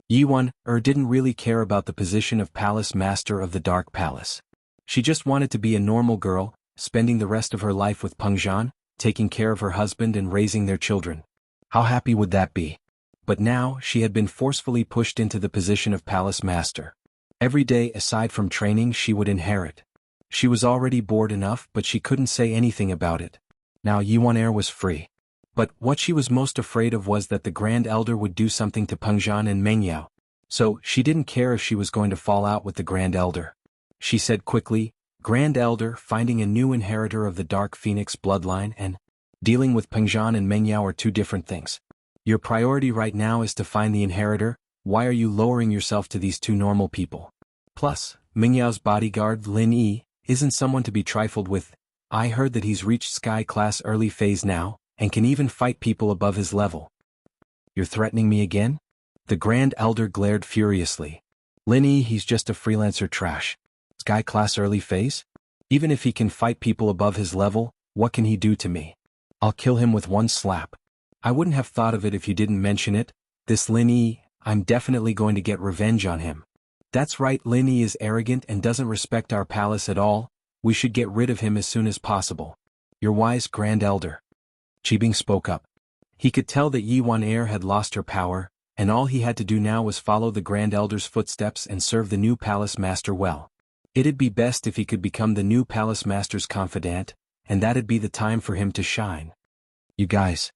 Yuan didn't really care about the position of Palace Master of the Dark Palace. She just wanted to be a normal girl, spending the rest of her life with Peng Zhan, taking care of her husband and raising their children. How happy would that be? But now she had been forcefully pushed into the position of Palace Master. Every day aside from training she would inherit. She was already bored enough but she couldn't say anything about it. Now Yuan was free. But what she was most afraid of was that the Grand Elder would do something to Peng Zhan and Meng Yao. So she didn't care if she was going to fall out with the Grand Elder. She said quickly, Grand Elder, finding a new inheritor of the Dark Phoenix bloodline and dealing with Peng Zhan and Meng Yao are two different things. Your priority right now is to find the inheritor. Why are you lowering yourself to these two normal people? Plus, Meng Yao's bodyguard Lin Yi isn't someone to be trifled with. I heard that he's reached Sky Class early phase now, and can even fight people above his level. You're threatening me again? The Grand Elder glared furiously. Lin Yi, he's just a freelancer trash. Sky Class early phase? Even if he can fight people above his level, what can he do to me? I'll kill him with one slap. I wouldn't have thought of it if you didn't mention it. This Lin Yi, I'm definitely going to get revenge on him. That's right, Lin Yi is arrogant and doesn't respect our palace at all. We should get rid of him as soon as possible. You're wise, Grand Elder. Qibing spoke up. He could tell that Yuan had lost her power, and all he had to do now was follow the Grand Elder's footsteps and serve the new Palace Master well. It'd be best if he could become the new Palace Master's confidant, and that'd be the time for him to shine. You guys.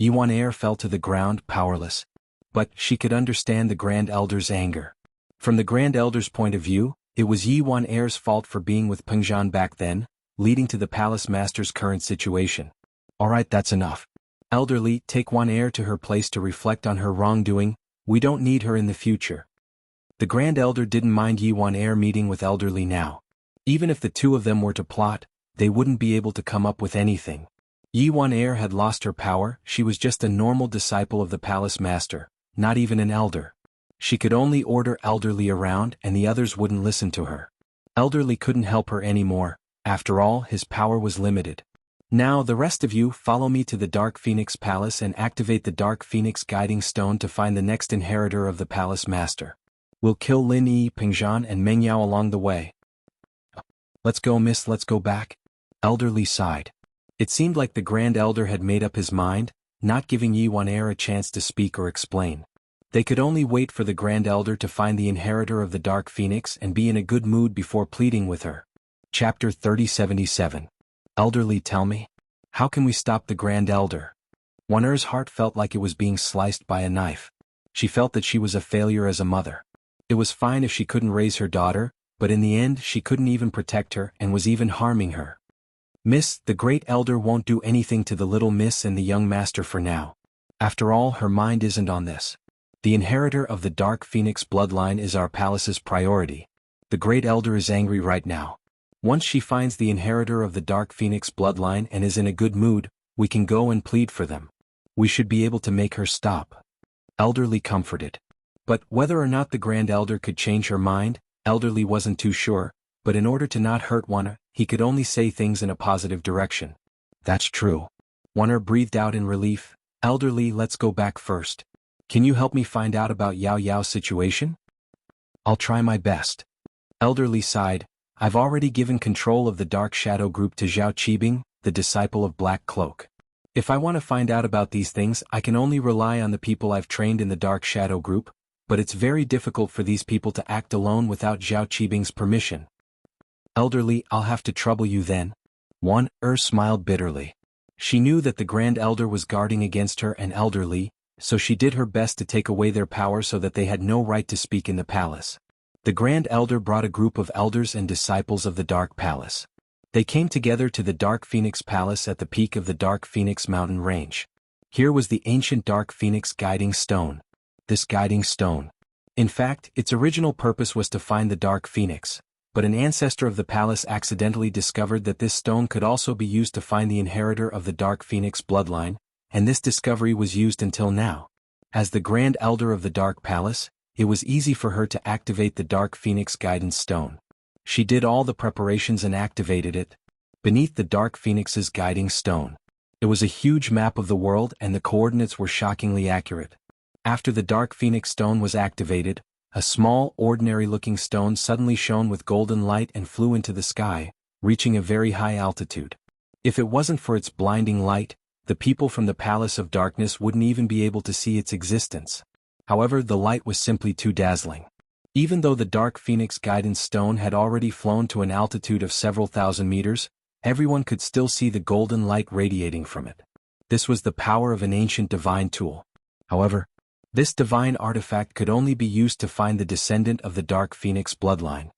Yuan fell to the ground, powerless. But she could understand the Grand Elder's anger. From the Grand Elder's point of view, it was Yuan's fault for being with Peng Zhan back then, leading to the Palace Master's current situation. Alright, that's enough. Elderly, take Yuan to her place to reflect on her wrongdoing. We don't need her in the future. The Grand Elder didn't mind Yuan meeting with Elderly now. Even if the two of them were to plot, they wouldn't be able to come up with anything. Yuan had lost her power. She was just a normal disciple of the Palace Master, not even an elder. She could only order Elderly around and the others wouldn't listen to her. Elderly couldn't help her anymore. After all, his power was limited. Now the rest of you follow me to the Dark Phoenix Palace and activate the Dark Phoenix Guiding Stone to find the next inheritor of the Palace Master. We'll kill Lin Yi, Peng Zhan and Meng Yao along the way. Let's go, miss, let's go back. Elderly sighed. It seemed like the Grand Elder had made up his mind, not giving Yuan a chance to speak or explain. They could only wait for the Grand Elder to find the inheritor of the Dark Phoenix and be in a good mood before pleading with her. Chapter 3077. Elderly, tell me. How can we stop the Grand Elder? Yuan's heart felt like it was being sliced by a knife. She felt that she was a failure as a mother. It was fine if she couldn't raise her daughter, but in the end she couldn't even protect her and was even harming her. Miss, the Great Elder won't do anything to the little miss and the young master for now. After all, her mind isn't on this. The inheritor of the Dark Phoenix bloodline is our palace's priority. The Great Elder is angry right now. Once she finds the inheritor of the Dark Phoenix bloodline and is in a good mood, we can go and plead for them. We should be able to make her stop. Elderly comforted. But whether or not the Grand Elder could change her mind, Elderly wasn't too sure, but in order to not hurt Yuan, he could only say things in a positive direction. That's true. Yuan breathed out in relief. Elderly, let's go back first. Can you help me find out about Yao Yao's situation? I'll try my best. Elderly sighed. I've already given control of the Dark Shadow Group to Zhao Qibing, the disciple of Black Cloak. If I want to find out about these things, I can only rely on the people I've trained in the Dark Shadow Group, but it's very difficult for these people to act alone without Zhao Qibing's permission. Elderly, I'll have to trouble you then. Yuan smiled bitterly. She knew that the Grand Elder was guarding against her and Elderly, so she did her best to take away their power so that they had no right to speak in the palace. The Grand Elder brought a group of elders and disciples of the Dark Palace. They came together to the Dark Phoenix Palace at the peak of the Dark Phoenix mountain range. Here was the ancient Dark Phoenix guiding stone. This guiding stone. In fact, its original purpose was to find the Dark Phoenix, but an ancestor of the palace accidentally discovered that this stone could also be used to find the inheritor of the Dark Phoenix bloodline, and this discovery was used until now. As the Grand Elder of the Dark Palace, it was easy for her to activate the Dark Phoenix guidance stone. She did all the preparations and activated it. Beneath the Dark Phoenix's guiding stone, it was a huge map of the world and the coordinates were shockingly accurate. After the Dark Phoenix stone was activated, a small, ordinary-looking stone suddenly shone with golden light and flew into the sky, reaching a very high altitude. If it wasn't for its blinding light, the people from the Palace of Darkness wouldn't even be able to see its existence. However, the light was simply too dazzling. Even though the Dark Phoenix guidance stone had already flown to an altitude of several thousand meters, everyone could still see the golden light radiating from it. This was the power of an ancient divine tool. However, this divine artifact could only be used to find the descendant of the Dark Phoenix bloodline.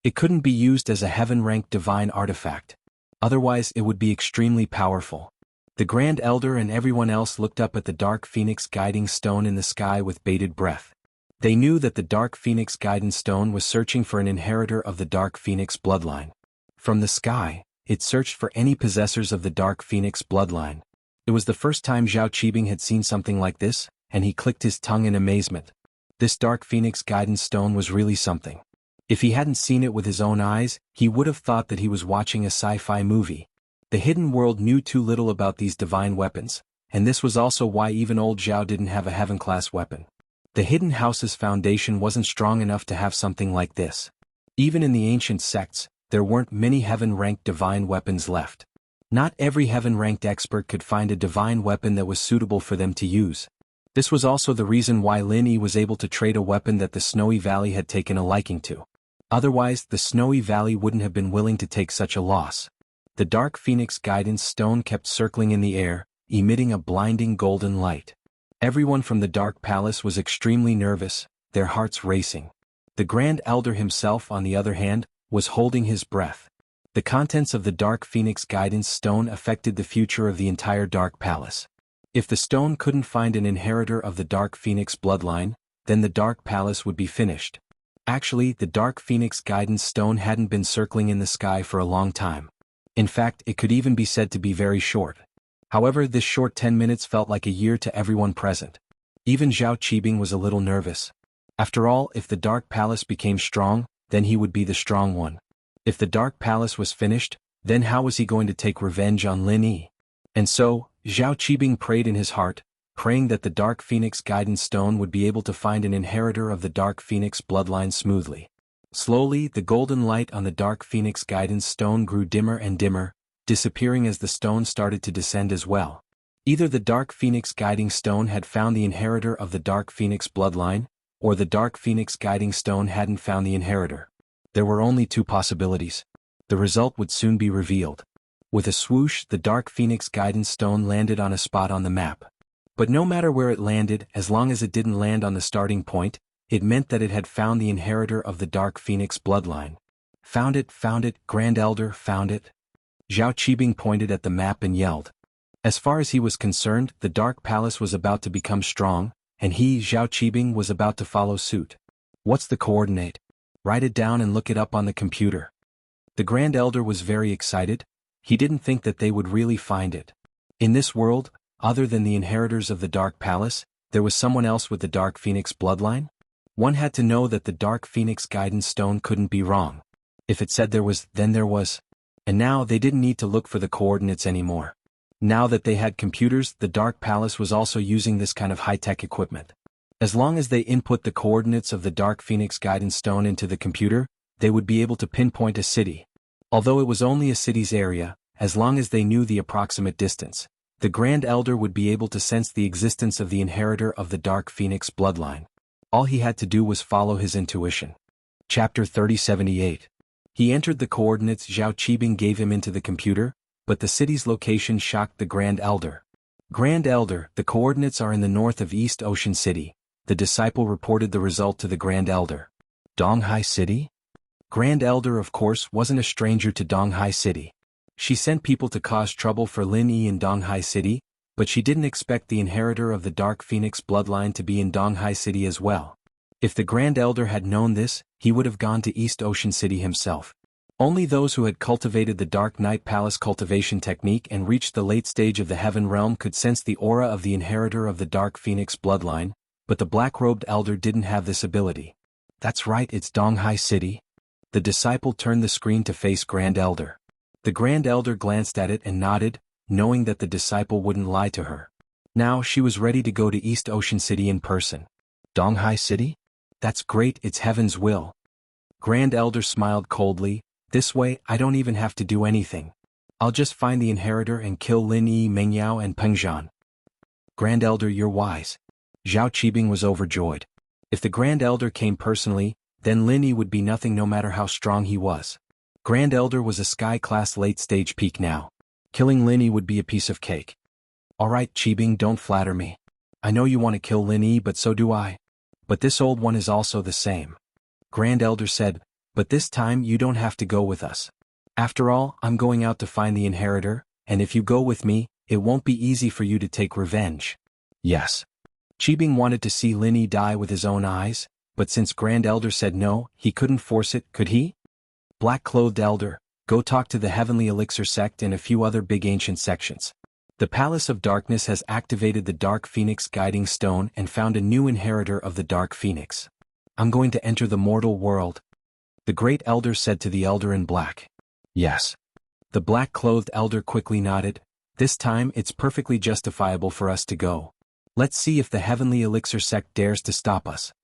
It couldn't be used as a heaven-ranked divine artifact. Otherwise, it would be extremely powerful. The Grand Elder and everyone else looked up at the Dark Phoenix guiding stone in the sky with bated breath. They knew that the Dark Phoenix guidance stone was searching for an inheritor of the Dark Phoenix bloodline. From the sky, it searched for any possessors of the Dark Phoenix bloodline. It was the first time Zhao Qibing had seen something like this, and he clicked his tongue in amazement. This Dark Phoenix guidance stone was really something. If he hadn't seen it with his own eyes, he would have thought that he was watching a sci-fi movie. The hidden world knew too little about these divine weapons, and this was also why even old Zhao didn't have a heaven-class weapon. The hidden house's foundation wasn't strong enough to have something like this. Even in the ancient sects, there weren't many heaven-ranked divine weapons left. Not every heaven-ranked expert could find a divine weapon that was suitable for them to use. This was also the reason why Lin Yi was able to trade a weapon that the Snowy Valley had taken a liking to. Otherwise, the Snowy Valley wouldn't have been willing to take such a loss. The Dark Phoenix guidance stone kept circling in the air, emitting a blinding golden light. Everyone from the Dark Palace was extremely nervous, their hearts racing. The Grand Elder himself, on the other hand, was holding his breath. The contents of the Dark Phoenix guidance stone affected the future of the entire Dark Palace. If the stone couldn't find an inheritor of the Dark Phoenix bloodline, then the Dark Palace would be finished. Actually, the Dark Phoenix guidance stone hadn't been circling in the sky for a long time. In fact, it could even be said to be very short. However, this short 10 minutes felt like a year to everyone present. Even Zhao Qibing was a little nervous. After all, if the Dark Palace became strong, then he would be the strong one. If the Dark Palace was finished, then how was he going to take revenge on Lin Yi? And so, Zhao Qibing prayed in his heart, praying that the Dark Phoenix guidance stone would be able to find an inheritor of the Dark Phoenix bloodline smoothly. Slowly, the golden light on the Dark Phoenix guidance stone grew dimmer and dimmer, disappearing as the stone started to descend as well. Either the Dark Phoenix guiding stone had found the inheritor of the Dark Phoenix bloodline, or the Dark Phoenix guiding stone hadn't found the inheritor. There were only two possibilities. The result would soon be revealed. With a swoosh, the Dark Phoenix guidance stone landed on a spot on the map. But no matter where it landed, as long as it didn't land on the starting point, it meant that it had found the inheritor of the Dark Phoenix bloodline. Found it, Grand Elder, found it. Zhao Qibing pointed at the map and yelled. As far as he was concerned, the Dark Palace was about to become strong, and he, Zhao Qibing, was about to follow suit. What's the coordinate? Write it down and look it up on the computer. The Grand Elder was very excited. He didn't think that they would really find it. In this world, other than the inheritors of the Dark Palace, there was someone else with the Dark Phoenix bloodline? One had to know that the Dark Phoenix guidance stone couldn't be wrong. If it said there was, then there was. And now they didn't need to look for the coordinates anymore. Now that they had computers, the Dark Palace was also using this kind of high-tech equipment. As long as they input the coordinates of the Dark Phoenix guidance stone into the computer, they would be able to pinpoint a city. Although it was only a city's area, as long as they knew the approximate distance, the Grand Elder would be able to sense the existence of the inheritor of the Dark Phoenix bloodline. All he had to do was follow his intuition. Chapter 3078. He entered the coordinates Zhao Qibing gave him into the computer, but the city's location shocked the Grand Elder. Grand Elder, the coordinates are in the north of East Ocean City. The disciple reported the result to the Grand Elder. Donghai City? Grand Elder, of course, wasn't a stranger to Donghai City. She sent people to cause trouble for Lin Yi in Donghai City, but she didn't expect the inheritor of the Dark Phoenix bloodline to be in Donghai City as well. If the Grand Elder had known this, he would have gone to East Ocean City himself. Only those who had cultivated the Dark Knight Palace cultivation technique and reached the late stage of the Heaven Realm could sense the aura of the inheritor of the Dark Phoenix bloodline, but the black-robed elder didn't have this ability. That's right, it's Donghai City. The disciple turned the screen to face Grand Elder. The Grand Elder glanced at it and nodded, knowing that the disciple wouldn't lie to her. Now she was ready to go to East Ocean City in person. Donghai City? That's great, it's Heaven's will. Grand Elder smiled coldly. This way, I don't even have to do anything. I'll just find the inheritor and kill Lin Yi, Mengyao and Peng Zhan. Grand Elder, you're wise. Zhao Qibing was overjoyed. If the Grand Elder came personally, then Lin Yi would be nothing no matter how strong he was. Grand Elder was a sky-class late-stage peak now. Killing Lin Yi would be a piece of cake. Alright Qibing, don't flatter me. I know you want to kill Lin Yi, but so do I. But this old one is also the same. Grand Elder said, but this time you don't have to go with us. After all, I'm going out to find the inheritor, and if you go with me, it won't be easy for you to take revenge. Yes. Qibing wanted to see Lin Yi die with his own eyes, but since Grand Elder said no, he couldn't force it, could he? Black-clothed Elder, go talk to the Heavenly Elixir sect and a few other big ancient sections. The Palace of Darkness has activated the Dark Phoenix Guiding Stone and found a new inheritor of the Dark Phoenix. I'm going to enter the mortal world. The Great Elder said to the Elder in Black. Yes. The black-clothed Elder quickly nodded. This time it's perfectly justifiable for us to go. Let's see if the Heavenly Elixir sect dares to stop us.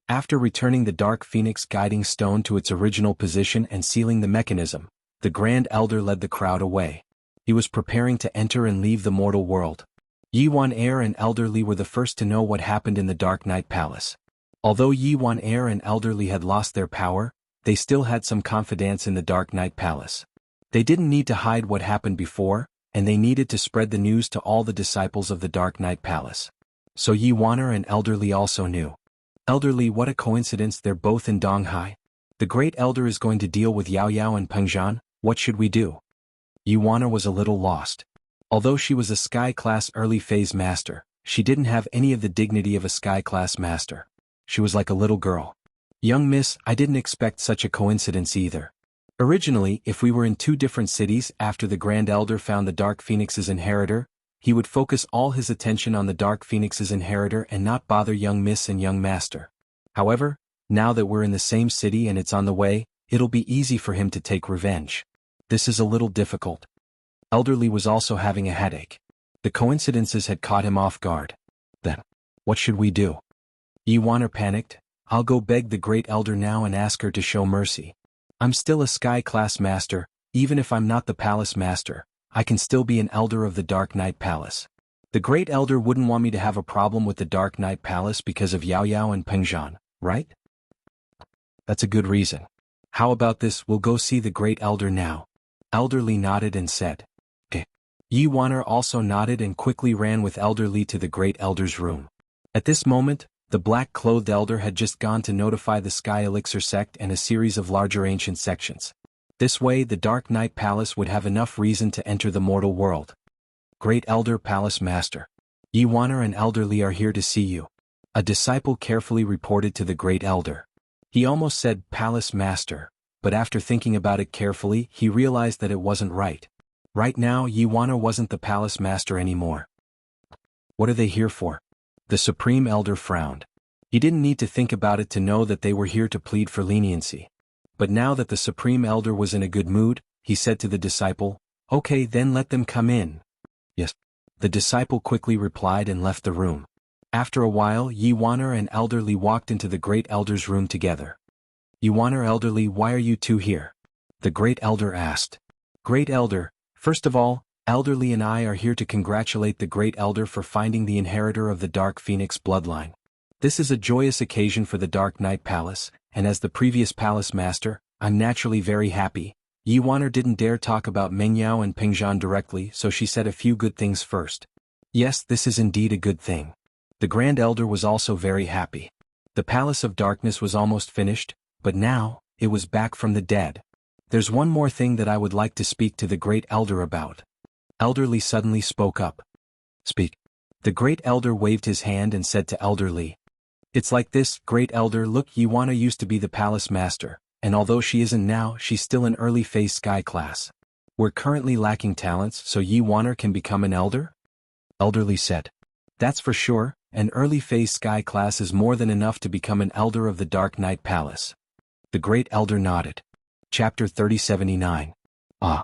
After returning the Dark Phoenix Guiding Stone to its original position and sealing the mechanism, the Grand Elder led the crowd away. He was preparing to enter and leave the mortal world. Yi Wan Air and Elder Li were the first to know what happened in the Dark Knight Palace. Although Yi Wan Air and Elder Li had lost their power, they still had some confidence in the Dark Knight Palace. They didn't need to hide what happened before, and they needed to spread the news to all the disciples of the Dark Knight Palace. So Yi Waner and Elder Li also knew. Elder Li, what a coincidence, they're both in Donghai. The Great Elder is going to deal with Yao Yao and Peng Zhan, what should we do? Yi Waner was a little lost. Although she was a Sky-class early-phase master, she didn't have any of the dignity of a Sky-class master. She was like a little girl. Young miss, I didn't expect such a coincidence either. Originally, if we were in two different cities after the Grand Elder found the Dark Phoenix's inheritor, he would focus all his attention on the Dark Phoenix's inheritor and not bother young miss and young master. However, now that we're in the same city and it's on the way, it'll be easy for him to take revenge. This is a little difficult. Elder Li was also having a headache. The coincidences had caught him off guard. Then, what should we do? Yi Waner panicked. I'll go beg the Great Elder now and ask her to show mercy. I'm still a Sky-class master, even if I'm not the Palace Master, I can still be an Elder of the Dark Knight Palace. The Great Elder wouldn't want me to have a problem with the Dark Knight Palace because of Yao Yao and Peng Zhan, right? That's a good reason. How about this, we'll go see the Great Elder now. Elder Li nodded and said. Okay. Yi Waner also nodded and quickly ran with Elder Li to the Great Elder's room. At this moment, the black-clothed elder had just gone to notify the Sky Elixir sect and a series of larger ancient sections. This way the Dark Knight Palace would have enough reason to enter the mortal world. Great Elder Palace Master. Yi Waner and Elder Li are here to see you. A disciple carefully reported to the Great Elder. He almost said Palace Master, but after thinking about it carefully he realized that it wasn't right. Right now Yi Waner wasn't the Palace Master anymore. What are they here for? The Supreme Elder frowned. He didn't need to think about it to know that they were here to plead for leniency. But now that the Supreme Elder was in a good mood, he said to the disciple, "Okay, then let them come in." Yes. The disciple quickly replied and left the room. After a while Yi Waner and Elder Li walked into the Great Elder's room together. Yi Waner, Elder Li, why are you two here? The Great Elder asked. Great Elder, first of all, Elder Li and I are here to congratulate the Great Elder for finding the inheritor of the Dark Phoenix bloodline. This is a joyous occasion for the Dark Knight Palace, and as the previous Palace Master, I'm naturally very happy. Yi Waner didn't dare talk about Mengyao and Peng Zhan directly, so she said a few good things first. Yes, this is indeed a good thing. The Grand Elder was also very happy. The Palace of Darkness was almost finished, but now, it was back from the dead. There's one more thing that I would like to speak to the Great Elder about. Elderly suddenly spoke up. Speak. The Great Elder waved his hand and said to Elderly. It's like this, Great Elder, look, Yuana used to be the Palace Master, and although she isn't now, she's still an early phase Sky class. We're currently lacking talents, so Yuana can become an Elder? Elderly said. That's for sure, an early phase Sky class is more than enough to become an Elder of the Dark Knight Palace. The Great Elder nodded. Chapter 3079. Ah.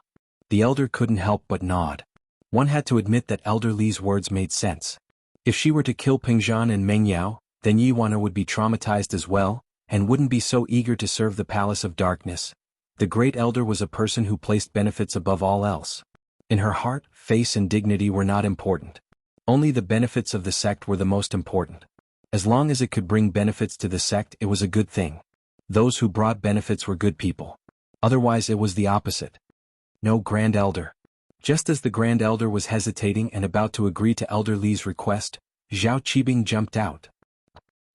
The Elder couldn't help but nod. One had to admit that Elder Li's words made sense. If she were to kill Pingzhan and Meng Yao, then Yiwana would be traumatized as well, and wouldn't be so eager to serve the Palace of Darkness. The Great Elder was a person who placed benefits above all else. In her heart, face and dignity were not important. Only the benefits of the sect were the most important. As long as it could bring benefits to the sect, it was a good thing. Those who brought benefits were good people. Otherwise it was the opposite. No, Grand Elder. Just as the Grand Elder was hesitating and about to agree to Elder Li's request, Zhao Qibing jumped out.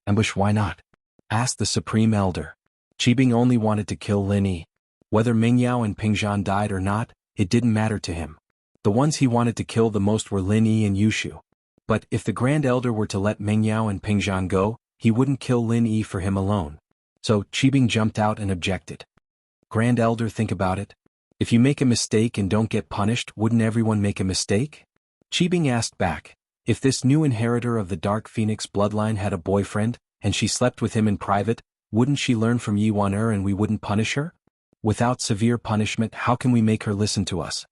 Ambush, why not? Asked the Supreme Elder. Qibing only wanted to kill Lin Yi. Whether Meng Yao and Pingzhan died or not, it didn't matter to him. The ones he wanted to kill the most were Lin Yi and Yushu. But if the Grand Elder were to let Meng Yao and Pingzhan go, he wouldn't kill Lin Yi for him alone. So, Qibing jumped out and objected. Grand Elder, think about it. If you make a mistake and don't get punished, wouldn't everyone make a mistake? Qibing asked back. If this new inheritor of the Dark Phoenix bloodline had a boyfriend, and she slept with him in private, wouldn't she learn from Yi Wan and we wouldn't punish her? Without severe punishment, how can we make her listen to us?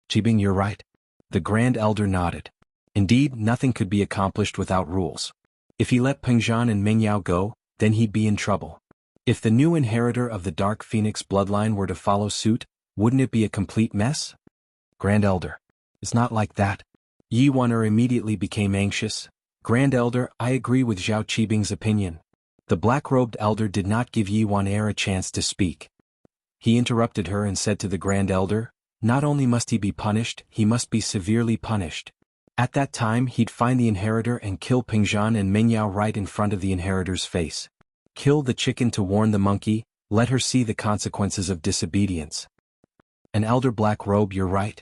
Qibing, you're right. The Grand Elder nodded. Indeed, nothing could be accomplished without rules. If he let Pingzhan and Meng Yao go, then he'd be in trouble. If the new inheritor of the Dark Phoenix bloodline were to follow suit, wouldn't it be a complete mess? Grand Elder. It's not like that. Yi Wan immediately became anxious. Grand Elder, I agree with Zhao Qibing's opinion. The black-robed elder did not give Yi Wan a chance to speak. He interrupted her and said to the Grand Elder, not only must he be punished, he must be severely punished. At that time he'd find the inheritor and kill Pingzhan and Meng Yao right in front of the inheritor's face. Kill the chicken to warn the monkey, let her see the consequences of disobedience. An elder black robe, you're right.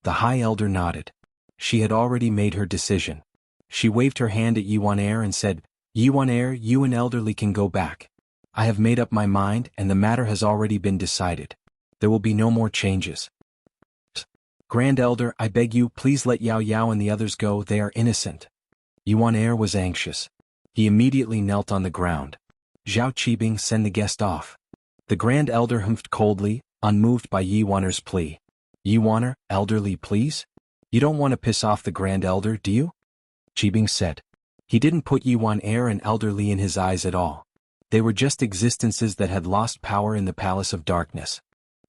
The High Elder nodded. She had already made her decision. She waved her hand at Yi Wan and said, Yi Wan, you and Elderly can go back. I have made up my mind and the matter has already been decided. There will be no more changes. Grand Elder, I beg you, please let Yao Yao and the others go, they are innocent. Yi Wan was anxious. He immediately knelt on the ground. Zhao Qibing, send the guest off. The Grand Elder humphed coldly, unmoved by Yi Wan's plea. Yi Wan, Elderly, please? You don't want to piss off the Grand Elder, do you? Qibing said. He didn't put Yi Wan and Elderly in his eyes at all. They were just existences that had lost power in the Palace of Darkness.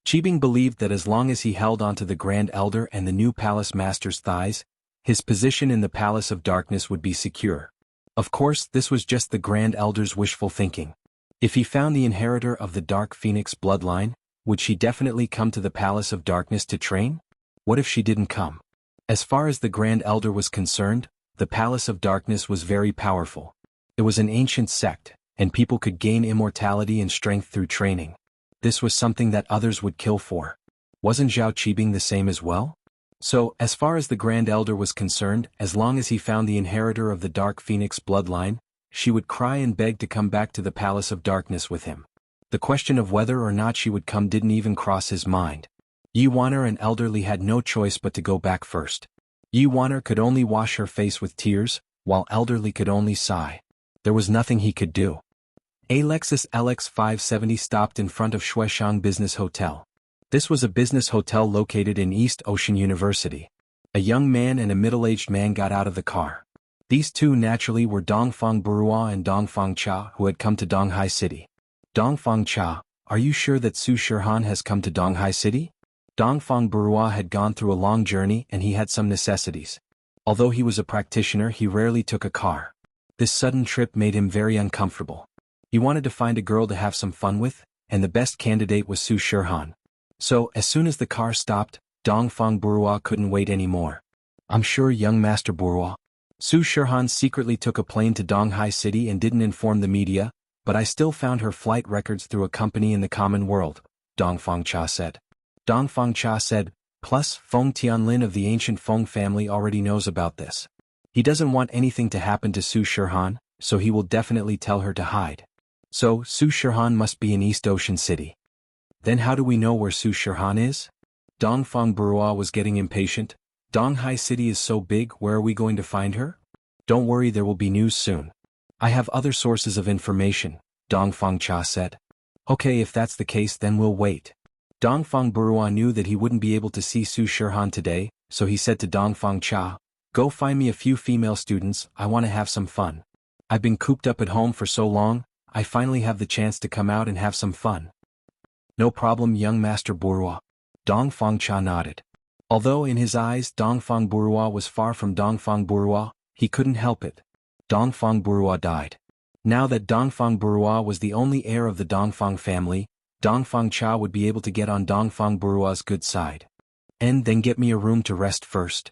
Qibing believed that as long as he held onto the Grand Elder and the new Palace Master's thighs, his position in the Palace of Darkness would be secure. Of course, this was just the Grand Elder's wishful thinking. If he found the inheritor of the Dark Phoenix bloodline, would she definitely come to the Palace of Darkness to train? What if she didn't come? As far as the Grand Elder was concerned, the Palace of Darkness was very powerful. It was an ancient sect, and people could gain immortality and strength through training. This was something that others would kill for. Wasn't Zhao Qibing the same as well? So, as far as the Grand Elder was concerned, as long as he found the inheritor of the Dark Phoenix bloodline, she would cry and beg to come back to the Palace of Darkness with him. The question of whether or not she would come didn't even cross his mind. Yi Wan and Elderly had no choice but to go back first. Yi Wan could only wash her face with tears, while Elderly could only sigh. There was nothing he could do. A Lexus LX 570 stopped in front of Shueshang Business Hotel. This was a business hotel located in East Ocean University. A young man and a middle-aged man got out of the car. These two naturally were Dongfang Burua and Dongfang Cha, who had come to Donghai City. Dongfang Cha, are you sure that Su Shirhan has come to Donghai City? Dongfang Burua had gone through a long journey and he had some necessities. Although he was a practitioner, he rarely took a car. This sudden trip made him very uncomfortable. He wanted to find a girl to have some fun with, and the best candidate was Su Shirhan. So, as soon as the car stopped, Dongfang Burua couldn't wait anymore. I'm sure, young Master Bourgeois. Su Shirhan secretly took a plane to Donghai City and didn't inform the media, but I still found her flight records through a company in the common world, Dongfang Cha said. Dongfang Cha said, plus Feng Tianlin of the ancient Feng family already knows about this. He doesn't want anything to happen to Su Shirhan, so he will definitely tell her to hide. So, Su Shirhan must be in East Ocean City. Then how do we know where Su Shirhan is? Dongfang Bourgeois was getting impatient. Donghai City is so big, where are we going to find her? Don't worry, there will be news soon. I have other sources of information, Dongfang Cha said. Okay, if that's the case, then we'll wait. Dongfang Bourgeois knew that he wouldn't be able to see Su Shirhan today, so he said to Dongfang Cha, go find me a few female students, I want to have some fun. I've been cooped up at home for so long, I finally have the chance to come out and have some fun. No problem, young Master Bourgeois. Dongfang Cha nodded. Although in his eyes Dongfang Bourgeois was far from Dongfang Bourgeois, he couldn't help it. Dongfang Bourgeois died. Now that Dongfang Bourgeois was the only heir of the Dongfang family, Dongfang Cha would be able to get on Dongfang Bourgeois' good side. And then get me a room to rest first.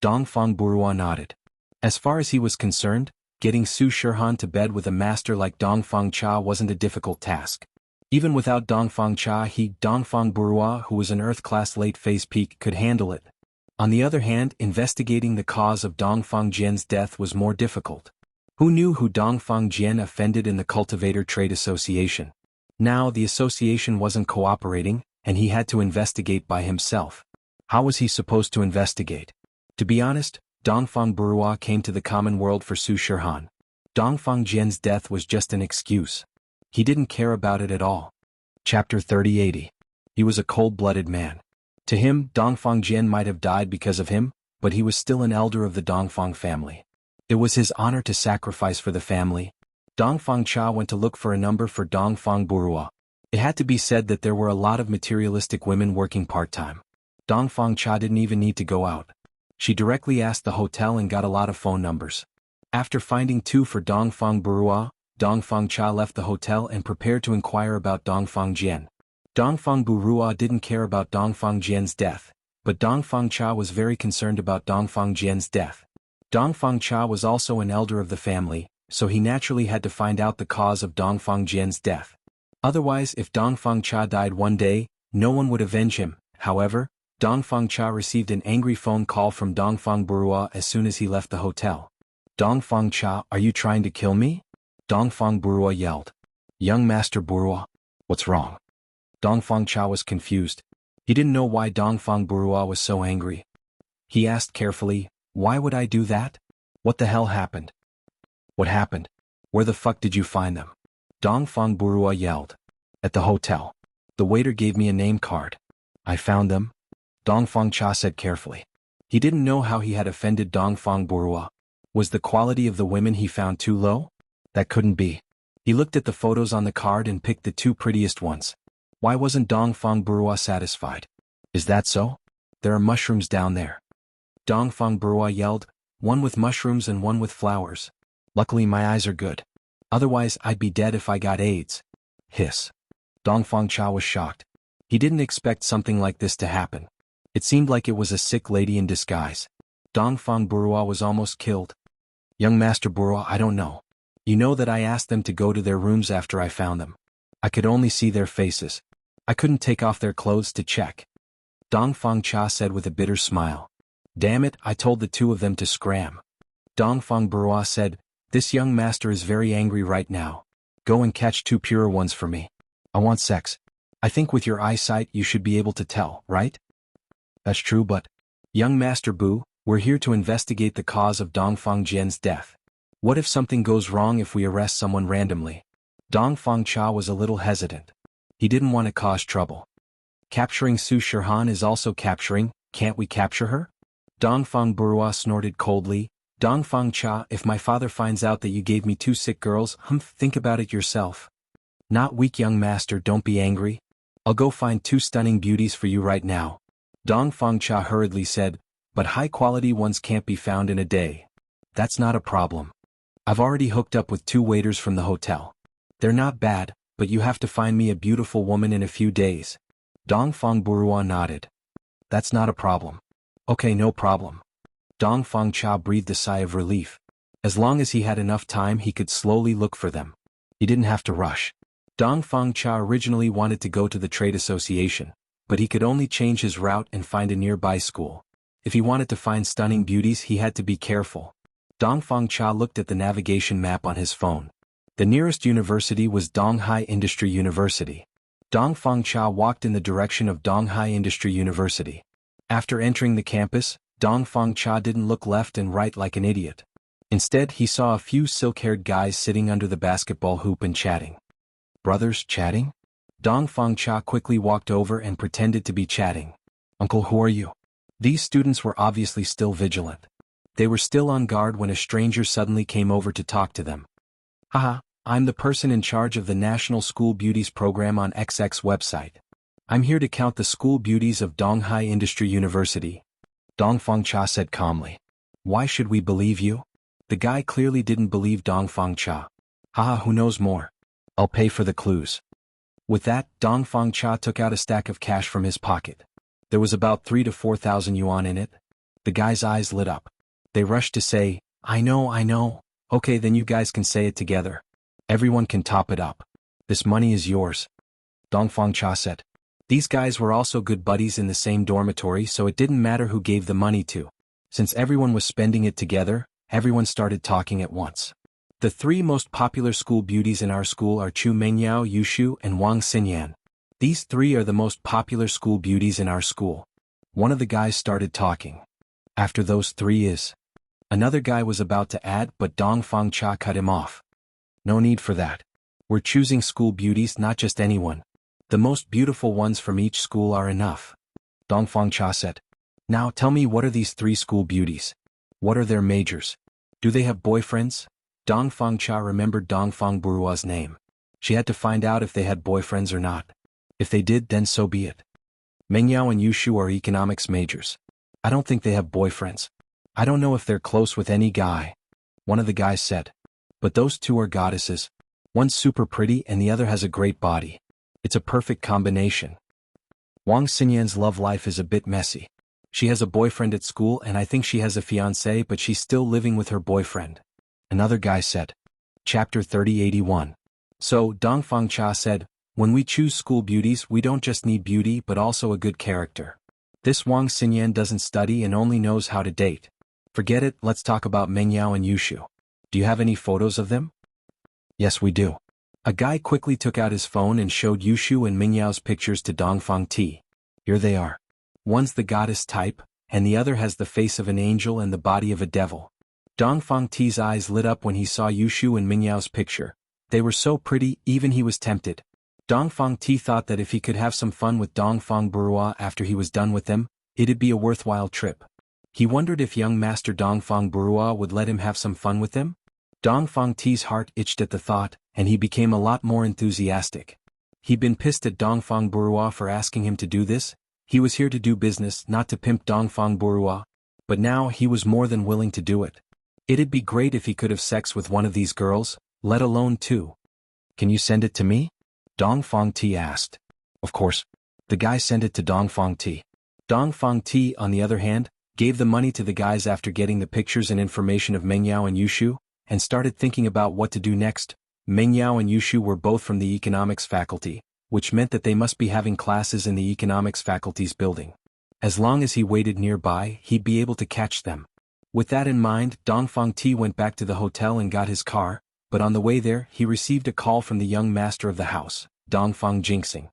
Dongfang Bourgeois nodded. As far as he was concerned, getting Su Shirhan to bed with a master like Dongfang Cha wasn't a difficult task. Even without Dongfang Cha, Dongfang Bourgeois, who was an Earth-class late-phase peak, could handle it. On the other hand, investigating the cause of Dongfang Jian's death was more difficult. Who knew who Dongfang Jian offended in the Cultivator Trade Association? Now the association wasn't cooperating, and he had to investigate by himself. How was he supposed to investigate? To be honest, Dongfang Bourgeois came to the common world for Su Shirhan. Dongfang Jian's death was just an excuse. He didn't care about it at all. Chapter 3080. He was a cold-blooded man. To him, Dongfang Jian might have died because of him, but he was still an elder of the Dongfang family. It was his honor to sacrifice for the family. Dongfang Cha went to look for a number for Dongfang Bourgeois. It had to be said that there were a lot of materialistic women working part-time. Dongfang Cha didn't even need to go out. She directly asked the hotel and got a lot of phone numbers. After finding 2 for Dongfang Bourgeois, Dongfang Cha left the hotel and prepared to inquire about Dongfang Jian. Dongfang Bourgeois didn't care about Dongfang Jian's death, but Dongfang Cha was very concerned about Dongfang Jian's death. Dongfang Cha was also an elder of the family, so he naturally had to find out the cause of Dongfang Jian's death. Otherwise, if Dongfang Cha died one day, no one would avenge him. However, Dongfang Cha received an angry phone call from Dongfang Bourgeois as soon as he left the hotel. Dongfang Cha, are you trying to kill me? Dongfang Bourgeois yelled. Young Master Bourgeois, what's wrong? Dongfang Cha was confused. He didn't know why Dongfang Bourgeois was so angry. He asked carefully, why would I do that? What the hell happened? What happened? Where the fuck did you find them? Dongfang Bourgeois yelled. At the hotel. The waiter gave me a name card. I found them? Dongfang Cha said carefully. He didn't know how he had offended Dongfang Bourgeois. Was the quality of the women he found too low? That couldn't be. He looked at the photos on the card and picked the 2 prettiest ones. Why wasn't Dongfang Bourgeois satisfied? Is that so? There are mushrooms down there. Dongfang Bourgeois yelled, one with mushrooms and one with flowers. Luckily my eyes are good. Otherwise I'd be dead if I got AIDS. Hiss. Dongfang Cha was shocked. He didn't expect something like this to happen. It seemed like it was a sick lady in disguise. Dongfang Bourgeois was almost killed. Young Master Bourgeois, I don't know. You know that I asked them to go to their rooms after I found them. I could only see their faces. I couldn't take off their clothes to check. Dongfang Cha said with a bitter smile. Damn it, I told the 2 of them to scram. Dongfang Bourgeois said, this young master is very angry right now. Go and catch 2 pure ones for me. I want sex. I think with your eyesight you should be able to tell, right? That's true, but... Young Master Bu, we're here to investigate the cause of Dongfang Jian's death. What if something goes wrong if we arrest someone randomly? Dongfang Cha was a little hesitant. He didn't want to cause trouble. Capturing Su Shirhan is also capturing, can't we capture her? Dongfang Bourgeois snorted coldly. Dongfang Cha, if my father finds out that you gave me 2 sick girls, think about it yourself. Not weak, young master, don't be angry. I'll go find 2 stunning beauties for you right now. Dongfang Cha hurriedly said, but high-quality ones can't be found in a day. That's not a problem. I've already hooked up with 2 waiters from the hotel. They're not bad, but you have to find me a beautiful woman in a few days. Dongfang Bourgeois nodded. That's not a problem. Okay, no problem. Dongfang Cha breathed a sigh of relief. As long as he had enough time, he could slowly look for them. He didn't have to rush. Dongfang Cha originally wanted to go to the trade association, but he could only change his route and find a nearby school. If he wanted to find stunning beauties, he had to be careful. Dongfang Cha looked at the navigation map on his phone. The nearest university was Donghai Industry University. Dongfang Cha walked in the direction of Donghai Industry University. After entering the campus, Dongfang Cha didn't look left and right like an idiot. Instead, he saw a few silk-haired guys sitting under the basketball hoop and chatting. Brothers chatting? Dongfang Cha quickly walked over and pretended to be chatting. Uncle, who are you? These students were obviously still vigilant. They were still on guard when a stranger suddenly came over to talk to them. Haha, I'm the person in charge of the National School Beauties program on XX website. I'm here to count the school beauties of Donghai Industry University. Dongfang Cha said calmly. Why should we believe you? The guy clearly didn't believe Dongfang Cha. Haha, who knows more? I'll pay for the clues. With that, Dongfang Cha took out a stack of cash from his pocket. There was about 3,000 to 4,000 yuan in it. The guy's eyes lit up. They rushed to say, I know. Okay, then you guys can say it together. Everyone can top it up. This money is yours. Dongfang Cha said. These guys were also good buddies in the same dormitory, so it didn't matter who gave the money to. Since everyone was spending it together, everyone started talking at once. The three most popular school beauties in our school are Chu Mengyao, Yushu, and Wang Xinyan. These three are the most popular school beauties in our school. One of the guys started talking. After those three is... Another guy was about to add, but Dongfang Cha cut him off. No need for that. We're choosing school beauties, not just anyone. The most beautiful ones from each school are enough. Dongfang Cha said. Now tell me, what are these three school beauties? What are their majors? Do they have boyfriends? Dongfang Cha remembered Dongfang Burua's name. She had to find out if they had boyfriends or not. If they did, then so be it. Mengyao and Yushu are economics majors. I don't think they have boyfriends. I don't know if they're close with any guy. One of the guys said. But those two are goddesses. One's super pretty and the other has a great body. It's a perfect combination. Wang Xinyan's love life is a bit messy. She has a boyfriend at school and I think she has a fiancé, but she's still living with her boyfriend. Another guy said. Chapter 3081. So, Dongfang Cha said, when we choose school beauties, we don't just need beauty but also a good character. This Wang Xinyan doesn't study and only knows how to date. Forget it, let's talk about Mengyao and Yushu. Do you have any photos of them? Yes, we do. A guy quickly took out his phone and showed Yushu and Mingyao's pictures to Dongfang Ti. Here they are. One's the goddess type, and the other has the face of an angel and the body of a devil. Dongfang Ti's eyes lit up when he saw Yushu and Mingyao's picture. They were so pretty, even he was tempted. Dongfang Ti thought that if he could have some fun with Dongfang Burua after he was done with them, it'd be a worthwhile trip. He wondered if young master Dongfang Burua would let him have some fun with him. Dongfang Ti's heart itched at the thought, and he became a lot more enthusiastic. He'd been pissed at Dongfang Burua for asking him to do this. He was here to do business, not to pimp Dongfang Burua. But now he was more than willing to do it. It'd be great if he could have sex with one of these girls, let alone two. Can you send it to me? Dongfang Ti asked. Of course. The guy sent it to Dongfang Ti. Dongfang Ti, on the other hand, gave the money to the guys after getting the pictures and information of Mengyao and Yushu, and started thinking about what to do next. Mengyao and Yushu were both from the economics faculty, which meant that they must be having classes in the economics faculty's building. As long as he waited nearby, he'd be able to catch them. With that in mind, Dongfang Ti went back to the hotel and got his car, but on the way there, he received a call from the young master of the house, Dongfang Jinxing.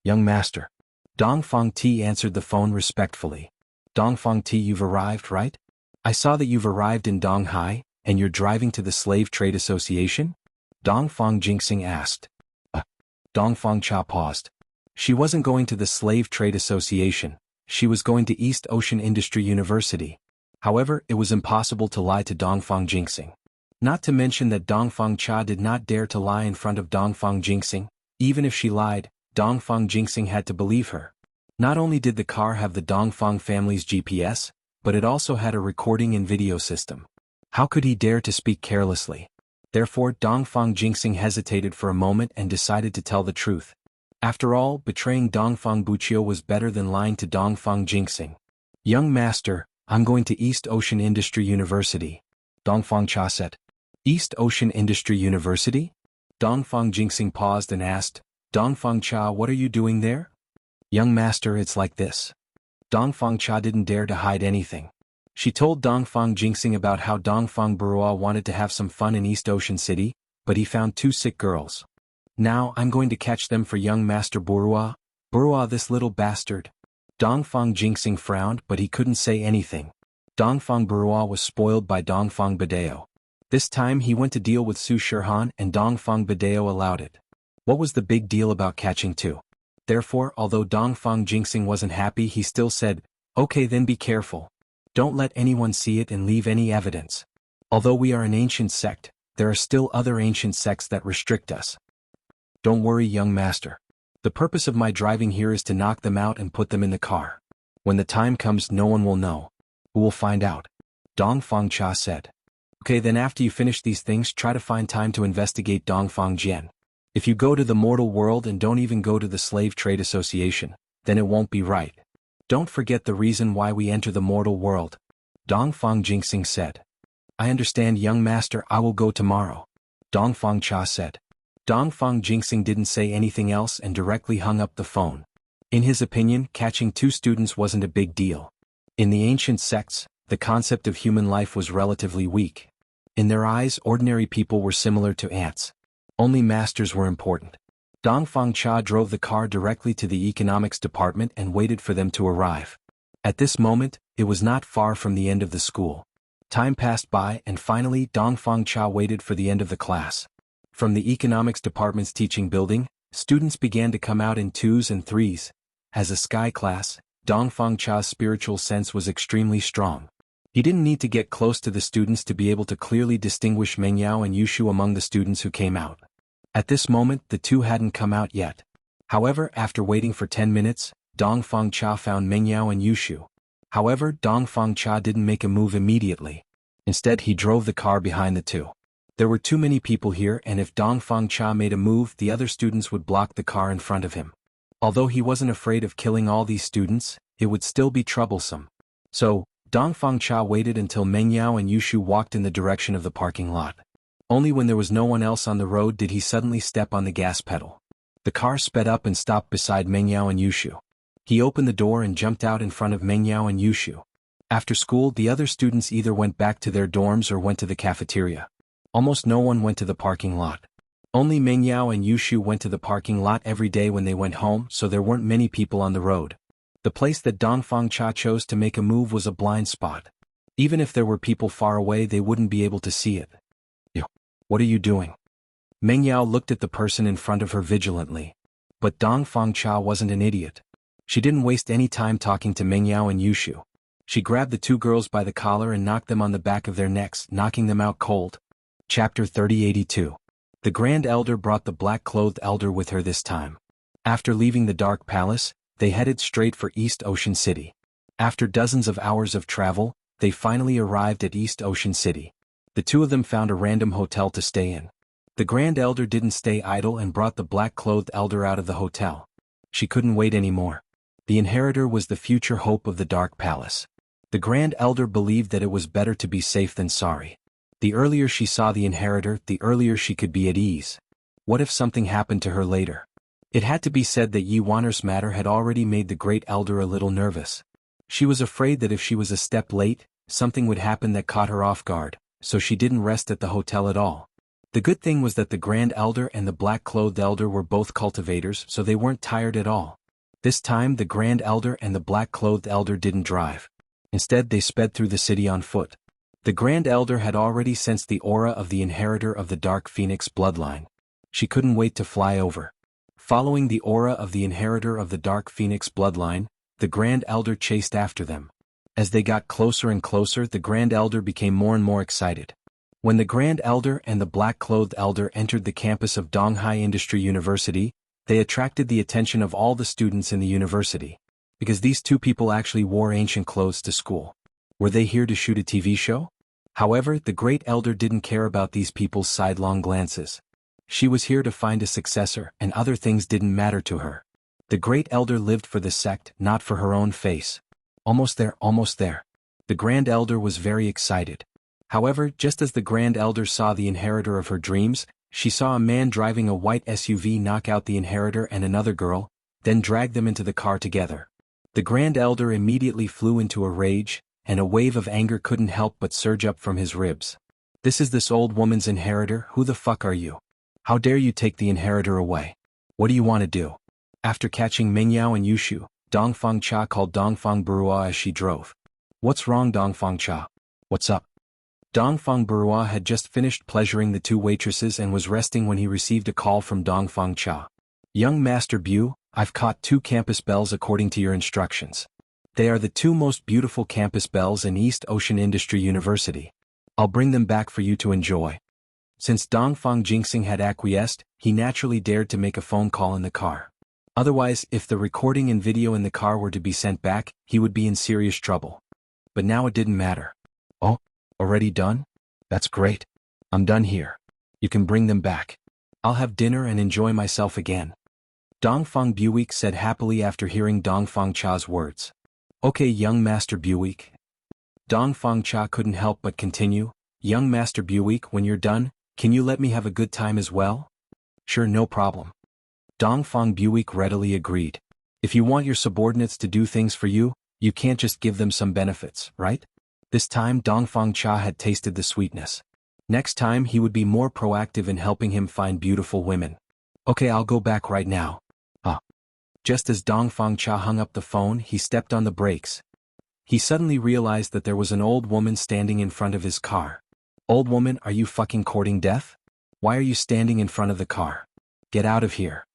Young master. Dongfang Ti answered the phone respectfully. Dongfang Ti, you've arrived, right? I saw that you've arrived in Donghai, and you're driving to the Slave Trade Association? Dongfang Jinxing asked. Dongfang Cha paused. She wasn't going to the Slave Trade Association, she was going to East Ocean Industry University. However, it was impossible to lie to Dongfang Jinxing. Not to mention that Dongfang Cha did not dare to lie in front of Dongfang Jinxing. Even if she lied, Dongfang Jinxing had to believe her. Not only did the car have the Dongfang family's GPS, but it also had a recording and video system. How could he dare to speak carelessly? Therefore, Dongfang Jinxing hesitated for a moment and decided to tell the truth. After all, betraying Dongfang Buchio was better than lying to Dongfang Jinxing. Young master, I'm going to East Ocean Industry University, Dongfang Cha said. East Ocean Industry University? Dongfang Jingxing paused and asked, Dongfang Cha, what are you doing there? Young master, it's like this. Dongfang Cha didn't dare to hide anything. She told Dongfang Jingxing about how Dongfang Burua wanted to have some fun in East Ocean City, but he found two sick girls. Now I'm going to catch them for young master Burua. Burua, this little bastard. Dongfang Jingxing frowned, but he couldn't say anything. Dongfang Burua was spoiled by Dongfang Badeo. This time he went to deal with Su Shirhan and Dongfang Badeo allowed it. What was the big deal about catching two? Therefore, although Dongfang Jingxing wasn't happy, he still said, okay then, be careful. Don't let anyone see it and leave any evidence. Although we are an ancient sect, there are still other ancient sects that restrict us. Don't worry, young master. The purpose of my driving here is to knock them out and put them in the car. When the time comes, no one will know. Who will find out? Dongfang Cha said. Okay, then after you finish these things, try to find time to investigate Dongfang Jian. If you go to the mortal world and don't even go to the Slave Trade Association, then it won't be right. Don't forget the reason why we enter the mortal world. Dongfang Jingxing said. I understand, young master, I will go tomorrow. Dongfang Cha said. Dongfang Jingxing didn't say anything else and directly hung up the phone. In his opinion, catching two students wasn't a big deal. In the ancient sects, the concept of human life was relatively weak. In their eyes, ordinary people were similar to ants. Only masters were important. Dongfang Cha drove the car directly to the economics department and waited for them to arrive. At this moment, it was not far from the end of the school. Time passed by and finally Dongfang Cha waited for the end of the class. From the economics department's teaching building, students began to come out in twos and threes. As a sky class, Dongfang Cha's spiritual sense was extremely strong. He didn't need to get close to the students to be able to clearly distinguish Meng Yao and Yushu among the students who came out. At this moment, the two hadn't come out yet. However, after waiting for 10 minutes, Dongfang Cha found Meng Yao and Yushu. However, Dongfang Cha didn't make a move immediately. Instead, he drove the car behind the two. There were too many people here, and if Dongfang Cha made a move, the other students would block the car in front of him. Although he wasn't afraid of killing all these students, it would still be troublesome. So, Dongfang Cha waited until Meng Yao and Yushu walked in the direction of the parking lot. Only when there was no one else on the road did he suddenly step on the gas pedal. The car sped up and stopped beside Meng Yao and Yushu. He opened the door and jumped out in front of Meng Yao and Yushu. After school, the other students either went back to their dorms or went to the cafeteria. Almost no one went to the parking lot. Only Meng Yao and Yushu went to the parking lot every day when they went home, so there weren't many people on the road. The place that Dongfang Cha chose to make a move was a blind spot. Even if there were people far away, they wouldn't be able to see it. What are you doing? Meng Yao looked at the person in front of her vigilantly. But Dongfang Cha wasn't an idiot. She didn't waste any time talking to Meng Yao and Yushu. She grabbed the two girls by the collar and knocked them on the back of their necks, knocking them out cold. Chapter 3082. The Grand Elder brought the black-clothed elder with her this time. After leaving the Dark Palace, they headed straight for East Ocean City. After dozens of hours of travel, they finally arrived at East Ocean City. The two of them found a random hotel to stay in. The Grand Elder didn't stay idle and brought the black-clothed elder out of the hotel. She couldn't wait anymore. The inheritor was the future hope of the Dark Palace. The Grand Elder believed that it was better to be safe than sorry. The earlier she saw the inheritor, the earlier she could be at ease. What if something happened to her later? It had to be said that Yi Wanner's matter had already made the Great Elder a little nervous. She was afraid that if she was a step late, something would happen that caught her off guard, so she didn't rest at the hotel at all. The good thing was that the Grand Elder and the black-clothed elder were both cultivators, so they weren't tired at all. This time the Grand Elder and the black-clothed elder didn't drive. Instead, they sped through the city on foot. The Grand Elder had already sensed the aura of the inheritor of the Dark Phoenix bloodline. She couldn't wait to fly over. Following the aura of the inheritor of the Dark Phoenix bloodline, the Grand Elder chased after them. As they got closer and closer, the Grand Elder became more and more excited. When the Grand Elder and the black-clothed elder entered the campus of Donghai Industry University, they attracted the attention of all the students in the university. Because these two people actually wore ancient clothes to school. Were they here to shoot a TV show? However, the Great Elder didn't care about these people's sidelong glances. She was here to find a successor, and other things didn't matter to her. The Great Elder lived for the sect, not for her own face. Almost there, almost there. The Grand Elder was very excited. However, just as the Grand Elder saw the inheritor of her dreams, she saw a man driving a white SUV knock out the inheritor and another girl, then drag them into the car together. The Grand Elder immediately flew into a rage, and a wave of anger couldn't help but surge up from his ribs. This is this old woman's inheritor. Who the fuck are you? How dare you take the inheritor away? What do you want to do? After catching Mingyao and Yushu, Dongfang Cha called Dongfang Burua as she drove. What's wrong, Dongfang Cha? What's up? Dongfang Burua had just finished pleasuring the two waitresses and was resting when he received a call from Dongfang Cha. Young Master Bu, I've caught 2 campus bells according to your instructions. They are the 2 most beautiful campus bells in East Ocean Industry University. I'll bring them back for you to enjoy. Since Dongfang Jingxing had acquiesced, he naturally dared to make a phone call in the car. Otherwise, if the recording and video in the car were to be sent back, he would be in serious trouble. But now it didn't matter. Oh, already done? That's great. I'm done here. You can bring them back. I'll have dinner and enjoy myself again. Dongfang Buick said happily after hearing Dongfang Cha's words. Okay, young Master Buick. Dongfang Cha couldn't help but continue. Young Master Buick, when you're done, can you let me have a good time as well? Sure, no problem. Dongfang Buick readily agreed. If you want your subordinates to do things for you, you can't just give them some benefits, right? This time Dongfang Cha had tasted the sweetness. Next time he would be more proactive in helping him find beautiful women. Okay, I'll go back right now. Just as Dongfang Cha hung up the phone, he stepped on the brakes. He suddenly realized that there was an old woman standing in front of his car. Old woman, are you fucking courting death? Why are you standing in front of the car? Get out of here.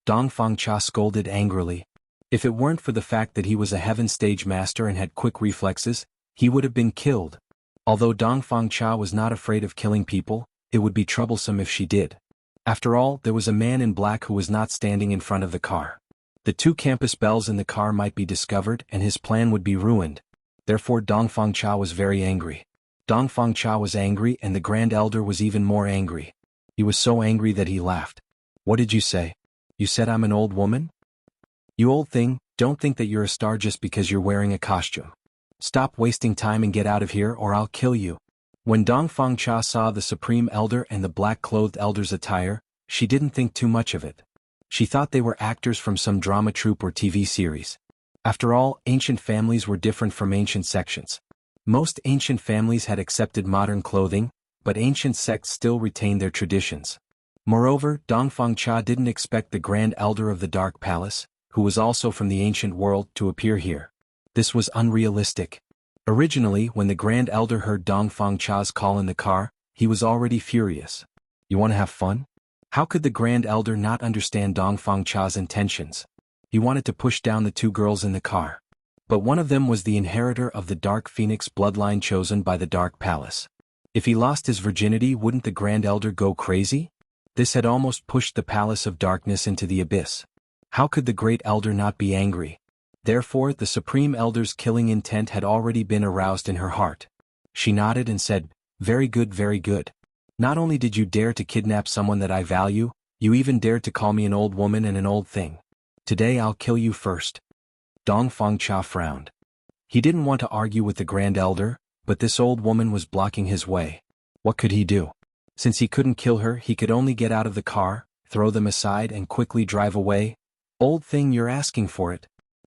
Dongfang Cha scolded angrily. If it weren't for the fact that he was a heaven stage master and had quick reflexes, he would have been killed. Although Dongfang Cha was not afraid of killing people, it would be troublesome if she did. After all, there was a man in black who was not standing in front of the car. The 2 campus bells in the car might be discovered and his plan would be ruined. Therefore Dongfang Cha was very angry. Dongfang Cha was angry and the Grand Elder was even more angry. He was so angry that he laughed. What did you say? You said I'm an old woman? You old thing, don't think that you're a star just because you're wearing a costume. Stop wasting time and get out of here or I'll kill you. When Dongfang Cha saw the Supreme Elder and the black-clothed Elder's attire, she didn't think too much of it. She thought they were actors from some drama troupe or TV series. After all, ancient families were different from ancient sections. Most ancient families had accepted modern clothing, but ancient sects still retained their traditions. Moreover, Dongfang Cha didn't expect the Grand Elder of the Dark Palace, who was also from the ancient world, to appear here. This was unrealistic. Originally, when the Grand Elder heard Dongfang Cha's call in the car, he was already furious. You want to have fun? How could the Grand Elder not understand Dongfang Cha's intentions? He wanted to push down the 2 girls in the car. But one of them was the inheritor of the Dark Phoenix bloodline chosen by the Dark Palace. If he lost his virginity, wouldn't the Grand Elder go crazy? This had almost pushed the Palace of Darkness into the abyss. How could the Great Elder not be angry? Therefore, the Supreme Elder's killing intent had already been aroused in her heart. She nodded and said, very good, very good. Not only did you dare to kidnap someone that I value, you even dared to call me an old woman and an old thing. Today I'll kill you first. Dongfang Cha frowned. He didn't want to argue with the Grand Elder, but this old woman was blocking his way. What could he do? Since he couldn't kill her, he could only get out of the car, throw them aside and quickly drive away. Old thing, you're asking for it.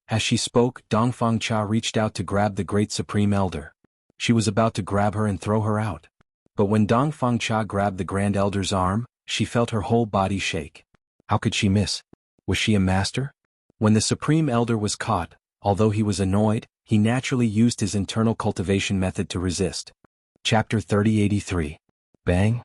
As she spoke, Dongfang Cha reached out to grab the Great Supreme Elder. She was about to grab her and throw her out. But when Dongfang Cha grabbed the Grand Elder's arm, she felt her whole body shake. How could she miss? Was she a master? When the Supreme Elder was caught, although he was annoyed, he naturally used his internal cultivation method to resist. Chapter 3083. Bang!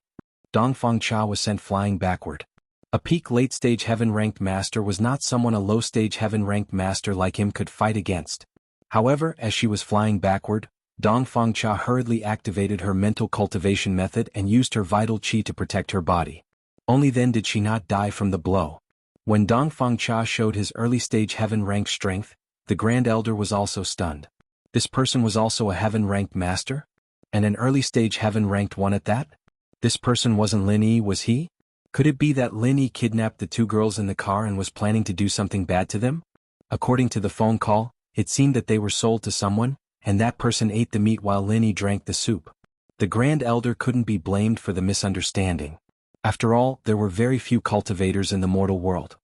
Dongfang Cha was sent flying backward. A peak late-stage heaven-ranked master was not someone a low-stage heaven-ranked master like him could fight against. However, as she was flying backward, Dongfang Cha hurriedly activated her mental cultivation method and used her vital qi to protect her body. Only then did she not die from the blow. When Dongfang Cha showed his early-stage heaven-ranked strength, the Grand Elder was also stunned. This person was also a heaven-ranked master? And an early-stage heaven-ranked one at that? This person wasn't Lin Yi, was he? Could it be that Lin Yi kidnapped the 2 girls in the car and was planning to do something bad to them? According to the phone call, it seemed that they were sold to someone, and that person ate the meat while Lin Yi drank the soup. The Grand Elder couldn't be blamed for the misunderstanding. After all, there were very few cultivators in the mortal world.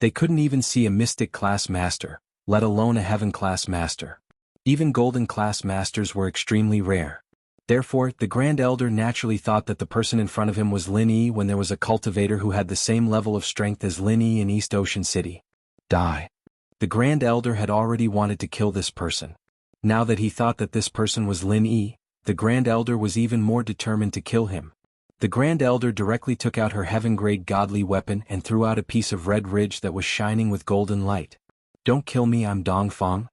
They couldn't even see a mystic class master, let alone a heaven class master. Even golden class masters were extremely rare. Therefore, the Grand Elder naturally thought that the person in front of him was Lin Yi when there was a cultivator who had the same level of strength as Lin Yi in East Ocean City. Die. The Grand Elder had already wanted to kill this person. Now that he thought that this person was Lin Yi, the Grand Elder was even more determined to kill him. The Grand Elder directly took out her heaven-grade godly weapon and threw out a piece of red ridge that was shining with golden light. Don't kill me, I'm Dongfang.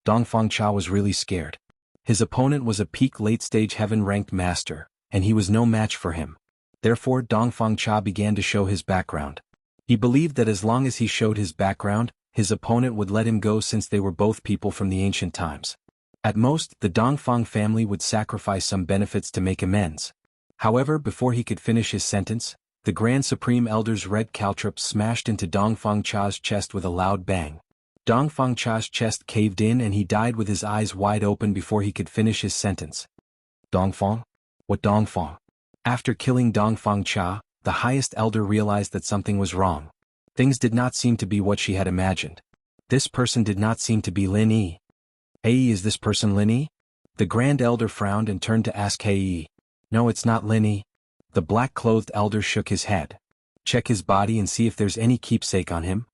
Dongfang Cha was really scared. His opponent was a peak late-stage heaven-ranked master, and he was no match for him. Therefore, Dongfang Cha began to show his background. He believed that as long as he showed his background, his opponent would let him go since they were both people from the ancient times. At most, the Dongfang family would sacrifice some benefits to make amends. However, before he could finish his sentence, the Grand Supreme Elder's red caltrop smashed into Dongfang Cha's chest with a loud bang. Dongfang Cha's chest caved in and he died with his eyes wide open before he could finish his sentence. Dongfang? What Dongfang? After killing Dongfang Cha, the highest elder realized that something was wrong. Things did not seem to be what she had imagined. This person did not seem to be Lin Yi. Hey, is this person Lin Yi? The Grand Elder frowned and turned to ask Hey. No, it's not Lin Yi. The black-clothed elder shook his head. Check his body and see if there's any keepsake on him.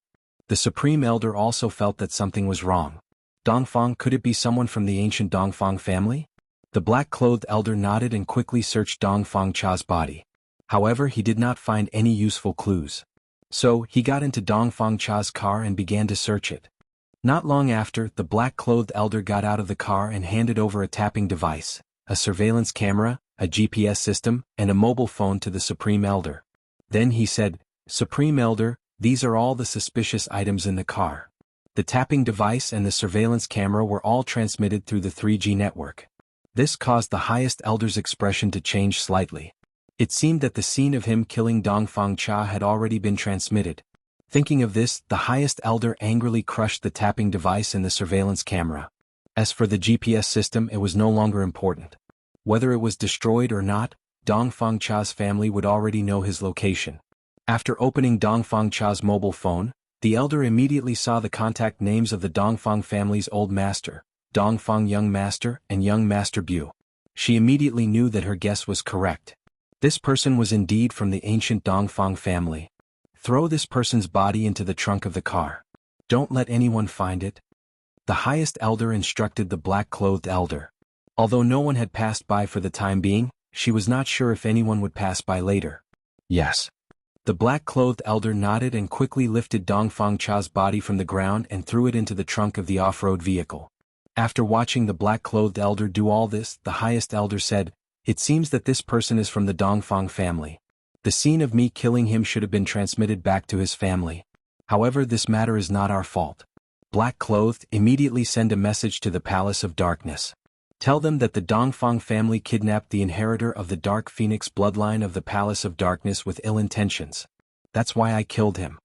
The Supreme Elder also felt that something was wrong. Dongfang, could it be someone from the ancient Dongfang family? The black-clothed elder nodded and quickly searched Dongfang Cha's body. However, he did not find any useful clues. So, he got into Dongfang Cha's car and began to search it. Not long after, the black-clothed elder got out of the car and handed over a tapping device, a surveillance camera, a GPS system, and a mobile phone to the Supreme Elder. Then he said, Supreme Elder, these are all the suspicious items in the car. The tapping device and the surveillance camera were all transmitted through the 3G network. This caused the highest elder's expression to change slightly. It seemed that the scene of him killing Dongfang Cha had already been transmitted. Thinking of this, the highest elder angrily crushed the tapping device and the surveillance camera. As for the GPS system, it was no longer important. Whether it was destroyed or not, Dongfang Cha's family would already know his location. After opening Dongfang Cha's mobile phone, the elder immediately saw the contact names of the Dongfang family's old master, Dongfang Young Master and Young Master Bu. She immediately knew that her guess was correct. This person was indeed from the ancient Dongfang family. Throw this person's body into the trunk of the car. Don't let anyone find it. The highest elder instructed the black-clothed elder. Although no one had passed by for the time being, she was not sure if anyone would pass by later. Yes. The black-clothed elder nodded and quickly lifted Dongfang Cha's body from the ground and threw it into the trunk of the off-road vehicle. After watching the black-clothed elder do all this, the highest elder said, It seems that this person is from the Dongfang family. The scene of me killing him should have been transmitted back to his family. However, this matter is not our fault. Black-clothed, immediately send a message to the Palace of Darkness. Tell them that the Dongfang family kidnapped the inheritor of the Dark Phoenix bloodline of the Palace of Darkness with ill intentions. That's why I killed him.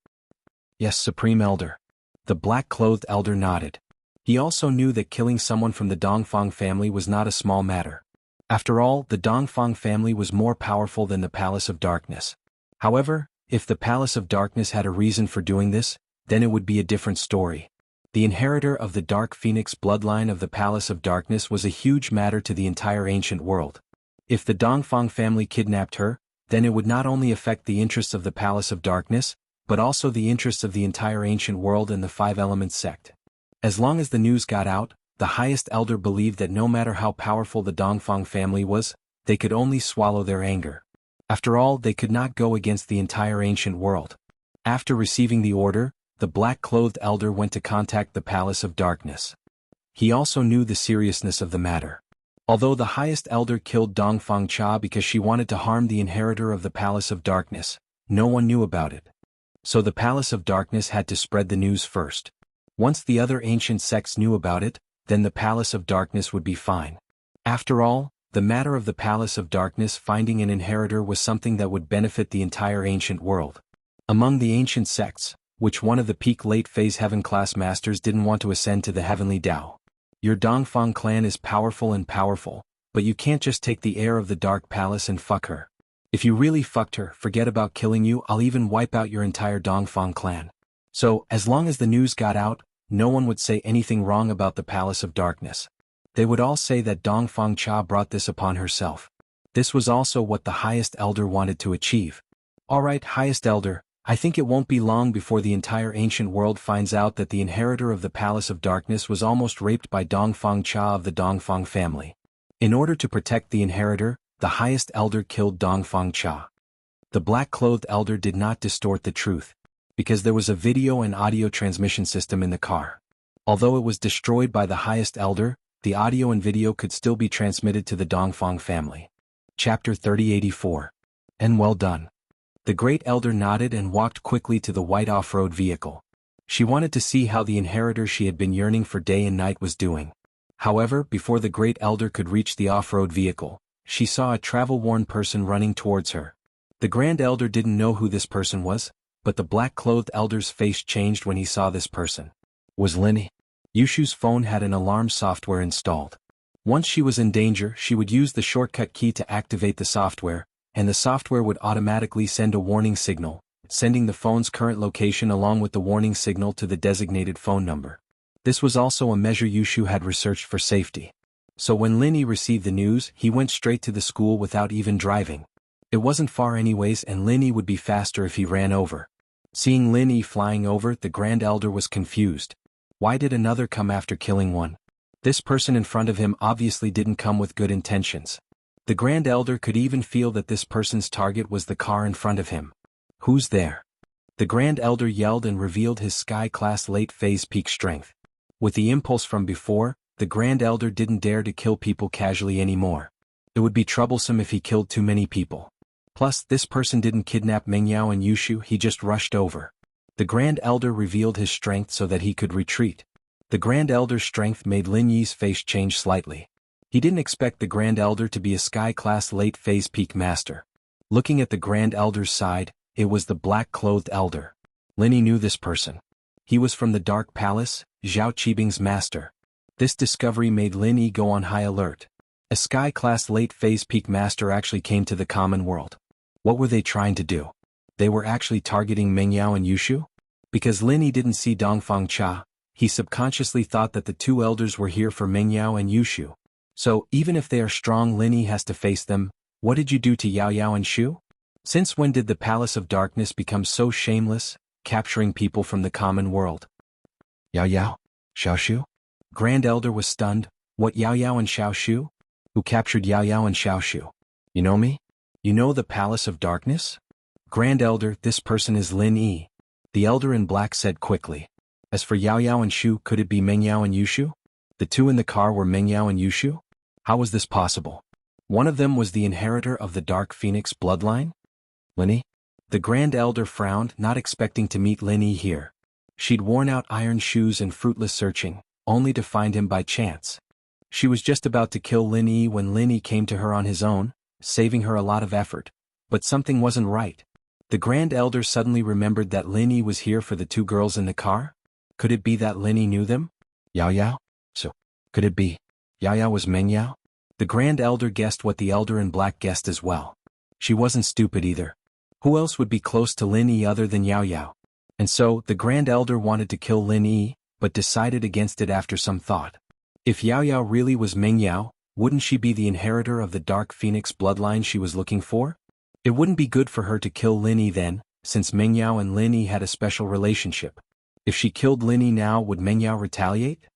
Yes, Supreme Elder. The black-clothed elder nodded. He also knew that killing someone from the Dongfang family was not a small matter. After all, the Dongfang family was more powerful than the Palace of Darkness. However, if the Palace of Darkness had a reason for doing this, then it would be a different story. The inheritor of the Dark Phoenix bloodline of the Palace of Darkness was a huge matter to the entire ancient world. If the Dongfang family kidnapped her, then it would not only affect the interests of the Palace of Darkness, but also the interests of the entire ancient world and the Five Elements sect. As long as the news got out, the highest elder believed that no matter how powerful the Dongfang family was, they could only swallow their anger. After all, they could not go against the entire ancient world. After receiving the order, the black-clothed elder went to contact the Palace of Darkness. He also knew the seriousness of the matter. Although the highest elder killed Dongfang Cha because she wanted to harm the inheritor of the Palace of Darkness, no one knew about it. So the Palace of Darkness had to spread the news first. Once the other ancient sects knew about it, then the Palace of Darkness would be fine. After all, the matter of the Palace of Darkness finding an inheritor was something that would benefit the entire ancient world. Among the ancient sects, which one of the peak late phase heaven class masters didn't want to ascend to the heavenly Tao? Your Dongfang clan is powerful, but you can't just take the heir of the Dark Palace and fuck her. If you really fucked her, forget about killing you, I'll even wipe out your entire Dongfang clan. So, as long as the news got out, no one would say anything wrong about the Palace of Darkness. They would all say that Dongfang Cha brought this upon herself. This was also what the highest elder wanted to achieve. Alright, highest elder, I think it won't be long before the entire ancient world finds out that the inheritor of the Palace of Darkness was almost raped by Dongfang Cha of the Dongfang family. In order to protect the inheritor, the highest elder killed Dongfang Cha. The black-clothed elder did not distort the truth, because there was a video and audio transmission system in the car. Although it was destroyed by the highest elder, the audio and video could still be transmitted to the Dongfang family. Chapter 3084. And well done. The great elder nodded and walked quickly to the white off-road vehicle. She wanted to see how the inheritor she had been yearning for day and night was doing. However, before the great elder could reach the off-road vehicle, she saw a travel-worn person running towards her. The grand elder didn't know who this person was, but the black-clothed elder's face changed when he saw this person. Was Linny. Yushu's phone had an alarm software installed. Once she was in danger, she would use the shortcut key to activate the software, and the software would automatically send a warning signal, sending the phone's current location along with the warning signal to the designated phone number. This was also a measure Yushu had researched for safety. So when Linny received the news, he went straight to the school without even driving. It wasn't far anyways, and Linny would be faster if he ran over. Seeing Linny flying over, the grand elder was confused. Why did another come after killing one? This person in front of him obviously didn't come with good intentions. The grand elder could even feel that this person's target was the car in front of him. Who's there? The grand elder yelled and revealed his sky-class late-phase peak strength. With the impulse from before, the grand elder didn't dare to kill people casually anymore. It would be troublesome if he killed too many people. Plus, this person didn't kidnap Mengyao and Yushu, he just rushed over. The grand elder revealed his strength so that he could retreat. The grand elder's strength made Lin Yi's face change slightly. He didn't expect the grand elder to be a sky-class late-phase peak master. Looking at the grand elder's side, it was the black-clothed elder. Lin Yi knew this person. He was from the Dark Palace, Zhao Qibing's master. This discovery made Lin Yi go on high alert. A sky-class late-phase peak master actually came to the common world. What were they trying to do? They were actually targeting Mengyao and Yushu? Because Lin Yi didn't see Dongfang Cha, he subconsciously thought that the two elders were here for Mengyao and Yushu. So, even if they are strong, Lin Yi has to face them. What did you do to Yao Yao and Shu? Since when did the Palace of Darkness become so shameless, capturing people from the common world? Yao Yao? Xiao Shu? Grand Elder was stunned. What, Yao Yao and Xiao Shu? Who captured Yao Yao and Xiao Shu? You know me? You know the Palace of Darkness? Grand Elder, this person is Lin Yi. The Elder in Black said quickly. As for Yao Yao and Shu, could it be Mengyao and Yushu? The two in the car were Mengyao and Yushu? How was this possible? One of them was the inheritor of the Dark Phoenix bloodline? Lin Yi? The Grand Elder frowned, not expecting to meet Lin Yi here. She'd worn out iron shoes and fruitless searching, only to find him by chance. She was just about to kill Lin Yi when Lin Yi came to her on his own, saving her a lot of effort. But something wasn't right. The Grand Elder suddenly remembered that Lin Yi was here for the two girls in the car? Could it be that Lin Yi knew them? Yao Yao? So, could it be Yao Yao was Mengyao? The Grand Elder guessed what the Elder in Black guessed as well. She wasn't stupid either. Who else would be close to Lin Yi other than Yao Yao? And so, the Grand Elder wanted to kill Lin Yi, but decided against it after some thought. If Yao Yao really was Mengyao, wouldn't she be the inheritor of the Dark Phoenix bloodline she was looking for? It wouldn't be good for her to kill Lin Yi then, since Mengyao and Lin Yi had a special relationship. If she killed Lin Yi now, would Mengyao retaliate?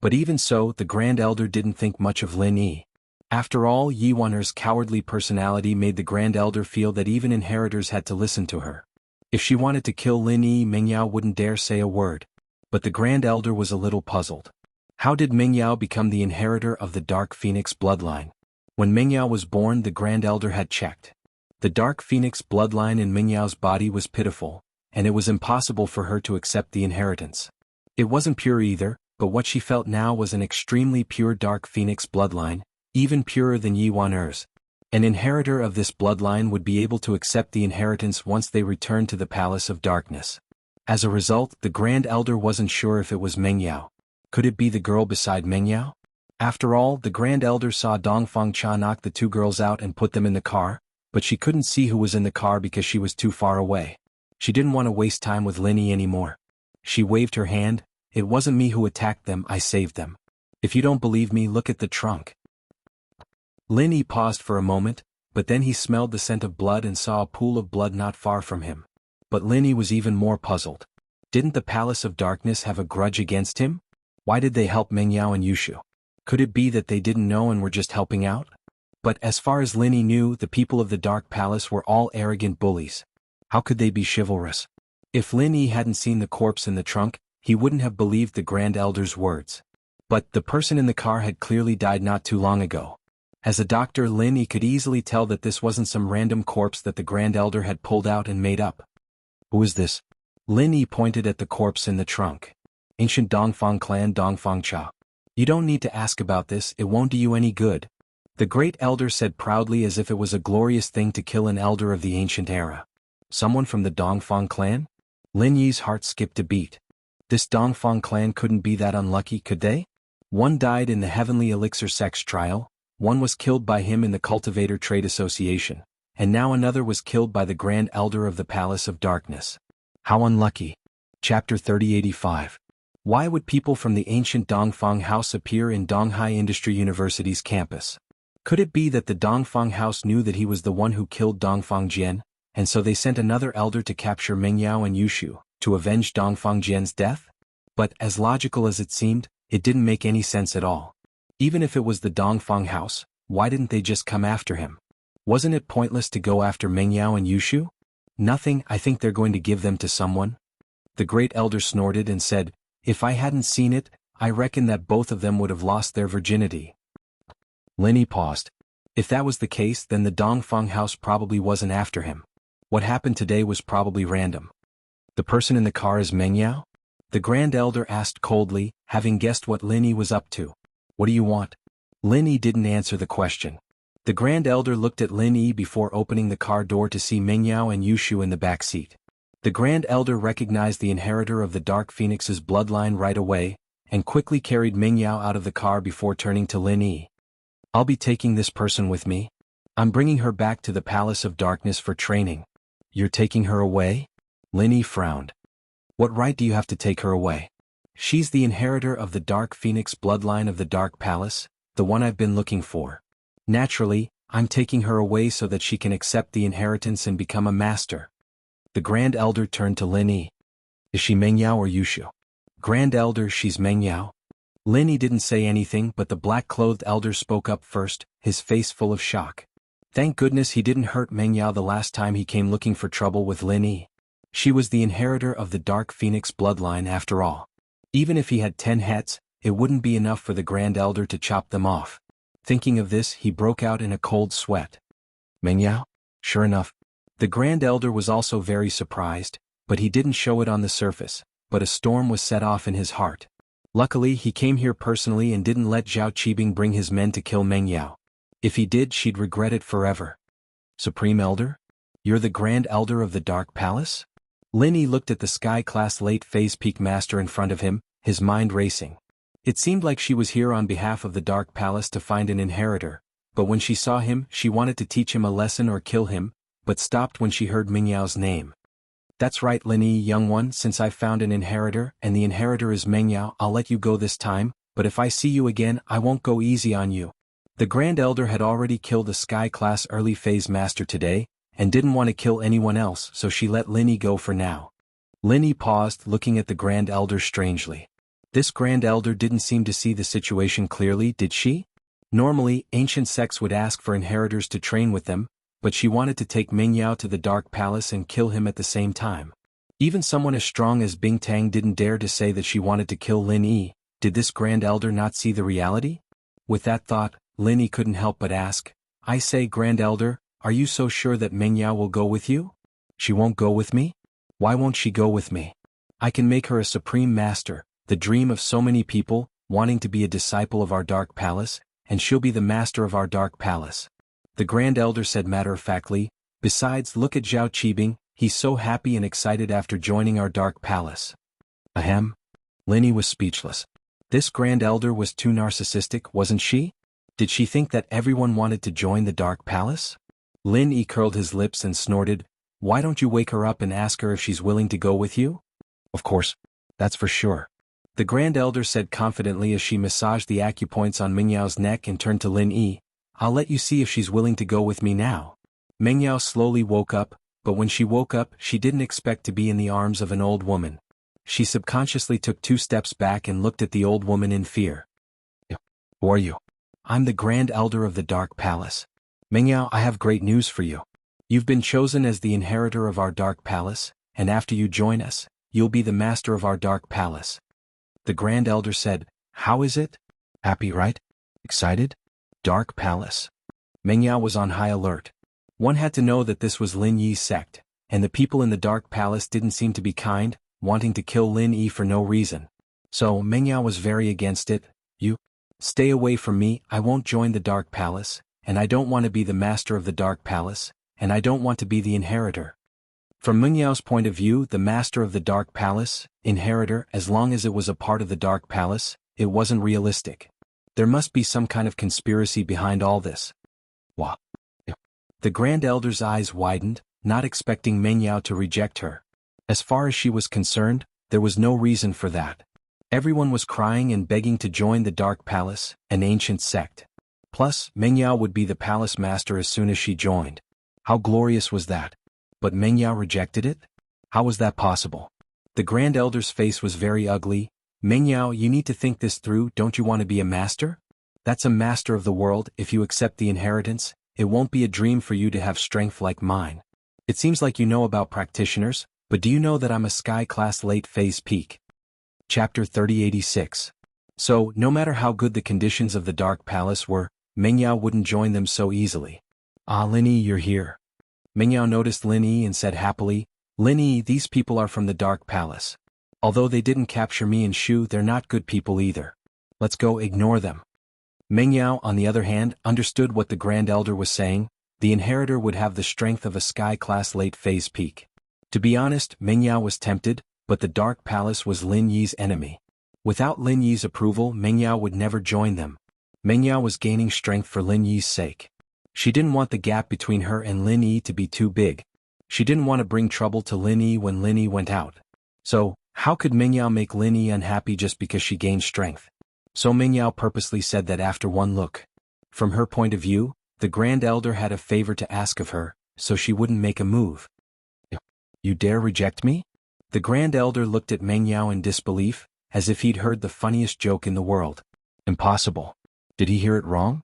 But even so, the Grand Elder didn't think much of Lin Yi. After all, Yi Wan'er's cowardly personality made the Grand Elder feel that even inheritors had to listen to her. If she wanted to kill Lin Yi, Mengyao wouldn't dare say a word. But the Grand Elder was a little puzzled. How did Mengyao become the inheritor of the Dark Phoenix bloodline? When Mengyao was born, the Grand Elder had checked. The Dark Phoenix bloodline in Mengyao's body was pitiful, and it was impossible for her to accept the inheritance. It wasn't pure either, but what she felt now was an extremely pure Dark Phoenix bloodline, even purer than Yi Wan'er's. An inheritor of this bloodline would be able to accept the inheritance once they returned to the Palace of Darkness. As a result, the Grand Elder wasn't sure if it was Mengyao. Could it be the girl beside Mengyao? After all, the Grand Elder saw Dongfang Cha knock the two girls out and put them in the car, but she couldn't see who was in the car because she was too far away. She didn't want to waste time with Linny anymore. She waved her hand. It wasn't me who attacked them, I saved them. If you don't believe me, look at the trunk. Linny paused for a moment, but then he smelled the scent of blood and saw a pool of blood not far from him. But Linny was even more puzzled. Didn't the Palace of Darkness have a grudge against him? Why did they help Mengyao and Yushu? Could it be that they didn't know and were just helping out? But as far as Linny knew, the people of the Dark Palace were all arrogant bullies. How could they be chivalrous? If Linny hadn't seen the corpse in the trunk, he wouldn't have believed the Grand Elder's words. But the person in the car had clearly died not too long ago. As a doctor, Linny could easily tell that this wasn't some random corpse that the Grand Elder had pulled out and made up. Who is this? Linny pointed at the corpse in the trunk. Ancient Dongfang clan Dongfang Cha. You don't need to ask about this, it won't do you any good. The Great Elder said proudly as if it was a glorious thing to kill an elder of the ancient era. Someone from the Dongfang clan? Lin Yi's heart skipped a beat. This Dongfang clan couldn't be that unlucky, could they? One died in the Heavenly Elixir sex trial, one was killed by him in the Cultivator Trade Association, and now another was killed by the Grand Elder of the Palace of Darkness. How unlucky. Chapter 3085. Why would people from the ancient Dongfang House appear in Donghai Industry University's campus? Could it be that the Dongfang House knew that he was the one who killed Dongfang Jian, and so they sent another elder to capture Mengyao and Yushu, to avenge Dongfang Jian's death? But as logical as it seemed, it didn't make any sense at all. Even if it was the Dongfang House, why didn't they just come after him? Wasn't it pointless to go after Mengyao and Yushu? Nothing, I think they're going to give them to someone. The Great Elder snorted and said, if I hadn't seen it, I reckon that both of them would have lost their virginity. Linny paused. If that was the case, then the Dongfang House probably wasn't after him. What happened today was probably random. The person in the car is Mengyao? The Grand Elder asked coldly, having guessed what Linny was up to. What do you want? Linny didn't answer the question. The Grand Elder looked at Linny before opening the car door to see Mengyao and Yushu in the back seat. The Grand Elder recognized the inheritor of the Dark Phoenix's bloodline right away, and quickly carried Mengyao out of the car before turning to Linny. I'll be taking this person with me. I'm bringing her back to the Palace of Darkness for training. You're taking her away? Linny frowned. What right do you have to take her away? She's the inheritor of the Dark Phoenix bloodline of the Dark Palace, the one I've been looking for. Naturally, I'm taking her away so that she can accept the inheritance and become a master. The Grand Elder turned to Linny. Is she Mengyao or Yushu? Grand Elder, she's Mengyao. Linny didn't say anything, but the black-clothed elder spoke up first, his face full of shock. Thank goodness he didn't hurt Mengyao the last time he came looking for trouble with Linny. She was the inheritor of the Dark Phoenix bloodline after all. Even if he had 10 heads, it wouldn't be enough for the Grand Elder to chop them off. Thinking of this, he broke out in a cold sweat. Mengyao? Sure enough. The Grand Elder was also very surprised, but he didn't show it on the surface, but a storm was set off in his heart. Luckily, he came here personally and didn't let Zhao Qibing bring his men to kill Mengyao. If he did, she'd regret it forever. Supreme Elder? You're the Grand Elder of the Dark Palace? Linny looked at the Sky-class late-phase peak master in front of him, his mind racing. It seemed like she was here on behalf of the Dark Palace to find an inheritor, but when she saw him, she wanted to teach him a lesson or kill him, but stopped when she heard Mengyao's name. That's right, Linny, young one, since I've found an inheritor, and the inheritor is Mengyao, I'll let you go this time, but if I see you again, I won't go easy on you. The Grand Elder had already killed a Sky-class early-phase master today, and didn't want to kill anyone else, so she let Linny go for now. Linny paused, looking at the Grand Elder strangely. This Grand Elder didn't seem to see the situation clearly, did she? Normally, ancient sects would ask for inheritors to train with them, but she wanted to take Mengyao to the Dark Palace and kill him at the same time. Even someone as strong as Bing Tang didn't dare to say that she wanted to kill Lin Yi. Did this Grand Elder not see the reality? With that thought, Lin Yi couldn't help but ask, I say, Grand Elder, are you so sure that Mengyao will go with you? She won't go with me? Why won't she go with me? I can make her a supreme master, the dream of so many people, wanting to be a disciple of our Dark Palace, and she'll be the master of our Dark Palace. The Grand Elder said matter-of-factly, besides, look at Zhao Qibing, he's so happy and excited after joining our Dark Palace. Ahem. Linny was speechless. This Grand Elder was too narcissistic, wasn't she? Did she think that everyone wanted to join the Dark Palace? Lin Yi curled his lips and snorted, "Why don't you wake her up and ask her if she's willing to go with you?" "Of course. That's for sure," the Grand Elder said confidently as she massaged the acupoints on Mengyao's neck and turned to Lin Yi. "I'll let you see if she's willing to go with me now." Mengyao slowly woke up, but when she woke up she didn't expect to be in the arms of an old woman. She subconsciously took 2 steps back and looked at the old woman in fear. "Who are you?" "I'm the Grand Elder of the Dark Palace. Mengyao, I have great news for you. You've been chosen as the inheritor of our Dark Palace, and after you join us, you'll be the master of our Dark Palace." The Grand Elder said, "How is it? Happy, right? Excited? Dark Palace." Mengyao was on high alert. One had to know that this was Lin Yi's sect, and the people in the Dark Palace didn't seem to be kind, wanting to kill Lin Yi for no reason. So Mengyao was very against it. "You stay away from me, I won't join the Dark Palace, and I don't want to be the master of the Dark Palace, and I don't want to be the inheritor." From Mengyao's point of view, the master of the Dark Palace, inheritor, as long as it was a part of the Dark Palace, it wasn't realistic. There must be some kind of conspiracy behind all this. What? The Grand Elder's eyes widened, not expecting Mengyao to reject her. As far as she was concerned, there was no reason for that. Everyone was crying and begging to join the Dark Palace, an ancient sect. Plus, Mengyao would be the palace master as soon as she joined. How glorious was that? But Mengyao rejected it? How was that possible? The Grand Elder's face was very ugly. "Mengyao, you need to think this through. Don't you want to be a master? That's a master of the world. If you accept the inheritance, it won't be a dream for you to have strength like mine. It seems like you know about practitioners, but do you know that I'm a sky-class late-phase peak?" Chapter 3086. So, no matter how good the conditions of the Dark Palace were, Mengyao wouldn't join them so easily. "Ah, Lin Yi, you're here." Mengyao noticed Lin Yi and said happily, "Lin Yi, these people are from the Dark Palace. Although they didn't capture me and Shu, they're not good people either. Let's go ignore them." Mengyao, on the other hand, understood what the Grand Elder was saying. The inheritor would have the strength of a sky-class late-phase peak. To be honest, Mengyao was tempted, but the Dark Palace was Lin Yi's enemy. Without Lin Yi's approval, Mengyao would never join them. Mengyao was gaining strength for Lin Yi's sake. She didn't want the gap between her and Lin Yi to be too big. She didn't want to bring trouble to Lin Yi when Lin Yi went out. So, how could Mengyao make Lin Yi unhappy just because she gained strength? So Mengyao purposely said that after one look. From her point of view, the Grand Elder had a favor to ask of her, so she wouldn't make a move. "You dare reject me?" The Grand Elder looked at Mengyao in disbelief, as if he'd heard the funniest joke in the world. Impossible. Did he hear it wrong?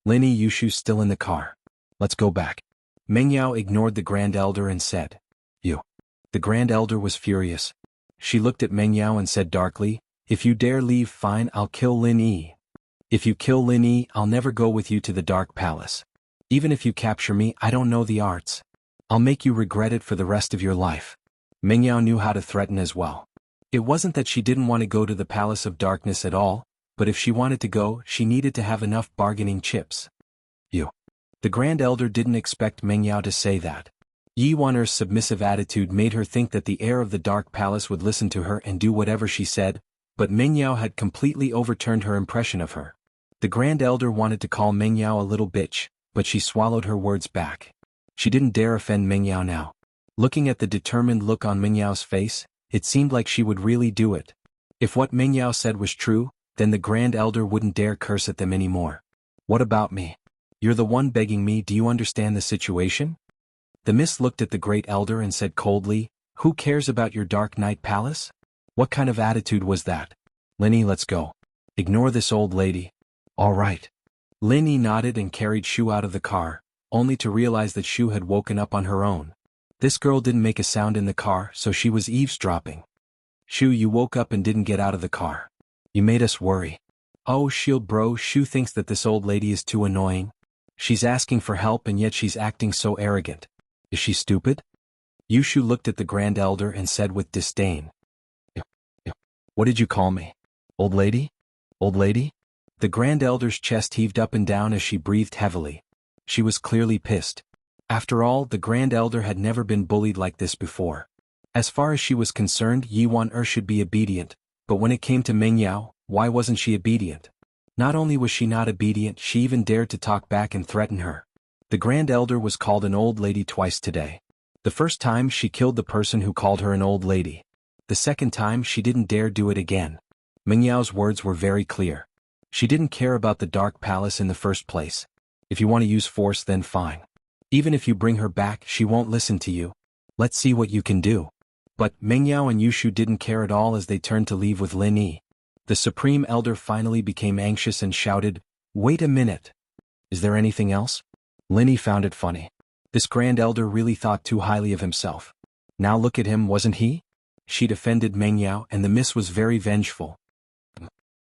"Lin Yi, Yushu's still in the car. Let's go back." Mengyao ignored the Grand Elder and said, "You." The Grand Elder was furious. She looked at Mengyao and said darkly, "If you dare leave, fine, I'll kill Lin Yi. If you kill Lin Yi, I'll never go with you to the Dark Palace. Even if you capture me, I don't know the arts. I'll make you regret it for the rest of your life." Mengyao knew how to threaten as well. It wasn't that she didn't want to go to the Palace of Darkness at all, but if she wanted to go, she needed to have enough bargaining chips. "You." The Grand Elder didn't expect Mengyao to say that. Yi Wan'er's submissive attitude made her think that the heir of the Dark Palace would listen to her and do whatever she said, but Mengyao had completely overturned her impression of her. The Grand Elder wanted to call Mengyao a little bitch, but she swallowed her words back. She didn't dare offend Mengyao now. Looking at the determined look on Mengyao's face, it seemed like she would really do it. If what Mengyao said was true, then the Grand Elder wouldn't dare curse at them anymore. "What about me? You're the one begging me. Do you understand the situation?" The mist looked at the Great Elder and said coldly, "Who cares about your Dark Night Palace? What kind of attitude was that? Lin Yi, let's go. Ignore this old lady." "All right." Lin Yi nodded and carried Shu out of the car, only to realize that Shu had woken up on her own. This girl didn't make a sound in the car, so she was eavesdropping. "Shu, you woke up and didn't get out of the car. You made us worry." "Oh, shield bro, Shu thinks that this old lady is too annoying. She's asking for help and yet she's acting so arrogant. Is she stupid?" Yushu looked at the Grand Elder and said with disdain, "What did you call me? Old lady? Old lady?" The Grand Elder's chest heaved up and down as she breathed heavily. She was clearly pissed. After all, the Grand Elder had never been bullied like this before. As far as she was concerned, Yi Wan'er should be obedient, but when it came to Mengyao, Why wasn't she obedient? Not only was she not obedient, she even dared to talk back and threaten her. The Grand Elder was called an old lady twice today. The first time she killed the person who called her an old lady. The second time she didn't dare do it again. Meng Yao's words were very clear. She didn't care about the Dark Palace in the first place. If you want to use force, then fine. Even if you bring her back, she won't listen to you. Let's see what you can do. But Meng Yao and Yushu didn't care at all as they turned to leave with Lin Yi. The Supreme Elder finally became anxious and shouted, "Wait a minute. Is there anything else?" Lin Yi found it funny. This Grand Elder really thought too highly of himself. Now look at him, wasn't he? She defended Meng Yao, and the miss was very vengeful.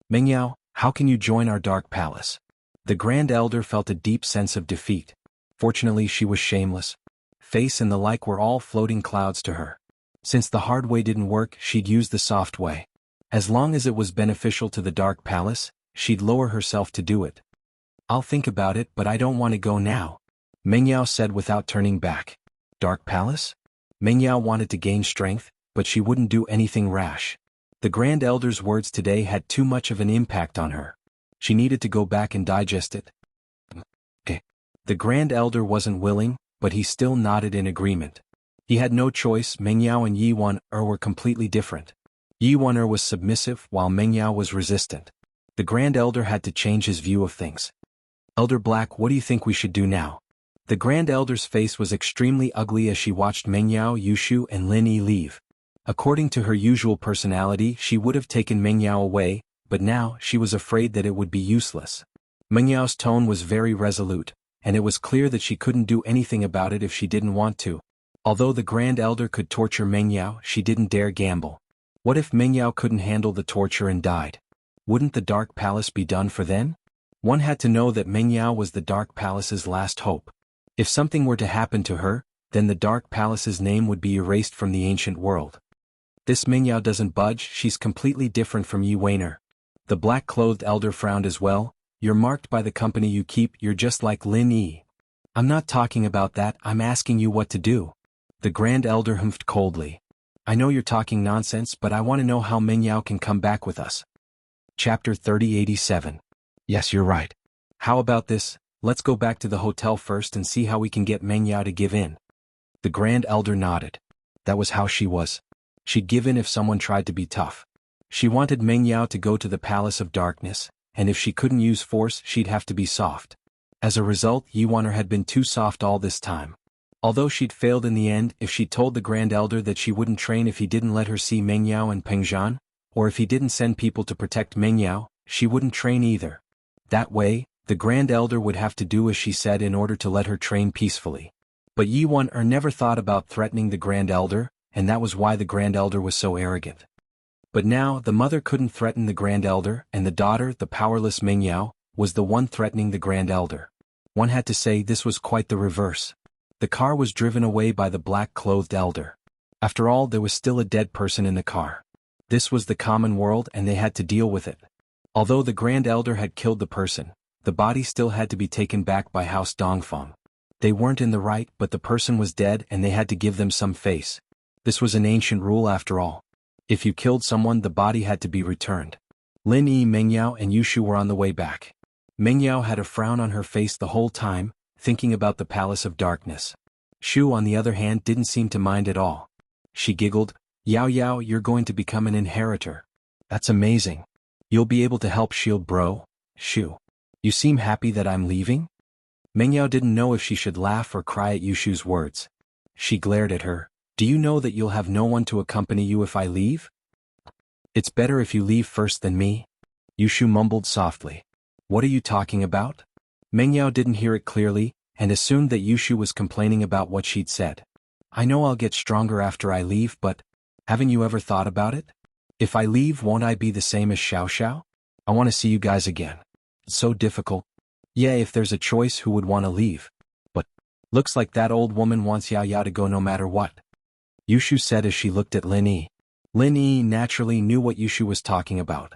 "Meng Yao, how can you join our Dark Palace?" The Grand Elder felt a deep sense of defeat. Fortunately, she was shameless. Face and the like were all floating clouds to her. Since the hard way didn't work, she'd use the soft way. As long as it was beneficial to the Dark Palace, she'd lower herself to do it. "I'll think about it, but I don't want to go now," Meng Yao said without turning back. Dark Palace? Meng Yao wanted to gain strength, but she wouldn't do anything rash. The Grand Elder's words today had too much of an impact on her. She needed to go back and digest it. The Grand Elder wasn't willing, but he still nodded in agreement. He had no choice. Meng Yao and Yi Wan-er were completely different. Yi Wan-er was submissive while Meng Yao was resistant. The Grand Elder had to change his view of things. "Elder Black, what do you think we should do now?" The Grand Elder's face was extremely ugly as she watched Meng Yao, Yushu, and Lin Yi leave. According to her usual personality, she would have taken Meng Yao away, but now she was afraid that it would be useless. Meng Yao's tone was very resolute, and it was clear that she couldn't do anything about it if she didn't want to. Although the Grand Elder could torture Meng Yao, she didn't dare gamble. What if Meng Yao couldn't handle the torture and died? Wouldn't the Dark Palace be done for then? One had to know that Meng Yao was the Dark Palace's last hope. If something were to happen to her, then the Dark Palace's name would be erased from the ancient world. This Meng Yao doesn't budge. She's completely different from Yi Wan-er. The black-clothed elder frowned as well. "You're marked by the company you keep. You're just like Lin Yi." "I'm not talking about that. I'm asking you what to do." The Grand Elder humphed coldly. "I know you're talking nonsense, but I want to know how Meng Yao can come back with us." Chapter 3087. "Yes, you're right. How about this? Let's go back to the hotel first and see how we can get Meng Yao to give in." The Grand Elder nodded. That was how she was. She'd give in if someone tried to be tough. She wanted Meng Yao to go to the Palace of Darkness, and if she couldn't use force, she'd have to be soft. As a result, Yi Wan-er had been too soft all this time. Although she'd failed in the end, if she'd told the Grand Elder that she wouldn't train if he didn't let her see Meng Yao and Peng Zhan, or if he didn't send people to protect Meng Yao, she wouldn't train either. That way, the Grand Elder would have to do as she said in order to let her train peacefully. But Yi Wan-er never thought about threatening the Grand Elder, and that was why the Grand Elder was so arrogant. But now, the mother couldn't threaten the Grand Elder, and the daughter, the powerless Meng Yao, was the one threatening the Grand Elder. One had to say this was quite the reverse. The car was driven away by the black-clothed elder. After all, there was still a dead person in the car. This was the common world and they had to deal with it. Although the Grand Elder had killed the person, the body still had to be taken back by House Dongfeng. They weren't in the right, but the person was dead and they had to give them some face. This was an ancient rule after all. If you killed someone, the body had to be returned. Lin Yi, Meng Yao, and Yushu were on the way back. Meng Yao had a frown on her face the whole time, thinking about the Palace of Darkness. Shu, on the other hand, didn't seem to mind at all. She giggled, "Yao Yao, you're going to become an inheritor. That's amazing. You'll be able to help shield bro, Shu. You seem happy that I'm leaving?" Meng Yao didn't know if she should laugh or cry at Yushu's words. She glared at her. "Do you know that you'll have no one to accompany you if I leave?" "It's better if you leave first than me," Yushu mumbled softly. "What are you talking about?" Meng Yao didn't hear it clearly, and assumed that Yushu was complaining about what she'd said. "I know I'll get stronger after I leave, but haven't you ever thought about it? If I leave, won't I be the same as Xiao Xiao? I want to see you guys again. It's so difficult." "Yeah, if there's a choice, who would want to leave? But looks like that old woman wants Yao Yao to go no matter what," Yushu said as she looked at Lin Yi. Lin Yi naturally knew what Yushu was talking about.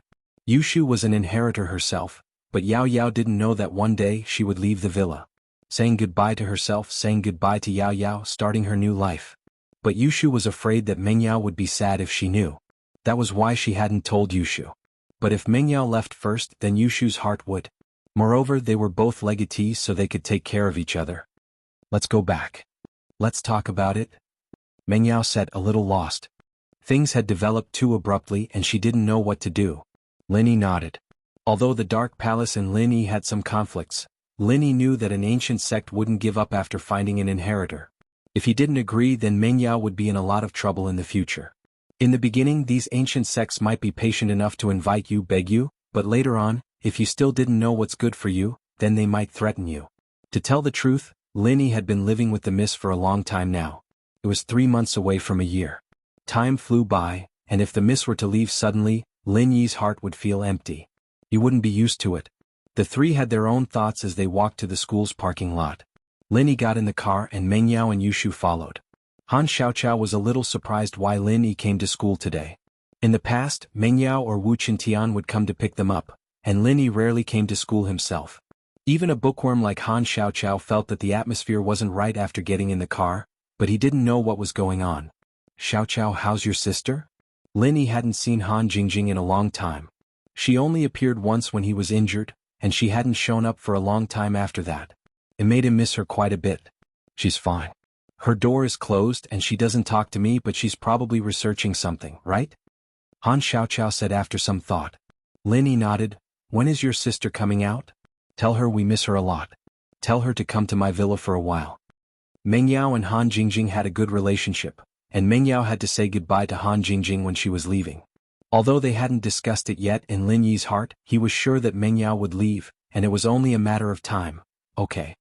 Yushu was an inheritor herself, but Yao Yao didn't know that one day she would leave the villa. Saying goodbye to herself, saying goodbye to Yao Yao, starting her new life. But Yushu was afraid that Meng Yao would be sad if she knew. That was why she hadn't told Yushu. But if Mengyao left first, then Yushu's heart would. Moreover, they were both legatees, so they could take care of each other. Let's go back. Let's talk about it. Mengyao said, a little lost. Things had developed too abruptly and she didn't know what to do. Linny nodded. Although the Dark Palace and Linny had some conflicts, Linny knew that an ancient sect wouldn't give up after finding an inheritor. If he didn't agree, then Mengyao would be in a lot of trouble in the future. In the beginning, these ancient sects might be patient enough to invite you, beg you, but later on, if you still didn't know what's good for you, then they might threaten you. To tell the truth, Linny had been living with the mist for a long time now. It was 3 months away from a year. Time flew by, and if the mist were to leave suddenly, Lin Yi's heart would feel empty. He wouldn't be used to it. The three had their own thoughts as they walked to the school's parking lot. Linny got in the car and Mengyao and Yushu followed. Han Xiaoqiao was a little surprised why Lin Yi came to school today. In the past, Mengyao or Wu Qintian would come to pick them up, and Lin Yi rarely came to school himself. Even a bookworm like Han Xiaoqiao felt that the atmosphere wasn't right after getting in the car, but he didn't know what was going on. Xiaoqiao, how's your sister? Lin Yi hadn't seen Han Jingjing in a long time. She only appeared once when he was injured, and she hadn't shown up for a long time after that. It made him miss her quite a bit. She's fine. Her door is closed and she doesn't talk to me, but she's probably researching something, right? Han Xiaoqiao said after some thought. Lin Yi nodded. When is your sister coming out? Tell her we miss her a lot. Tell her to come to my villa for a while. Mengyao and Han Jingjing had a good relationship, and Mengyao had to say goodbye to Han Jingjing when she was leaving. Although they hadn't discussed it yet, in Lin Yi's heart, he was sure that Mengyao would leave, and it was only a matter of time. Okay.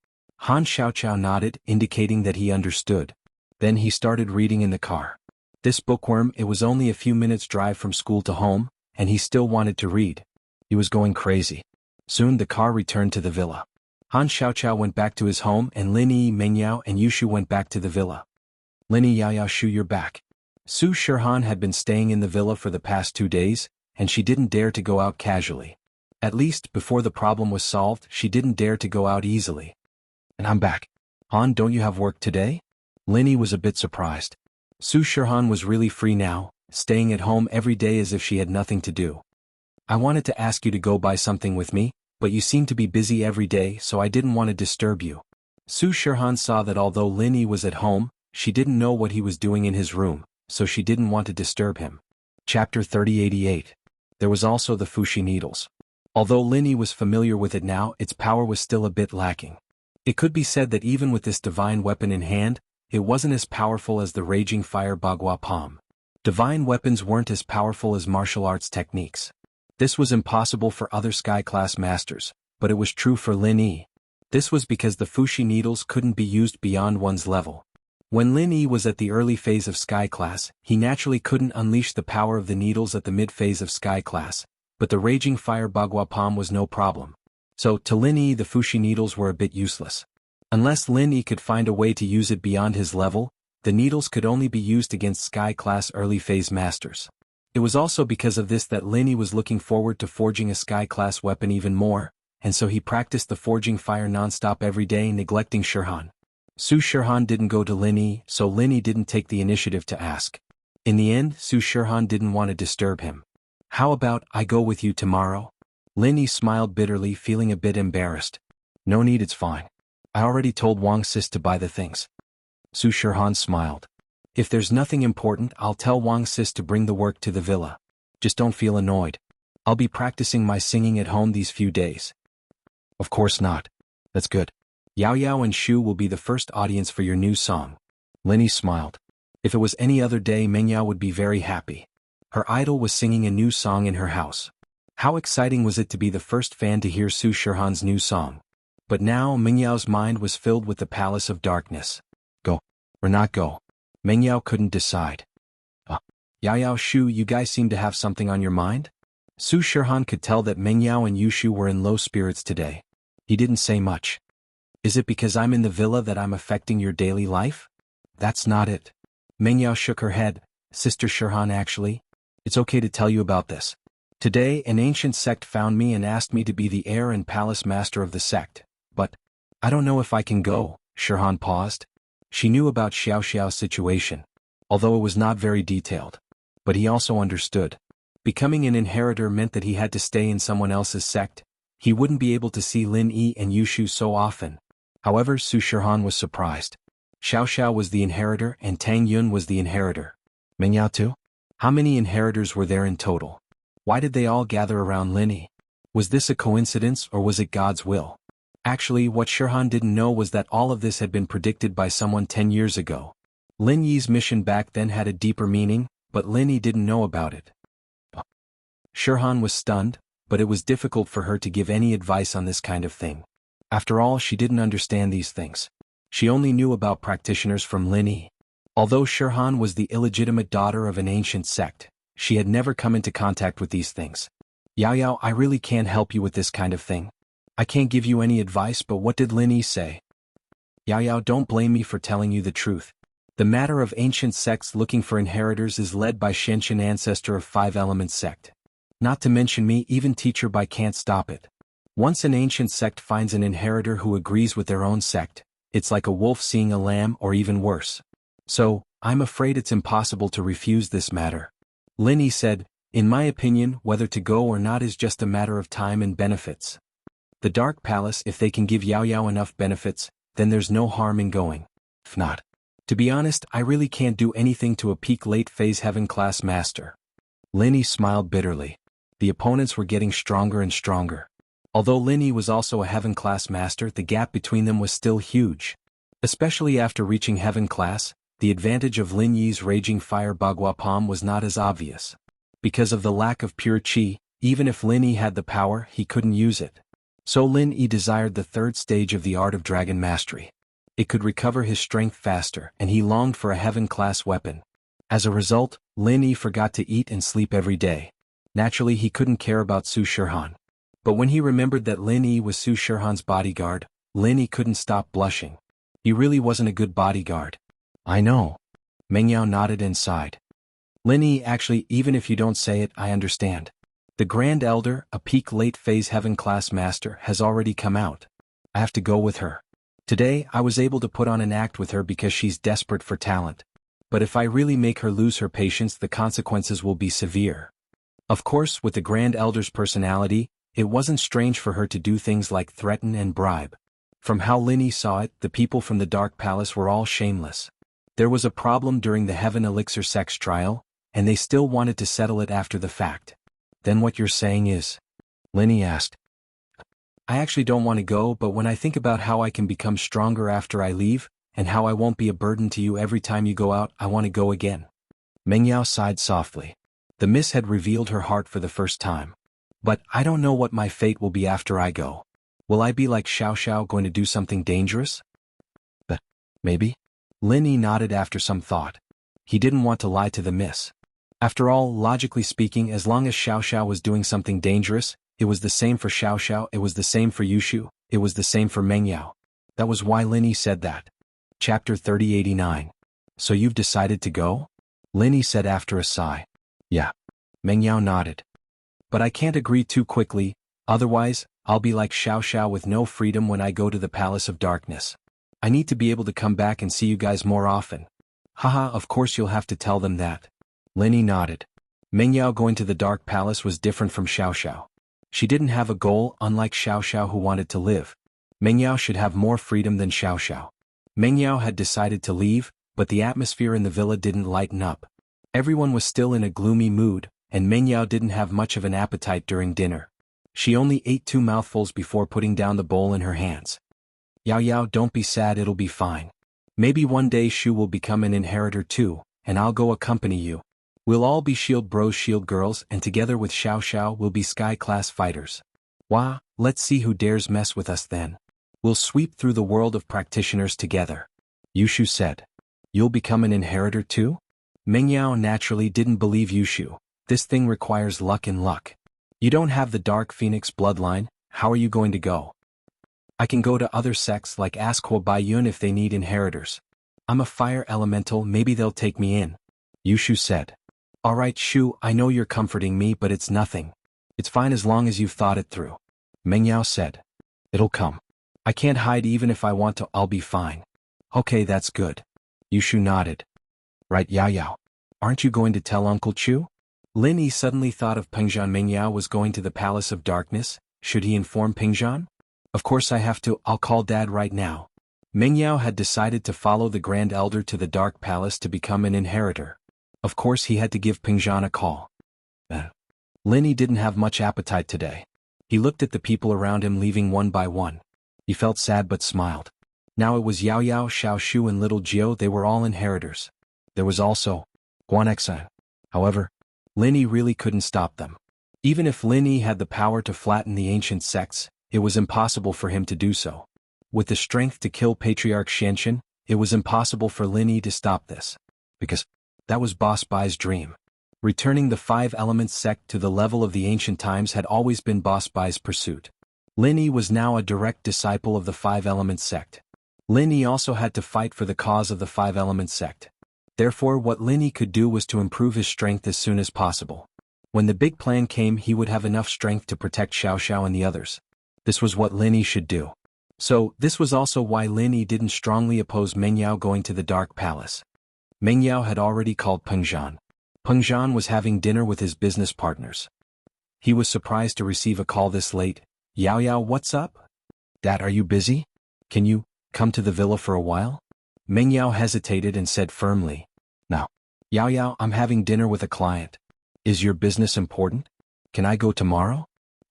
Han Xiaoqiao nodded, indicating that he understood. Then he started reading in the car. This bookworm, it was only a few minutes' drive from school to home, and he still wanted to read. He was going crazy. Soon the car returned to the villa. Han Xiaoqiao went back to his home and Lin Yi, Mengyao and Yushu went back to the villa. Lin Yi, Yao Shu, you're back. Su Shirhan had been staying in the villa for the past 2 days, and she didn't dare to go out casually. At least, before the problem was solved, she didn't dare to go out easily. And I'm back. Han, don't you have work today? Lin Yi was a bit surprised. Su Shirhan was really free now, staying at home every day as if she had nothing to do. I wanted to ask you to go buy something with me, but you seem to be busy every day, so I didn't want to disturb you. Su Shirhan saw that although Lin Yi was at home, she didn't know what he was doing in his room, so she didn't want to disturb him. Chapter 3088. There was also the Fuxi needles. Although Lin Yi was familiar with it now, its power was still a bit lacking. It could be said that even with this divine weapon in hand, it wasn't as powerful as the raging fire Bagua Palm. Divine weapons weren't as powerful as martial arts techniques. This was impossible for other sky-class masters, but it was true for Lin Yi. This was because the Fuxi needles couldn't be used beyond one's level. When Lin Yi was at the early phase of sky class, he naturally couldn't unleash the power of the needles at the mid-phase of sky class, but the raging fire Bagua Palm was no problem. So, to Lin Yi the Fuxi needles were a bit useless. Unless Lin Yi could find a way to use it beyond his level, the needles could only be used against sky-class early-phase masters. It was also because of this that Lin Yi was looking forward to forging a sky-class weapon even more, and so he practiced the forging fire non-stop every day, neglecting Shirhan. Su Shirhan didn't go to Lin Yi, so Lin Yi didn't take the initiative to ask. In the end, Su Shirhan didn't want to disturb him. How about I go with you tomorrow? Lin Yi smiled bitterly, feeling a bit embarrassed. No need, it's fine. I already told Wang Sis to buy the things. Su Shirhan smiled. If there's nothing important, I'll tell Wang Sis to bring the work to the villa. Just don't feel annoyed. I'll be practicing my singing at home these few days. Of course not. That's good. Yao Yao and Shu will be the first audience for your new song. Lin Yi smiled. If it was any other day, Mengyao would be very happy. Her idol was singing a new song in her house. How exciting was it to be the first fan to hear Su Shirhan's new song. But now Mengyao's mind was filled with the Palace of Darkness. Go, or not go? Mengyao couldn't decide. Yao Yao, Shu, you guys seem to have something on your mind? Su Shirhan could tell that Mengyao and Yushu were in low spirits today. He didn't say much. Is it because I'm in the villa that I'm affecting your daily life? That's not it. Mengyao shook her head. Sister Shirhan, actually, it's okay to tell you about this. Today an ancient sect found me and asked me to be the heir and palace master of the sect. But I don't know if I can go. Shirhan paused. She knew about Xiao Xiao's situation, although it was not very detailed. But he also understood. Becoming an inheritor meant that he had to stay in someone else's sect. He wouldn't be able to see Lin Yi and Yushu so often. However, Su Shihan was surprised. Xiao Xiao was the inheritor and Tang Yun was the inheritor. Meng Yao too? How many inheritors were there in total? Why did they all gather around Lin Yi? Was this a coincidence or was it God's will? Actually, what Shihan didn't know was that all of this had been predicted by someone 10 years ago. Lin Yi's mission back then had a deeper meaning, but Lin Yi didn't know about it. Shihan was stunned, but it was difficult for her to give any advice on this kind of thing. After all, she didn't understand these things. She only knew about practitioners from Lin Yi. Although Shihan was the illegitimate daughter of an ancient sect, she had never come into contact with these things. Yao Yao, I really can't help you with this kind of thing. I can't give you any advice, but what did Lin Yi say? Yao Yao, don't blame me for telling you the truth. The matter of ancient sects looking for inheritors is led by Shenshin, ancestor of Five Elements sect. Not to mention me, even Teacher Bai can't stop it. Once an ancient sect finds an inheritor who agrees with their own sect, it's like a wolf seeing a lamb or even worse. So, I'm afraid it's impossible to refuse this matter. Lin Yi said, in my opinion, whether to go or not is just a matter of time and benefits. The Dark Palace, if they can give Yao Yao enough benefits, then there's no harm in going. If not. To be honest, I really can't do anything to a peak late phase heaven class master. Lin Yi smiled bitterly. The opponents were getting stronger and stronger. Although Lin Yi was also a heaven class master, the gap between them was still huge. Especially after reaching heaven class, the advantage of Lin Yi's raging fire Bagua Palm was not as obvious. Because of the lack of pure qi, even if Lin Yi had the power, he couldn't use it. So Lin Yi desired the third stage of the art of dragon mastery. It could recover his strength faster, and he longed for a heaven-class weapon. As a result, Lin Yi forgot to eat and sleep every day. Naturally, he couldn't care about Su Shihan. But when he remembered that Lin Yi was Su Shihan's bodyguard, Lin Yi couldn't stop blushing. He really wasn't a good bodyguard. I know. Meng Yao nodded and sighed. Lin Yi, actually, even if you don't say it, I understand. The Grand Elder, a peak late phase heaven class master, has already come out. I have to go with her. Today, I was able to put on an act with her because she's desperate for talent. But if I really make her lose her patience, the consequences will be severe. Of course, with the Grand Elder's personality, it wasn't strange for her to do things like threaten and bribe. From how Lin Yi saw it, the people from the Dark Palace were all shameless. There was a problem during the Heaven Elixir sex trial, and they still wanted to settle it after the fact. Then what you're saying is? Lin Yi asked. I actually don't want to go, but when I think about how I can become stronger after I leave, and how I won't be a burden to you every time you go out, I want to go again. Meng Yao sighed softly. The miss had revealed her heart for the first time. But I don't know what my fate will be after I go. Will I be like Xiao Xiao, going to do something dangerous? But, maybe? Lin Yi nodded after some thought. He didn't want to lie to the miss. After all, logically speaking, as long as Xiao Xiao was doing something dangerous, it was the same for Xiao Xiao, it was the same for Yushu, it was the same for Meng Yao. That was why Lin Yi said that. Chapter 3089. So you've decided to go? Lin Yi said after a sigh. Yeah. Meng Yao nodded. But I can't agree too quickly, otherwise, I'll be like Xiao Xiao with no freedom when I go to the Palace of Darkness. I need to be able to come back and see you guys more often. Haha, of course you'll have to tell them that. Lin Yi nodded. Meng Yao going to the Dark Palace was different from Xiao Xiao. She didn't have a goal, unlike Xiao Xiao who wanted to live. Meng Yao should have more freedom than Xiao Xiao. Meng Yao had decided to leave, but the atmosphere in the villa didn't lighten up. Everyone was still in a gloomy mood, and Meng Yao didn't have much of an appetite during dinner. She only ate 2 mouthfuls before putting down the bowl in her hands. Yao Yao, don't be sad, it'll be fine. Maybe one day Shu will become an inheritor too, and I'll go accompany you. We'll all be shield bros, shield girls, and together with Xiao Xiao we'll be sky-class fighters. Wah, let's see who dares mess with us then. We'll sweep through the world of practitioners together. Yushu said. You'll become an inheritor too? Meng Yao naturally didn't believe Yushu. This thing requires luck and luck. You don't have the Dark Phoenix bloodline, how are you going to go? I can go to other sects like Ask Huo Bai Yun if they need inheritors. I'm a fire elemental, maybe they'll take me in. Yushu said. Alright Shu, I know you're comforting me, but it's nothing. It's fine as long as you've thought it through. Meng Yao said. It'll come. I can't hide even if I want to, I'll be fine. Okay, that's good. Yushu nodded. Right Yao Yao. Aren't you going to tell Uncle Chu? Lin Yi suddenly thought of Pengzhan. Meng Yao was going to the Palace of Darkness. Should he inform Pengzhan? Of course I have to. I'll call Dad right now. Meng Yao had decided to follow the Grand Elder to the Dark Palace to become an inheritor. Of course he had to give Pengzhan a call. Lin Yi didn't have much appetite today. He looked at the people around him leaving one by one. He felt sad but smiled. Now it was Yao Yao, Xiao Shu and little Jiao. They were all inheritors. There was also Guanexan. However, Lin Yi really couldn't stop them. Even if Lin Yi had the power to flatten the ancient sects, it was impossible for him to do so. With the strength to kill Patriarch Xianxin, it was impossible for Lin Yi to stop this. Because that was Boss Bai's dream. Returning the Five Elements sect to the level of the ancient times had always been Boss Bai's pursuit. Lin Yi was now a direct disciple of the Five Elements sect. Lin Yi also had to fight for the cause of the Five Elements sect. Therefore what Lin Yi could do was to improve his strength as soon as possible. When the big plan came, he would have enough strength to protect Xiao Xiao and the others. This was what Lin Yi should do. So, this was also why Lin Yi didn't strongly oppose Meng Yao going to the Dark Palace. Meng Yao had already called Pengzhan. Pengzhan was having dinner with his business partners. He was surprised to receive a call this late. Yao Yao, what's up? Dad, are you busy? Can you come to the villa for a while? Meng Yao hesitated and said firmly. No. Yao Yao, I'm having dinner with a client. Is your business important? Can I go tomorrow?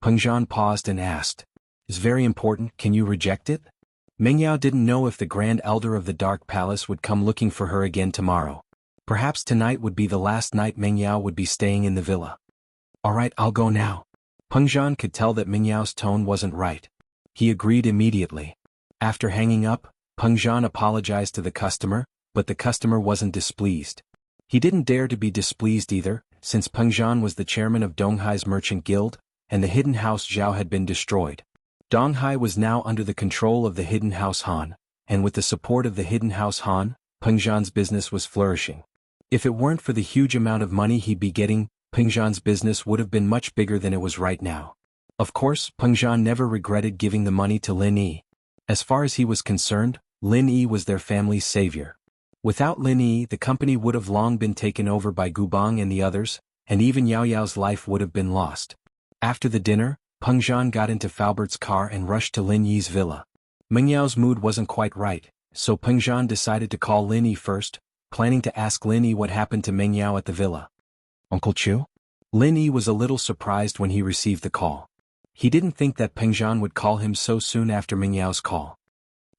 Pengzhan paused and asked. It's very important, can you reject it? Meng Yao didn't know if the Grand Elder of the Dark Palace would come looking for her again tomorrow. Perhaps tonight would be the last night Meng Yao would be staying in the villa. Alright, I'll go now. Pengzhan could tell that Meng Yao's tone wasn't right. He agreed immediately. After hanging up, Pengzhan apologized to the customer, but the customer wasn't displeased. He didn't dare to be displeased either, since Pengzhan was the chairman of Donghai's merchant guild, and the hidden house Zhao had been destroyed. Donghai was now under the control of the hidden house Han, and with the support of the hidden house Han, Pengzhan's business was flourishing. If it weren't for the huge amount of money he'd be getting, Pengzhan's business would have been much bigger than it was right now. Of course, Pengzhan never regretted giving the money to Lin Yi. As far as he was concerned, Lin Yi was their family's savior. Without Lin Yi, the company would have long been taken over by Gubang and the others, and even Yao Yao's life would have been lost. After the dinner, Pengzhan got into Falbert's car and rushed to Lin Yi's villa. Meng Yao's mood wasn't quite right, so Pengzhan decided to call Lin Yi first, planning to ask Lin Yi what happened to Meng Yao at the villa. Uncle Chu? Lin Yi was a little surprised when he received the call. He didn't think that Pengzhan would call him so soon after Meng Yao's call.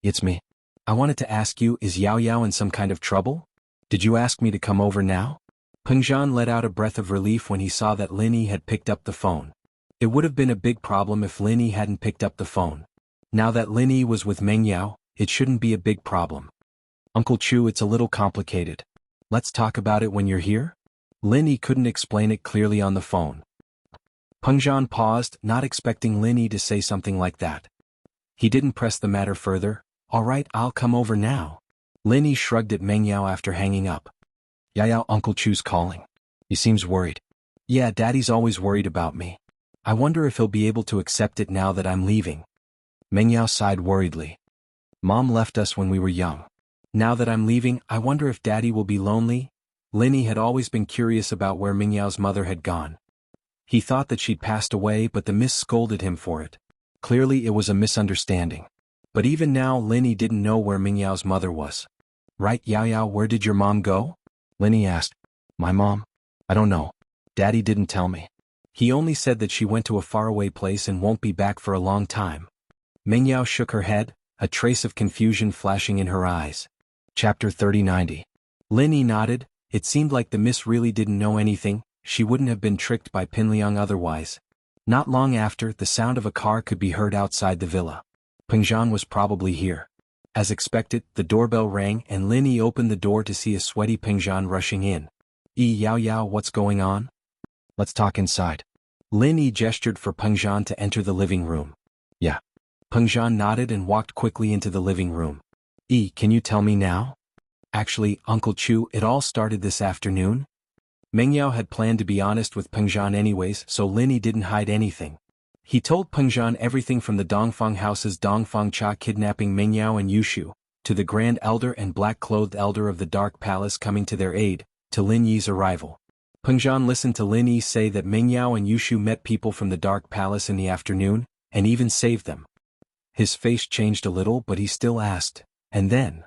It's me. I wanted to ask you, is Yao Yao in some kind of trouble? Did you ask me to come over now? Pengzhan let out a breath of relief when he saw that Lin Yi had picked up the phone. It would have been a big problem if Lin Yi hadn't picked up the phone. Now that Lin Yi was with Meng Yao, it shouldn't be a big problem. Uncle Chu, it's a little complicated. Let's talk about it when you're here? Lin Yi couldn't explain it clearly on the phone. Pengzhan paused, not expecting Lin Yi to say something like that. He didn't press the matter further. Alright, I'll come over now. Lin Yi shrugged at Meng Yao after hanging up. Yao, Uncle Chu's calling. He seems worried. Yeah, Daddy's always worried about me. I wonder if he'll be able to accept it now that I'm leaving. Meng Yao sighed worriedly. Mom left us when we were young. Now that I'm leaving, I wonder if Daddy will be lonely. Lin Yi had always been curious about where Meng Yao's mother had gone. He thought that she'd passed away, but the miss scolded him for it. Clearly it was a misunderstanding. But even now Lin Yi didn't know where Meng Yao's mother was. Right, Yao Yao, where did your mom go? Lin Yi asked. My mom? I don't know. Daddy didn't tell me. He only said that she went to a faraway place and won't be back for a long time. Meng Yao shook her head, a trace of confusion flashing in her eyes. Chapter 3090. Lin Yi nodded. It seemed like the miss really didn't know anything. She wouldn't have been tricked by Pinliang otherwise. Not long after, the sound of a car could be heard outside the villa. Pengzhan was probably here. As expected, the doorbell rang and Lin Yi opened the door to see a sweaty Pengzhan rushing in. Yao Yao, what's going on? Let's talk inside. Lin Yi gestured for Pengzhan to enter the living room. Yeah. Pengzhan nodded and walked quickly into the living room. Can you tell me now? Actually, Uncle Chu, it all started this afternoon. Meng Yao had planned to be honest with Pengzhan anyways, so Lin Yi didn't hide anything. He told Pengzhan everything from the Dongfang house's Dongfang Cha kidnapping Meng Yao and Yushu, to the Grand Elder and Black-Clothed Elder of the Dark Palace coming to their aid, to Lin Yi's arrival. Pengzhan listened to Lin Yi say that Meng Yao and Yushu met people from the Dark Palace in the afternoon, and even saved them. His face changed a little, but he still asked, and then?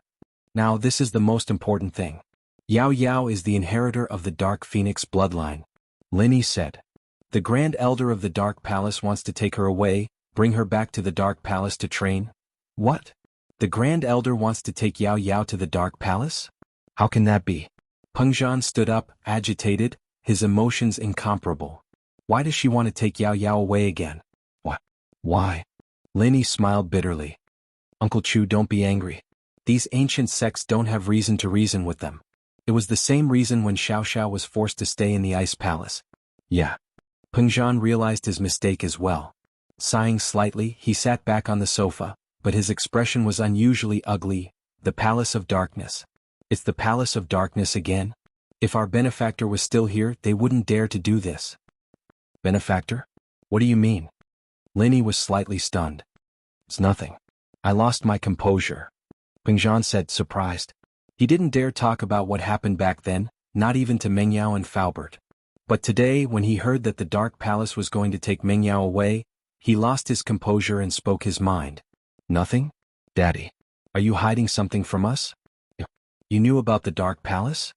Now this is the most important thing. Yao Yao is the inheritor of the Dark Phoenix bloodline. Lin Yi said. The Grand Elder of the Dark Palace wants to take her away, bring her back to the Dark Palace to train? What? The Grand Elder wants to take Yao Yao to the Dark Palace? How can that be? Pengzhan stood up, agitated, his emotions incomparable. Why does she want to take Yao Yao away again? What? Why? Lin Yi smiled bitterly. Uncle Chu, don't be angry. These ancient sects don't have reason to reason with them. It was the same reason when Xiao Xiao was forced to stay in the Ice Palace. Yeah. Pengzhan realized his mistake as well. Sighing slightly, he sat back on the sofa, but his expression was unusually ugly. The Palace of Darkness. It's the Palace of Darkness again? If our benefactor was still here, they wouldn't dare to do this. Benefactor? What do you mean? Lin Yi was slightly stunned. It's nothing. I lost my composure. Pengzhan said, surprised. He didn't dare talk about what happened back then, not even to Meng Yao and Faubert. But today, when he heard that the Dark Palace was going to take Meng Yao away, he lost his composure and spoke his mind. Nothing? Daddy. Are you hiding something from us? You knew about the Dark Palace?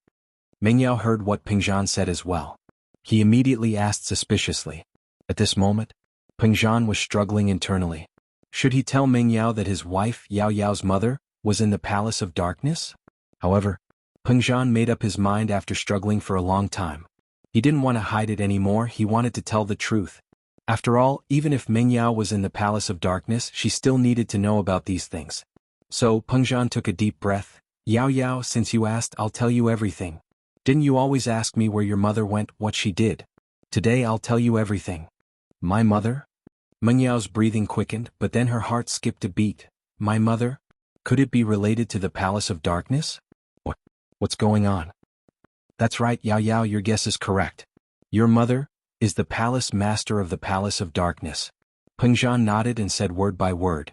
Meng Yao heard what Pengzhan said as well. He immediately asked suspiciously. At this moment, Pengzhan was struggling internally. Should he tell Meng Yao that his wife, Yao Yao's mother, was in the Palace of Darkness? However, Pengzhan made up his mind after struggling for a long time. He didn't want to hide it anymore, he wanted to tell the truth. After all, even if Meng Yao was in the Palace of Darkness, she still needed to know about these things. So, Pengzhan took a deep breath. Yao Yao, since you asked, I'll tell you everything. Didn't you always ask me where your mother went, what she did? Today I'll tell you everything. My mother? Meng Yao's breathing quickened, but then her heart skipped a beat. My mother? Could it be related to the Palace of Darkness? What's going on? That's right, Yao Yao, your guess is correct. Your mother is the Palace Master of the Palace of Darkness. Pengzhan nodded and said word by word.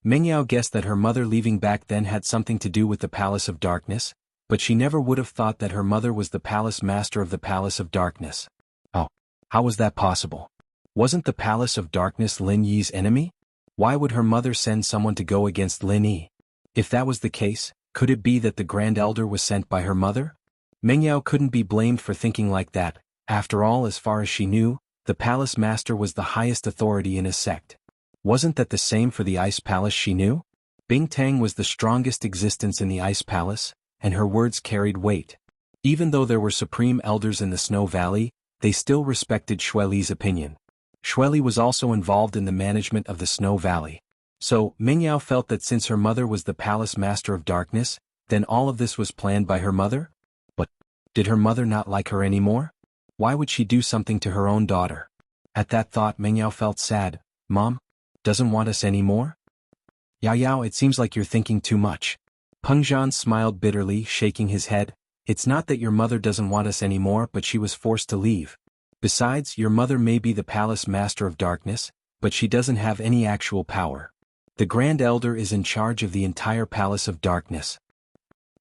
Meng Yao guessed that her mother leaving back then had something to do with the Palace of Darkness, but she never would have thought that her mother was the Palace Master of the Palace of Darkness. Oh, how was that possible? Wasn't the Palace of Darkness Lin Yi's enemy? Why would her mother send someone to go against Lin Yi? If that was the case, could it be that the Grand Elder was sent by her mother? Meng Yao couldn't be blamed for thinking like that. After all, as far as she knew, the Palace Master was the highest authority in his sect. Wasn't that the same for the Ice Palace she knew? Bing Tang was the strongest existence in the Ice Palace, and her words carried weight. Even though there were supreme elders in the Snow Valley, they still respected Xue Li's opinion. Xue Li was also involved in the management of the Snow Valley. So, Meng Yao felt that since her mother was the Palace Master of Darkness, then all of this was planned by her mother? But, did her mother not like her anymore? Why would she do something to her own daughter? At that thought, Meng Yao felt sad. Mom? Doesn't want us anymore? Yao Yao, it seems like you're thinking too much. Pengzhan smiled bitterly, shaking his head. It's not that your mother doesn't want us anymore, but she was forced to leave. Besides, your mother may be the Palace Master of Darkness, but she doesn't have any actual power. The Grand Elder is in charge of the entire Palace of Darkness.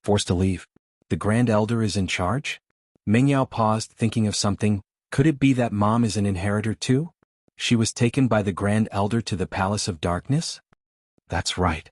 Forced to leave? The Grand Elder is in charge? Meng Yao paused, thinking of something. Could it be that Mom is an inheritor too? She was taken by the Grand Elder to the Palace of Darkness? That's right.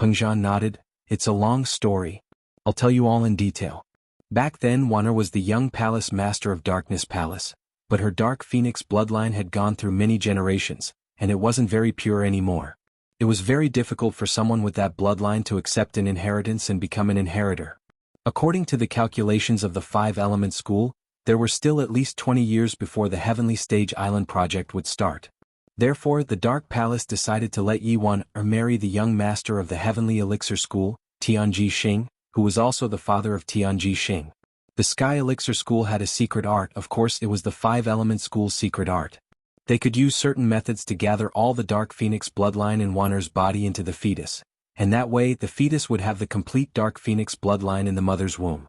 Pengzhan nodded. It's a long story. I'll tell you all in detail. Back then, Wanner was the young Palace Master of Darkness Palace, but her Dark Phoenix bloodline had gone through many generations, and it wasn't very pure anymore. It was very difficult for someone with that bloodline to accept an inheritance and become an inheritor. According to the calculations of the 5-element school, there were still at least 20 years before the Heavenly Stage Island project would start. Therefore, the Dark Palace decided to let Yi Wan marry the young master of the Heavenly Elixir School, Tianji Xing, who was also the father of Tianji Xing. The Sky Elixir School had a secret art. Of course, it was the 5-element school's secret art. They could use certain methods to gather all the Dark Phoenix bloodline in Wanner's body into the fetus, and that way the fetus would have the complete Dark Phoenix bloodline in the mother's womb.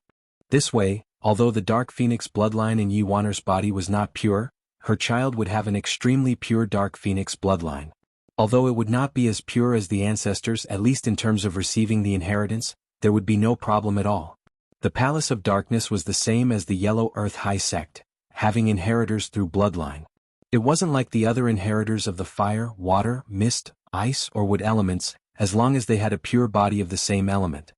This way, although the Dark Phoenix bloodline in Yi Wanner's body was not pure, her child would have an extremely pure Dark Phoenix bloodline. Although it would not be as pure as the ancestors, at least in terms of receiving the inheritance, there would be no problem at all. The Palace of Darkness was the same as the Yellow Earth High Sect, having inheritors through bloodline. It wasn't like the other inheritors of the fire, water, mist, ice, or wood elements, as long as they had a pure body of the same element.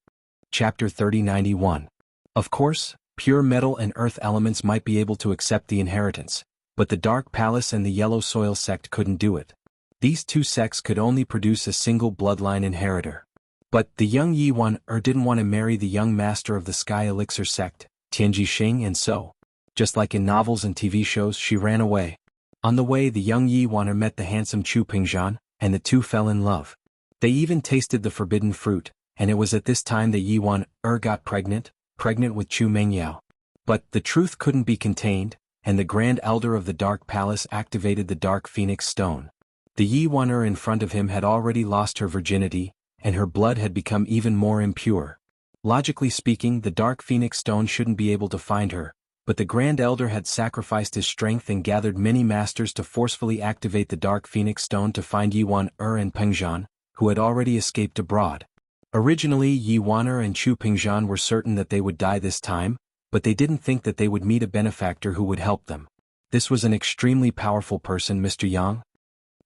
Chapter 3091. Of course, pure metal and earth elements might be able to accept the inheritance, but the Dark Palace and the Yellow Soil sect couldn't do it. These two sects could only produce a single bloodline inheritor. But the young Yuan didn't want to marry the young master of the Sky Elixir sect, Tianji Xing, and so, just like in novels and TV shows, she ran away. On the way, the young Yuan met the handsome Chu Pingzhan, and the two fell in love. They even tasted the forbidden fruit, and it was at this time that Yuan got pregnant with Chu Mengyao. But the truth couldn't be contained, and the Grand Elder of the Dark Palace activated the Dark Phoenix Stone. The Yuan in front of him had already lost her virginity, and her blood had become even more impure. Logically speaking, the Dark Phoenix Stone shouldn't be able to find her, but the Grand Elder had sacrificed his strength and gathered many masters to forcefully activate the Dark Phoenix Stone to find Yuan and Pengzhan, who had already escaped abroad. Originally, Yuan and Chu Pingzhan were certain that they would die this time, but they didn't think that they would meet a benefactor who would help them. This was an extremely powerful person, Mr. Yang.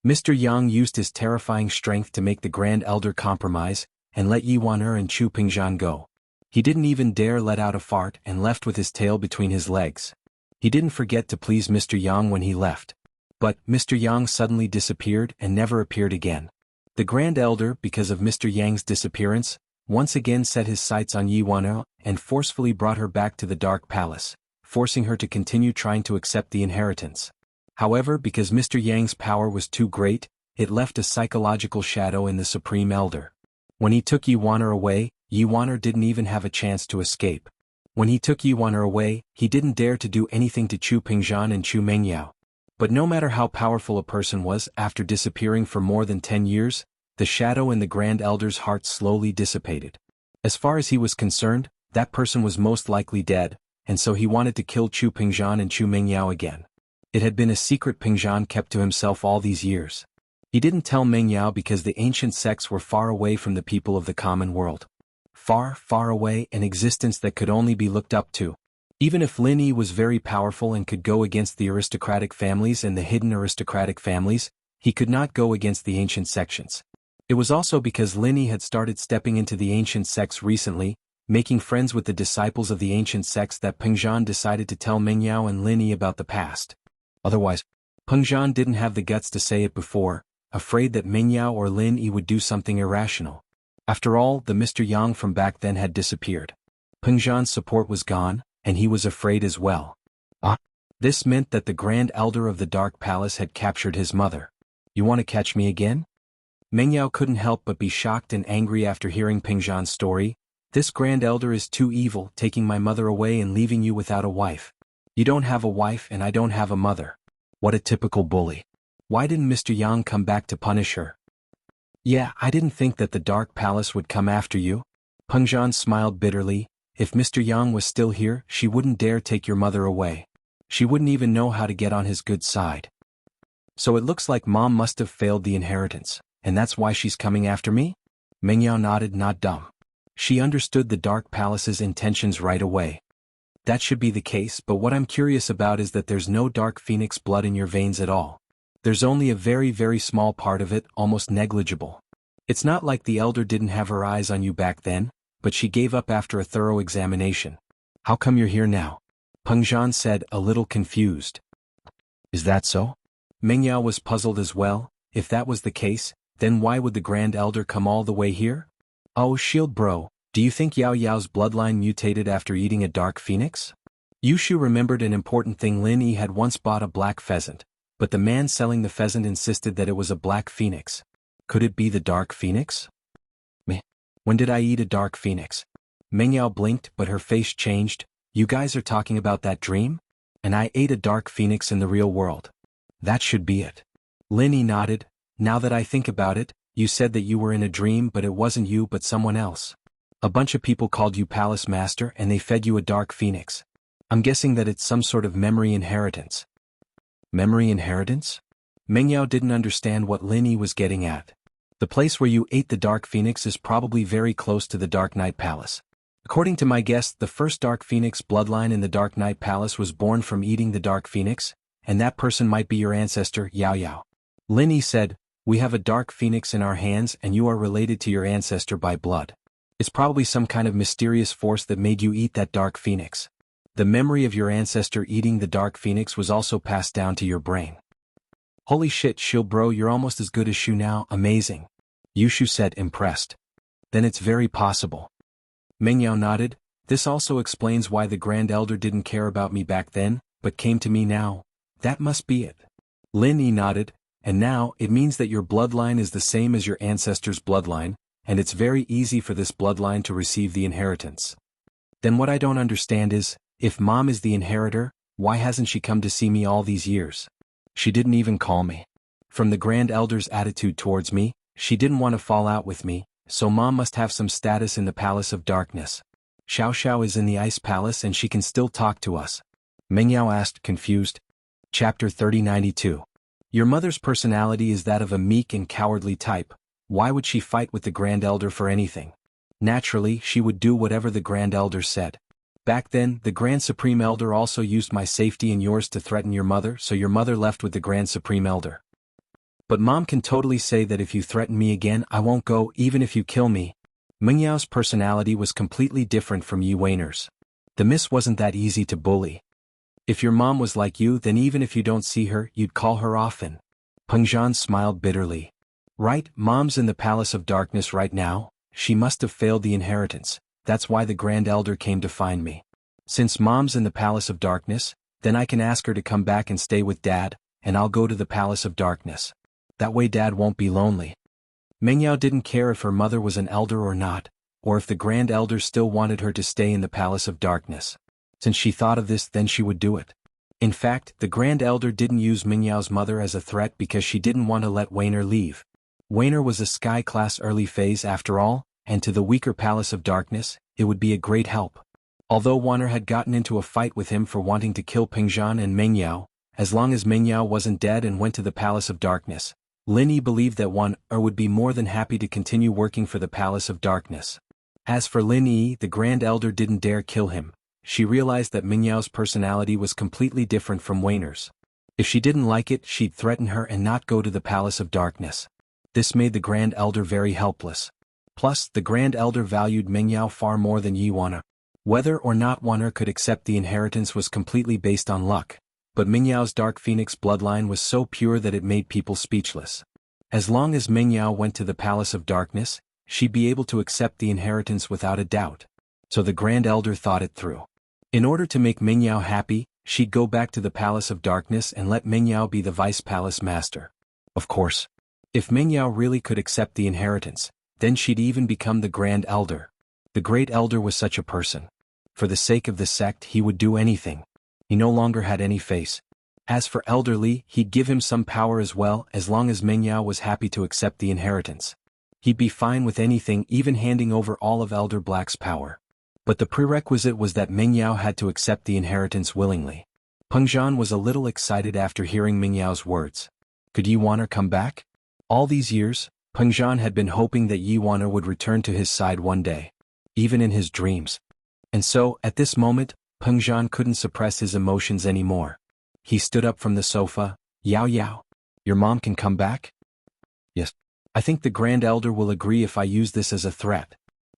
Mr. Yang used his terrifying strength to make the Grand Elder compromise, and let Yuan and Chu Pingzhan go. He didn't even dare let out a fart and left with his tail between his legs. He didn't forget to please Mr. Yang when he left. But Mr. Yang suddenly disappeared and never appeared again. The Grand Elder, because of Mr. Yang's disappearance, once again set his sights on Yuan and forcefully brought her back to the Dark Palace, forcing her to continue trying to accept the inheritance. However, because Mr. Yang's power was too great, it left a psychological shadow in the Supreme Elder. When he took Yuan away, Yuan didn't even have a chance to escape. When he took Yuan away, he didn't dare to do anything to Chu Pingzhan and Chu Mengyao. But no matter how powerful a person was, after disappearing for more than 10 years, the shadow in the Grand Elder's heart slowly dissipated. As far as he was concerned, that person was most likely dead, and so he wanted to kill Chu Pingzhan and Chu Mengyao again. It had been a secret Pingzhan kept to himself all these years. He didn't tell Mengyao because the ancient sects were far away from the people of the common world. Far, far away, an existence that could only be looked up to. Even if Lin Yi was very powerful and could go against the aristocratic families and the hidden aristocratic families, he could not go against the ancient sections. It was also because Lin Yi had started stepping into the ancient sects recently, making friends with the disciples of the ancient sects, that Pengzhan decided to tell Mengyao and Lin Yi about the past. Otherwise, Pengzhan didn't have the guts to say it before, afraid that Mengyao or Lin Yi would do something irrational. After all, the Mr. Yang from back then had disappeared. Pengzhan's support was gone, and he was afraid as well. This meant that the Grand Elder of the Dark Palace had captured his mother. You want to catch me again? Mengyao couldn't help but be shocked and angry after hearing Pengzhan's story. This Grand Elder is too evil, taking my mother away and leaving you without a wife. You don't have a wife and I don't have a mother. What a typical bully. Why didn't Mr. Yang come back to punish her? Yeah, I didn't think that the Dark Palace would come after you. Pengzhan smiled bitterly. If Mr. Yang was still here, she wouldn't dare take your mother away. She wouldn't even know how to get on his good side. So it looks like Mom must have failed the inheritance, and that's why she's coming after me? Mengyao nodded, not dumb. She understood the Dark Palace's intentions right away. That should be the case, but what I'm curious about is that there's no Dark Phoenix blood in your veins at all. There's only a very, very small part of it, almost negligible. It's not like the Elder didn't have her eyes on you back then, but she gave up after a thorough examination. How come you're here now? Pengzhan said, a little confused. Is that so? Mengyao was puzzled as well. If that was the case, then why would the Grand Elder come all the way here? Oh, Shield Bro, do you think Yao Yao's bloodline mutated after eating a Dark Phoenix? Yushu remembered an important thing. Lin Yi had once bought a black pheasant, but the man selling the pheasant insisted that it was a black phoenix. Could it be the Dark Phoenix? Meh. When did I eat a Dark Phoenix? Mengyao blinked, but her face changed. You guys are talking about that dream? And I ate a Dark Phoenix in the real world. That should be it. Lin Yi nodded. Now that I think about it, you said that you were in a dream, but it wasn't you but someone else. A bunch of people called you Palace Master and they fed you a Dark Phoenix. I'm guessing that it's some sort of memory inheritance. Memory inheritance? Mengyao didn't understand what Lin Yi was getting at. The place where you ate the Dark Phoenix is probably very close to the Dark Knight Palace. According to my guess, the first Dark Phoenix bloodline in the Dark Knight Palace was born from eating the Dark Phoenix, and that person might be your ancestor, Yao Yao. Lin Yi said, we have a Dark Phoenix in our hands and you are related to your ancestor by blood. It's probably some kind of mysterious force that made you eat that Dark Phoenix. The memory of your ancestor eating the Dark Phoenix was also passed down to your brain. Holy shit, Shiu bro, you're almost as good as Shu now, amazing. Yushu said, impressed. Then it's very possible. Mengyao nodded, this also explains why the Grand Elder didn't care about me back then, but came to me now. That must be it. Lin Yi nodded, and now, it means that your bloodline is the same as your ancestor's bloodline, and it's very easy for this bloodline to receive the inheritance. Then what I don't understand is, if Mom is the inheritor, why hasn't she come to see me all these years? She didn't even call me. From the Grand Elder's attitude towards me, she didn't want to fall out with me, so Mom must have some status in the Palace of Darkness. Xiao Xiao is in the Ice Palace and she can still talk to us. Mengyao asked, confused. Chapter 3092. Your mother's personality is that of a meek and cowardly type. Why would she fight with the Grand Elder for anything? Naturally, she would do whatever the Grand Elder said. Back then, the Grand Supreme Elder also used my safety and yours to threaten your mother, so your mother left with the Grand Supreme Elder. But Mom can totally say that if you threaten me again, I won't go, even if you kill me. Mengyao's personality was completely different from Yi Weiner's. The miss wasn't that easy to bully. If your mom was like you, then even if you don't see her, you'd call her often. Peng Zhan smiled bitterly. Right, Mom's in the Palace of Darkness right now. She must have failed the inheritance. That's why the Grand Elder came to find me. Since Mom's in the Palace of Darkness, then I can ask her to come back and stay with Dad, and I'll go to the Palace of Darkness. That way Dad won't be lonely. Mengyao didn't care if her mother was an elder or not, or if the Grand Elder still wanted her to stay in the Palace of Darkness. Since she thought of this, then she would do it. In fact, the Grand Elder didn't use Mengyao's mother as a threat because she didn't want to let Weiner leave. Weiner was a sky-class early phase after all, and to the weaker Palace of Darkness, it would be a great help. Although Weiner had gotten into a fight with him for wanting to kill Peng Zhan and Mengyao, as long as Mengyao wasn't dead and went to the Palace of Darkness, Lin Yi believed that Weiner would be more than happy to continue working for the Palace of Darkness. As for Lin Yi, the Grand Elder didn't dare kill him. She realized that Mengyao's personality was completely different from Weiner's. If she didn't like it, she'd threaten her and not go to the Palace of Darkness. This made the Grand Elder very helpless. Plus, the Grand Elder valued Mengyao far more than Yi Weiner. Whether or not Weiner could accept the inheritance was completely based on luck, but Mengyao's Dark Phoenix bloodline was so pure that it made people speechless. As long as Mengyao went to the Palace of Darkness, she'd be able to accept the inheritance without a doubt. So the Grand Elder thought it through. In order to make Mengyao happy, she'd go back to the Palace of Darkness and let Mengyao be the Vice Palace Master. Of course. If Mengyao really could accept the inheritance, then she'd even become the Grand Elder. The Great Elder was such a person. For the sake of the sect, he would do anything. He no longer had any face. As for Elder Li, he'd give him some power as well, as long as Mengyao was happy to accept the inheritance. He'd be fine with anything, even handing over all of Elder Black's power. But the prerequisite was that Mengyao had to accept the inheritance willingly. Peng Zhan was a little excited after hearing Mengyao's words. Could Yi Weiner come back? All these years, Peng Zhan had been hoping that Yi Weiner would return to his side one day. Even in his dreams. And so, at this moment, Peng Zhan couldn't suppress his emotions anymore. He stood up from the sofa. Yao Yao. Your mom can come back? Yes. I think the Grand Elder will agree if I use this as a threat.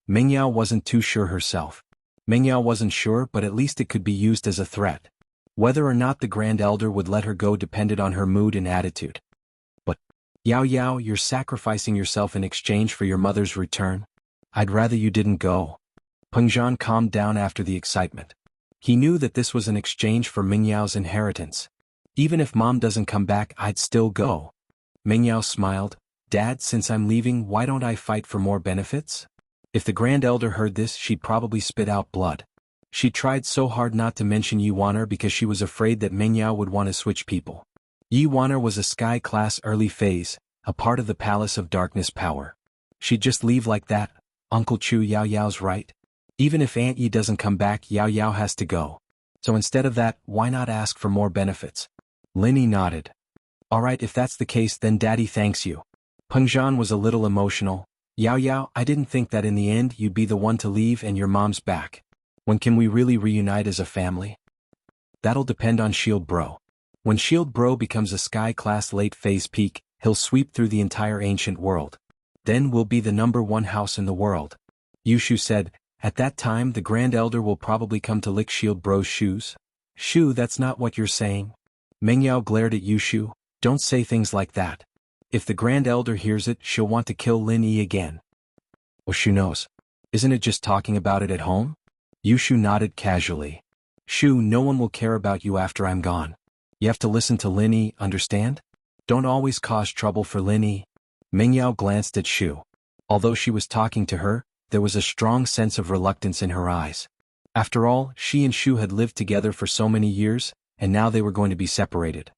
Mengyao wasn't too sure herself. Mengyao wasn't sure, but at least it could be used as a threat. Whether or not the Grand Elder would let her go depended on her mood and attitude. But, Yao Yao, you're sacrificing yourself in exchange for your mother's return? I'd rather you didn't go. Peng Zhan calmed down after the excitement. He knew that this was an exchange for Mengyao's inheritance. Even if Mom doesn't come back, I'd still go. Mengyao smiled. Dad, since I'm leaving, why don't I fight for more benefits? If the Grand Elder heard this, she'd probably spit out blood. She tried so hard not to mention Yi Weiner because she was afraid that Mengyao would want to switch people. Yi Weiner was a sky-class early phase, a part of the Palace of Darkness power. She'd just leave like that. Uncle Chu, Yao Yao's right. Even if Aunt Yi doesn't come back, Yao Yao has to go. So instead of that, why not ask for more benefits? Lin Yi nodded. Alright, if that's the case, then Daddy thanks you. Peng Zhan was a little emotional. Yao Yao, I didn't think that in the end you'd be the one to leave and your mom's back. When can we really reunite as a family? That'll depend on Shield Bro. When Shield Bro becomes a Sky-class late-phase peak, he'll sweep through the entire ancient world. Then we'll be the #1 house in the world. Yushu said, at that time the Grand Elder will probably come to lick Shield Bro's shoes. Shu, that's not what you're saying. Mengyao glared at Yushu, don't say things like that. If the Grand Elder hears it, she'll want to kill Lin Yi again. Oh, Shu knows. Isn't it just talking about it at home? Yushu nodded casually. Shu, no one will care about you after I'm gone. You have to listen to Lin Yi, understand? Don't always cause trouble for Lin Yi. Mengyao glanced at Shu. Although she was talking to her, there was a strong sense of reluctance in her eyes. After all, she and Shu had lived together for so many years, and now they were going to be separated.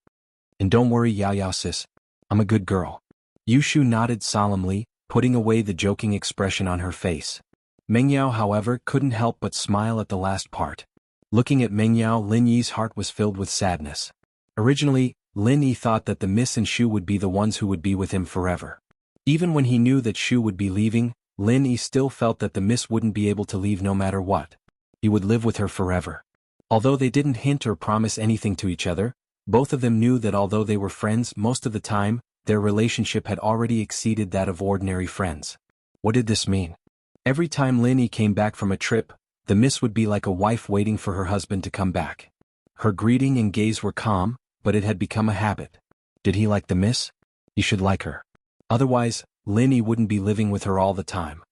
And don't worry, Yao Yao sis. I'm a good girl. Yushu nodded solemnly, putting away the joking expression on her face. Mengyao, however, couldn't help but smile at the last part. Looking at Mengyao, Lin Yi's heart was filled with sadness. Originally, Lin Yi thought that the Miss and Shu would be the ones who would be with him forever. Even when he knew that Shu would be leaving, Lin Yi still felt that the Miss wouldn't be able to leave no matter what. He would live with her forever. Although they didn't hint or promise anything to each other, both of them knew that although they were friends most of the time, their relationship had already exceeded that of ordinary friends. What did this mean? Every time Lin Yi came back from a trip, the Miss would be like a wife waiting for her husband to come back. Her greeting and gaze were calm, but it had become a habit. Did he like the Miss? He should like her. Otherwise, Lin Yi wouldn't be living with her all the time.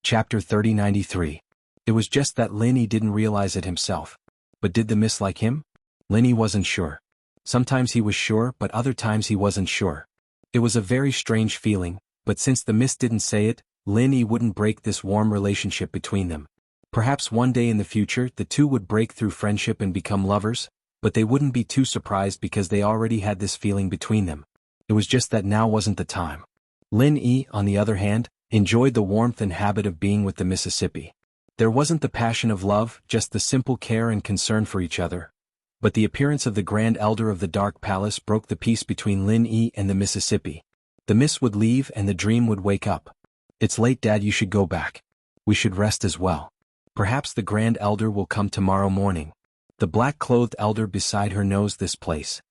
Chapter 3093. It was just that Lin Yi didn't realize it himself. But did the Miss like him? Lin Yi wasn't sure. Sometimes he was sure, but other times he wasn't sure. It was a very strange feeling, but since the Miss didn't say it, Lin Yi wouldn't break this warm relationship between them. Perhaps one day in the future the two would break through friendship and become lovers, but they wouldn't be too surprised because they already had this feeling between them. It was just that now wasn't the time. Lin Yi, on the other hand, enjoyed the warmth and habit of being with the Mississippi. There wasn't the passion of love, just the simple care and concern for each other. But the appearance of the Grand Elder of the Dark Palace broke the peace between Lin Yi and the Mississippi. The Miss would leave and the dream would wake up. It's late, Dad, you should go back. We should rest as well. Perhaps the Grand Elder will come tomorrow morning. The black-clothed elder beside her knows this place.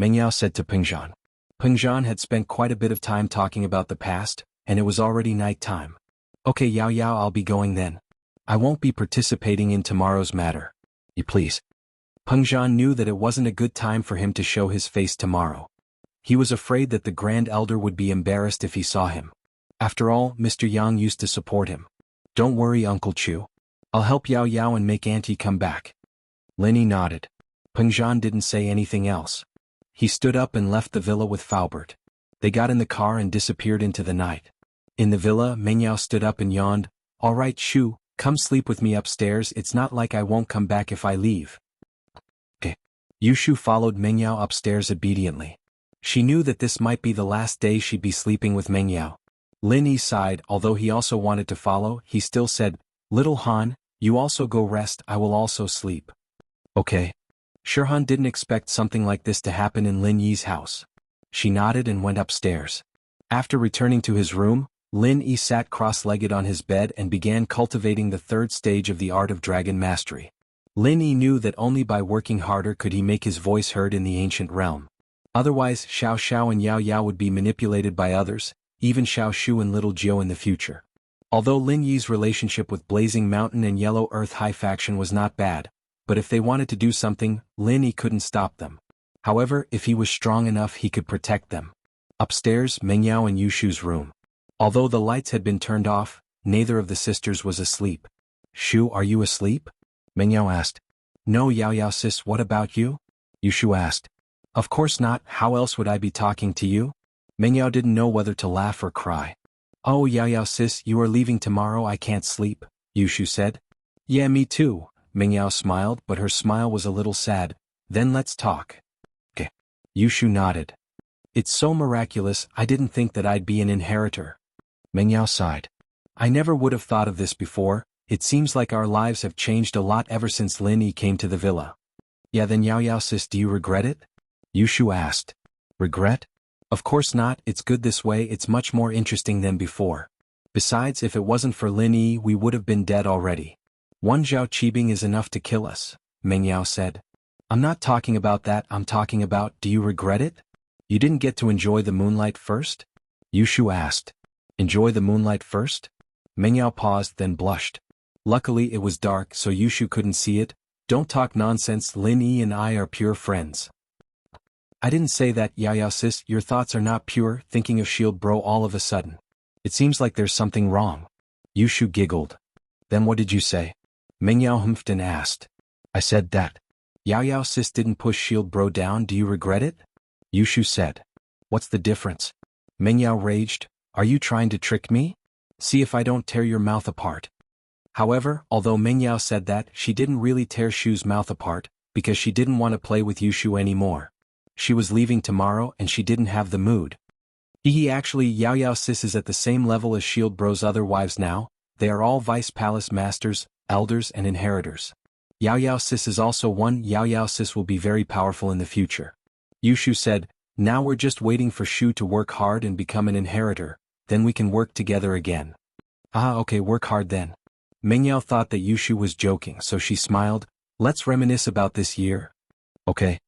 Mengyao said to Pengzhan. Pengzhan had spent quite a bit of time talking about the past, and it was already night time. Okay, Yao Yao, I'll be going then. I won't be participating in tomorrow's matter. You please. Pengzhan knew that it wasn't a good time for him to show his face tomorrow. He was afraid that the Grand Elder would be embarrassed if he saw him. After all, Mr. Yang used to support him. Don't worry, Uncle Chu. I'll help Yao Yao and make Auntie come back. Lin Yi nodded. Pengzhan didn't say anything else. He stood up and left the villa with Faubert. They got in the car and disappeared into the night. In the villa, Mengyao stood up and yawned. All right, Shu, come sleep with me upstairs. It's not like I won't come back if I leave. Okay. Yushu followed Mengyao upstairs obediently. She knew that this might be the last day she'd be sleeping with Mengyao. Lin Yi sighed. Although he also wanted to follow, he still said, Little Han, you also go rest, I will also sleep. Okay. Shirhan didn't expect something like this to happen in Lin Yi's house. She nodded and went upstairs. After returning to his room, Lin Yi sat cross-legged on his bed and began cultivating the third stage of the art of dragon mastery. Lin Yi knew that only by working harder could he make his voice heard in the ancient realm. Otherwise, Xiao Xiao and Yao Yao would be manipulated by others, even Xiao Shu and Little Jiu in the future. Although Lin Yi's relationship with Blazing Mountain and Yellow Earth High Faction was not bad, but if they wanted to do something, Lin Yi couldn't stop them. However, if he was strong enough he could protect them. Upstairs, Mengyao and Yushu's room. Although the lights had been turned off, neither of the sisters was asleep. Shu, are you asleep? Mengyao asked. No, Yao Yao sis, what about you? Yushu asked. Of course not, how else would I be talking to you? Mengyao didn't know whether to laugh or cry. Oh, Yao Yao sis, you are leaving tomorrow, I can't sleep, Yushu said. Yeah, me too. Mengyao smiled, but her smile was a little sad. Then let's talk. Okay. Yushu nodded. It's so miraculous, I didn't think that I'd be an inheritor. Mengyao sighed. I never would have thought of this before. It seems like our lives have changed a lot ever since Lin Yi came to the villa. Yeah, then Yao Yao sis, do you regret it? Yushu asked. Regret? Of course not, it's good this way, it's much more interesting than before. Besides, if it wasn't for Lin Yi, we would have been dead already. One Zhao Qibing is enough to kill us, Meng Yao said. I'm not talking about that, I'm talking about, do you regret it? You didn't get to enjoy the moonlight first? Yushu asked. Enjoy the moonlight first? Meng Yao paused, then blushed. Luckily it was dark so Yushu couldn't see it. Don't talk nonsense, Lin Yi and I are pure friends. I didn't say that, Yao sis, your thoughts are not pure, thinking of Shield Bro all of a sudden. It seems like there's something wrong. Yushu giggled. Then what did you say? Meng Yao humphed and asked. I said that Yao sis didn't push Shield Bro down, do you regret it? Yushu said. What's the difference? Meng Yao raged. Are you trying to trick me? See if I don't tear your mouth apart. However, although Meng Yao said that, she didn't really tear Shu's mouth apart, because she didn't want to play with Yushu anymore. She was leaving tomorrow and she didn't have the mood. Actually, Yao sis is at the same level as Shield Bro's other wives now. They are all vice palace masters, elders and inheritors. Yao sis is also one. Yao sis will be very powerful in the future. Yushu said, now we're just waiting for Shu to work hard and become an inheritor, then we can work together again. Ah, okay, work hard then. Meng Yao thought that Yushu was joking, so she smiled. Let's reminisce about this year. Okay.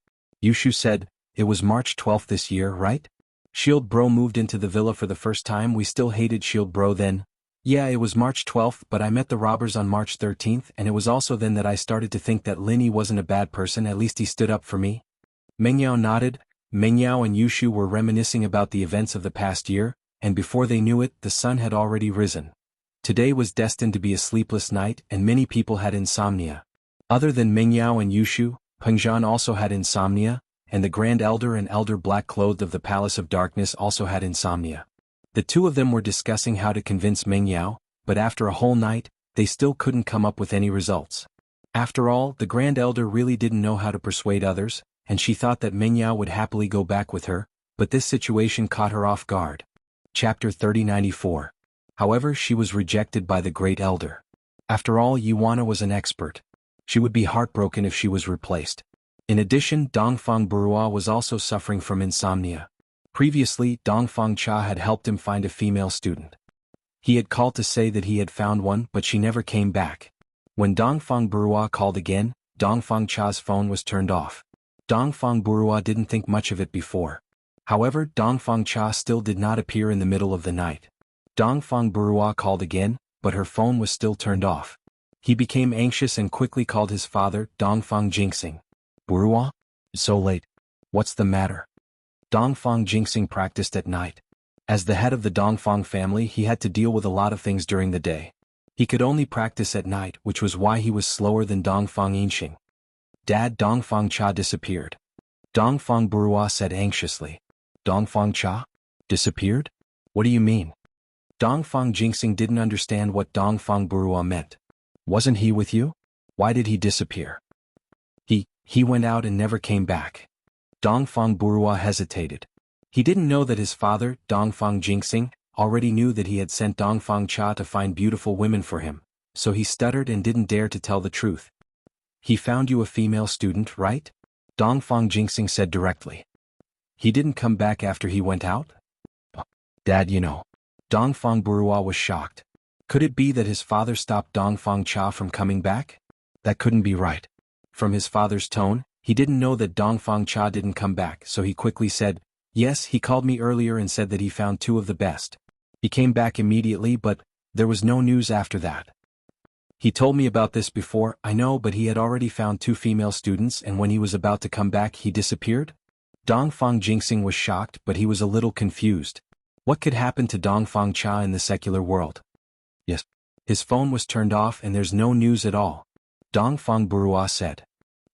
Yushu said, it was March 12th this year, right? Shield Bro moved into the villa for the first time. We still hated Shield Bro then. Yeah, it was March 12th, but I met the robbers on March 13th, and it was also then that I started to think that Lin Yi wasn't a bad person, at least he stood up for me. Meng Yao nodded. Meng Yao and Yushu were reminiscing about the events of the past year, and before they knew it, the sun had already risen. Today was destined to be a sleepless night, and many people had insomnia. Other than Meng Yao and Yushu, Pengzhan also had insomnia, and the Grand Elder and Elder Black-Clothed of the Palace of Darkness also had insomnia. The two of them were discussing how to convince Meng Yao, but after a whole night, they still couldn't come up with any results. After all, the Grand Elder really didn't know how to persuade others, and she thought that Meng Yao would happily go back with her, but this situation caught her off guard. Chapter 3094. However, she was rejected by the Great Elder. After all, Yuana was an expert. She would be heartbroken if she was replaced. In addition, Dongfang Burua was also suffering from insomnia. Previously, Dongfang Cha had helped him find a female student. He had called to say that he had found one, but she never came back. When Dongfang Burua called again, Dongfang Cha's phone was turned off. Dongfang Burua didn't think much of it before. However, Dongfang Cha still did not appear in the middle of the night. Dongfang Burua called again, but her phone was still turned off. He became anxious and quickly called his father, Dongfang Jinxing. Burua? It's so late. What's the matter? Dongfang Jinxing practiced at night. As the head of the Dongfang family, he had to deal with a lot of things during the day. He could only practice at night, which was why he was slower than Dongfang Yinxing. Dad, Dongfang Cha disappeared. Dongfang Burua said anxiously. Dongfang Cha? Disappeared? What do you mean? Dongfang Jinxing didn't understand what Dongfang Burua meant. Wasn't he with you? Why did he disappear? He went out and never came back. Dongfang Burua hesitated. He didn't know that his father, Dongfang Jinxing, already knew that he had sent Dongfang Cha to find beautiful women for him, so he stuttered and didn't dare to tell the truth. He found you a female student, right? Dongfang Jinxing said directly. He didn't come back after he went out? Dad, you know. Dongfang Burua was shocked. Could it be that his father stopped Dongfang Cha from coming back? That couldn't be right. From his father's tone, he didn't know that Dongfang Cha didn't come back, so he quickly said, yes, he called me earlier and said that he found two of the best. He came back immediately, but there was no news after that. He told me about this before, I know, but he had already found two female students, and when he was about to come back he disappeared? Dongfang Jinxing was shocked, but he was a little confused. What could happen to Dongfang Cha in the secular world? Yes. His phone was turned off and there's no news at all. Dongfang Burua said.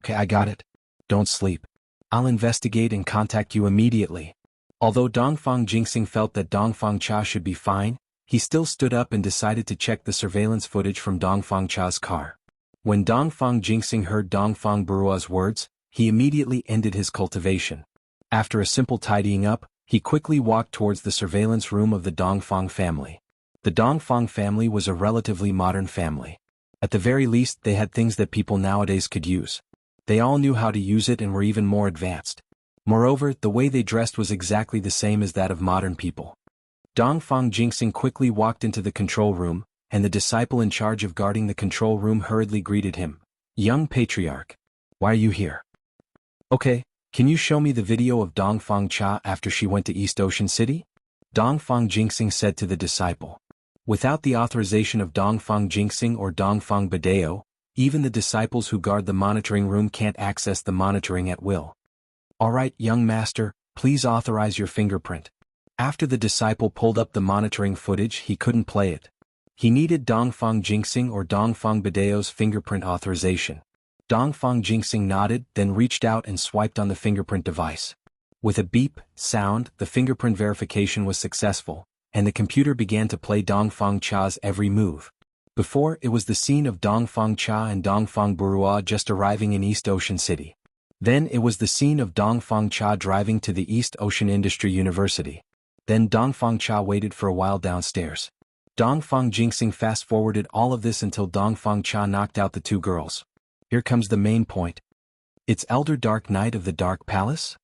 Okay, I got it. Don't sleep. I'll investigate and contact you immediately. Although Dongfang Jinxing felt that Dongfang Cha should be fine, he still stood up and decided to check the surveillance footage from Dongfang Cha's car. When Dongfang Jinxing heard Dongfang Burua's words, he immediately ended his cultivation. After a simple tidying up, he quickly walked towards the surveillance room of the Dongfang family. The Dongfang family was a relatively modern family. At the very least, they had things that people nowadays could use. They all knew how to use it and were even more advanced. Moreover, the way they dressed was exactly the same as that of modern people. Dongfang Jingxing quickly walked into the control room, and the disciple in charge of guarding the control room hurriedly greeted him. Young Patriarch. Why are you here? Okay, can you show me the video of Dongfang Cha after she went to East Ocean City? Dongfang Jingxing said to the disciple. Without the authorization of Dongfang Jingxing or Dongfang Badeo, even the disciples who guard the monitoring room can't access the monitoring at will. Alright, young master, please authorize your fingerprint. After the disciple pulled up the monitoring footage, he couldn't play it. He needed Dongfang Jingxing or Dongfang Badeo's fingerprint authorization. Dongfang Jingxing nodded, then reached out and swiped on the fingerprint device. With a beep sound, the fingerprint verification was successful, and the computer began to play Dongfang Cha's every move. Before, it was the scene of Dongfang Cha and Dongfang Burua just arriving in East Ocean City. Then it was the scene of Dongfang Cha driving to the East Ocean Industry University. Then Dongfang Cha waited for a while downstairs. Dongfang Jingxing fast-forwarded all of this until Dongfang Cha knocked out the two girls. Here comes the main point. It's Elder Dark Knight of the Dark Palace?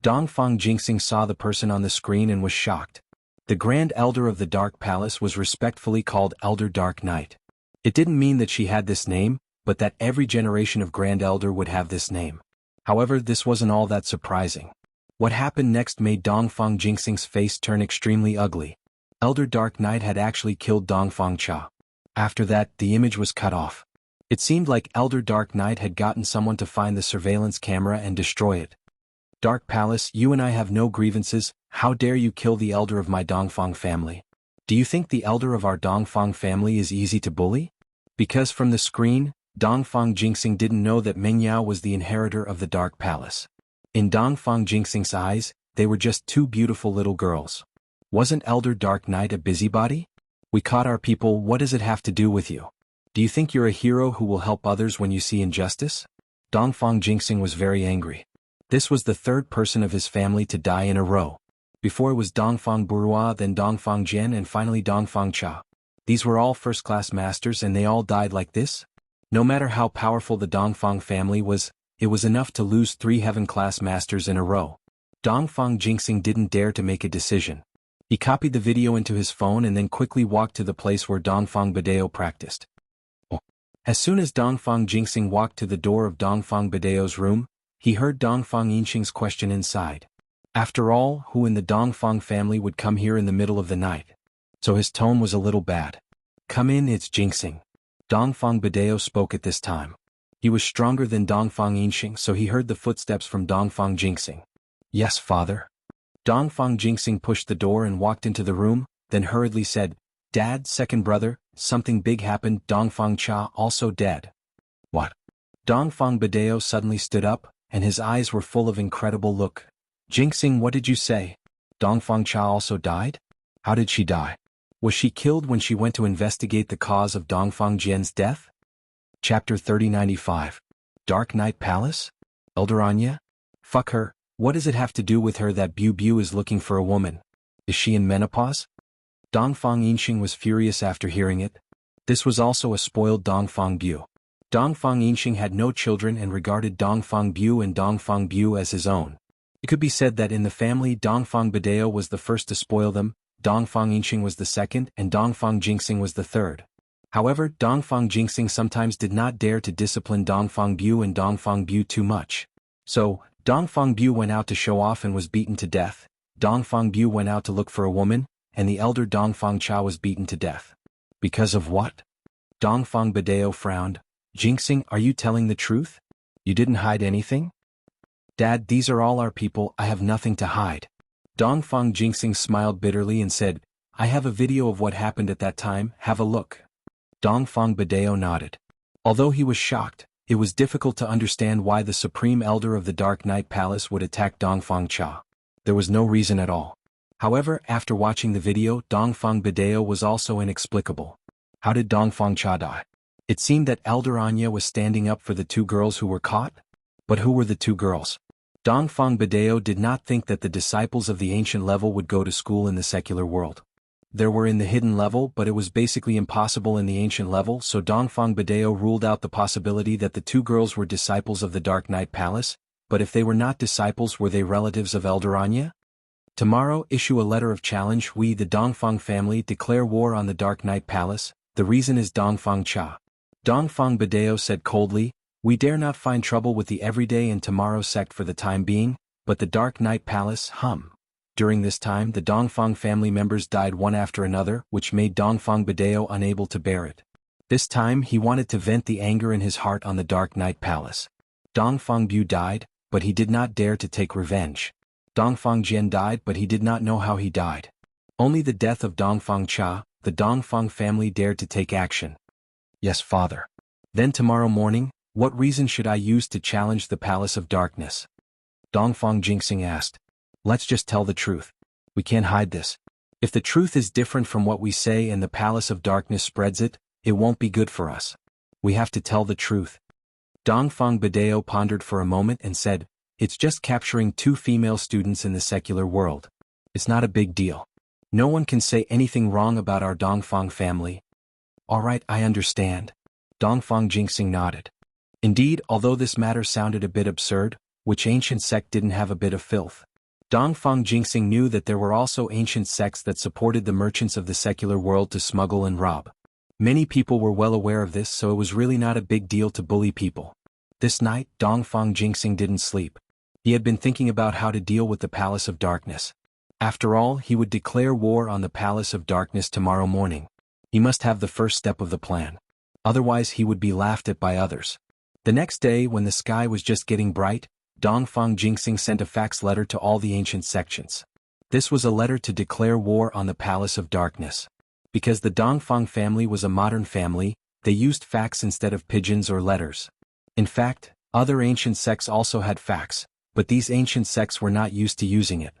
Dongfang Jingxing saw the person on the screen and was shocked. The Grand Elder of the Dark Palace was respectfully called Elder Dark Knight. It didn't mean that she had this name, but that every generation of Grand Elder would have this name. However, this wasn't all that surprising. What happened next made Dongfang Jingxing's face turn extremely ugly. Elder Dark Knight had actually killed Dongfang Cha. After that, the image was cut off. It seemed like Elder Dark Knight had gotten someone to find the surveillance camera and destroy it. Dark Palace, you and I have no grievances. How dare you kill the elder of my Dongfang family? Do you think the elder of our Dongfang family is easy to bully? Because from the screen, Dongfang Jingxing didn't know that Mengyao was the inheritor of the Dark Palace. In Dongfang Jingxing's eyes, they were just two beautiful little girls. Wasn't Elder Dark Knight a busybody? We caught our people, what does it have to do with you? Do you think you're a hero who will help others when you see injustice? Dongfang Jingxing was very angry. This was the third person of his family to die in a row. Before it was Dongfang Burua, then Dongfang Jian, and finally Dongfang Cha. These were all first-class masters and they all died like this? No matter how powerful the Dongfang family was, it was enough to lose 3 heaven-class masters in a row. Dongfang Jingxing didn't dare to make a decision. He copied the video into his phone and then quickly walked to the place where Dongfang Badeo practiced. As soon as Dongfang Jingxing walked to the door of Dongfang Badeo's room, he heard Dongfang Yinxing's question inside. After all, who in the Dongfang family would come here in the middle of the night? So his tone was a little bad. Come in, it's Jingxing. Dongfang Badeo spoke at this time. He was stronger than Dongfang Yinxing, so he heard the footsteps from Dongfang Jingxing. Yes, father. Dongfang Jingxing pushed the door and walked into the room, then hurriedly said, Dad, second brother, something big happened, Dongfang Cha also dead. What? Dongfang Badeo suddenly stood up, and his eyes were full of incredible look. Jingxing, what did you say? Dongfang Cha also died? How did she die? Was she killed when she went to investigate the cause of Dongfang Jian's death? Chapter 3095. Dark Knight Palace? Elder Anya? Fuck her, what does it have to do with her that Bu Bu is looking for a woman? Is she in menopause? Dongfang Yinxing was furious after hearing it. This was also a spoiled Dongfang Bu. Dongfang Yinxing had no children and regarded Dongfang Bu and Dongfang Bu as his own. It could be said that in the family Dongfang Badeo was the first to spoil them, Dongfang Yinxing was the second, and Dongfang Jingxing was the third. However, Dongfang Jingxing sometimes did not dare to discipline Dongfang Bu and Dongfang Bu too much. So, Dongfang Bu went out to show off and was beaten to death, Dongfang Bu went out to look for a woman, and the elder Dongfang Cha was beaten to death. Because of what? Dongfang Badeo frowned. Jingxing, are you telling the truth? You didn't hide anything? Dad, these are all our people, I have nothing to hide. Dongfang Jingxing smiled bitterly and said, I have a video of what happened at that time, have a look. Dongfang Badeo nodded. Although he was shocked, it was difficult to understand why the Supreme Elder of the Dark Knight Palace would attack Dongfang Cha. There was no reason at all. However, after watching the video, Dongfang Badeo was also inexplicable. How did Dongfang Cha die? It seemed that Elder Anya was standing up for the two girls who were caught. But who were the two girls? Dongfang Badeo did not think that the disciples of the ancient level would go to school in the secular world. There were in the hidden level, but it was basically impossible in the ancient level, so Dongfang Badeo ruled out the possibility that the two girls were disciples of the Dark Knight Palace, but if they were not disciples, were they relatives of Elder Anya? Tomorrow issue a letter of challenge. We, the Dongfang family, declare war on the Dark Knight Palace. The reason is Dongfang Cha. Dongfang Badeo said coldly, we dare not find trouble with the everyday and tomorrow sect for the time being, but the Dark Knight Palace, During this time the Dongfang family members died one after another, which made Dongfang Badeo unable to bear it. This time he wanted to vent the anger in his heart on the Dark Knight Palace. Dongfang Bu died, but he did not dare to take revenge. Dongfang Jian died, but he did not know how he died. Only the death of Dongfang Cha, the Dongfang family dared to take action. Yes, father. Then tomorrow morning, what reason should I use to challenge the Palace of Darkness? Dongfang Jingxing asked. Let's just tell the truth. We can't hide this. If the truth is different from what we say and the Palace of Darkness spreads it, it won't be good for us. We have to tell the truth. Dongfang Badeo pondered for a moment and said, it's just capturing 2 female students in the secular world. It's not a big deal. No one can say anything wrong about our Dongfang family. All right, I understand. Dongfang Jingxing nodded. Indeed, although this matter sounded a bit absurd, which ancient sect didn't have a bit of filth? Dongfang Jingxing knew that there were also ancient sects that supported the merchants of the secular world to smuggle and rob. Many people were well aware of this, so it was really not a big deal to bully people. This night, Dongfang Jingxing didn't sleep. He had been thinking about how to deal with the Palace of Darkness. After all, he would declare war on the Palace of Darkness tomorrow morning. He must have the first step of the plan. Otherwise he would be laughed at by others. The next day, when the sky was just getting bright, Dongfang Jingxing sent a fax letter to all the ancient sections. This was a letter to declare war on the Palace of Darkness. Because the Dongfang family was a modern family, they used fax instead of pigeons or letters. In fact, other ancient sects also had fax, but these ancient sects were not used to using it.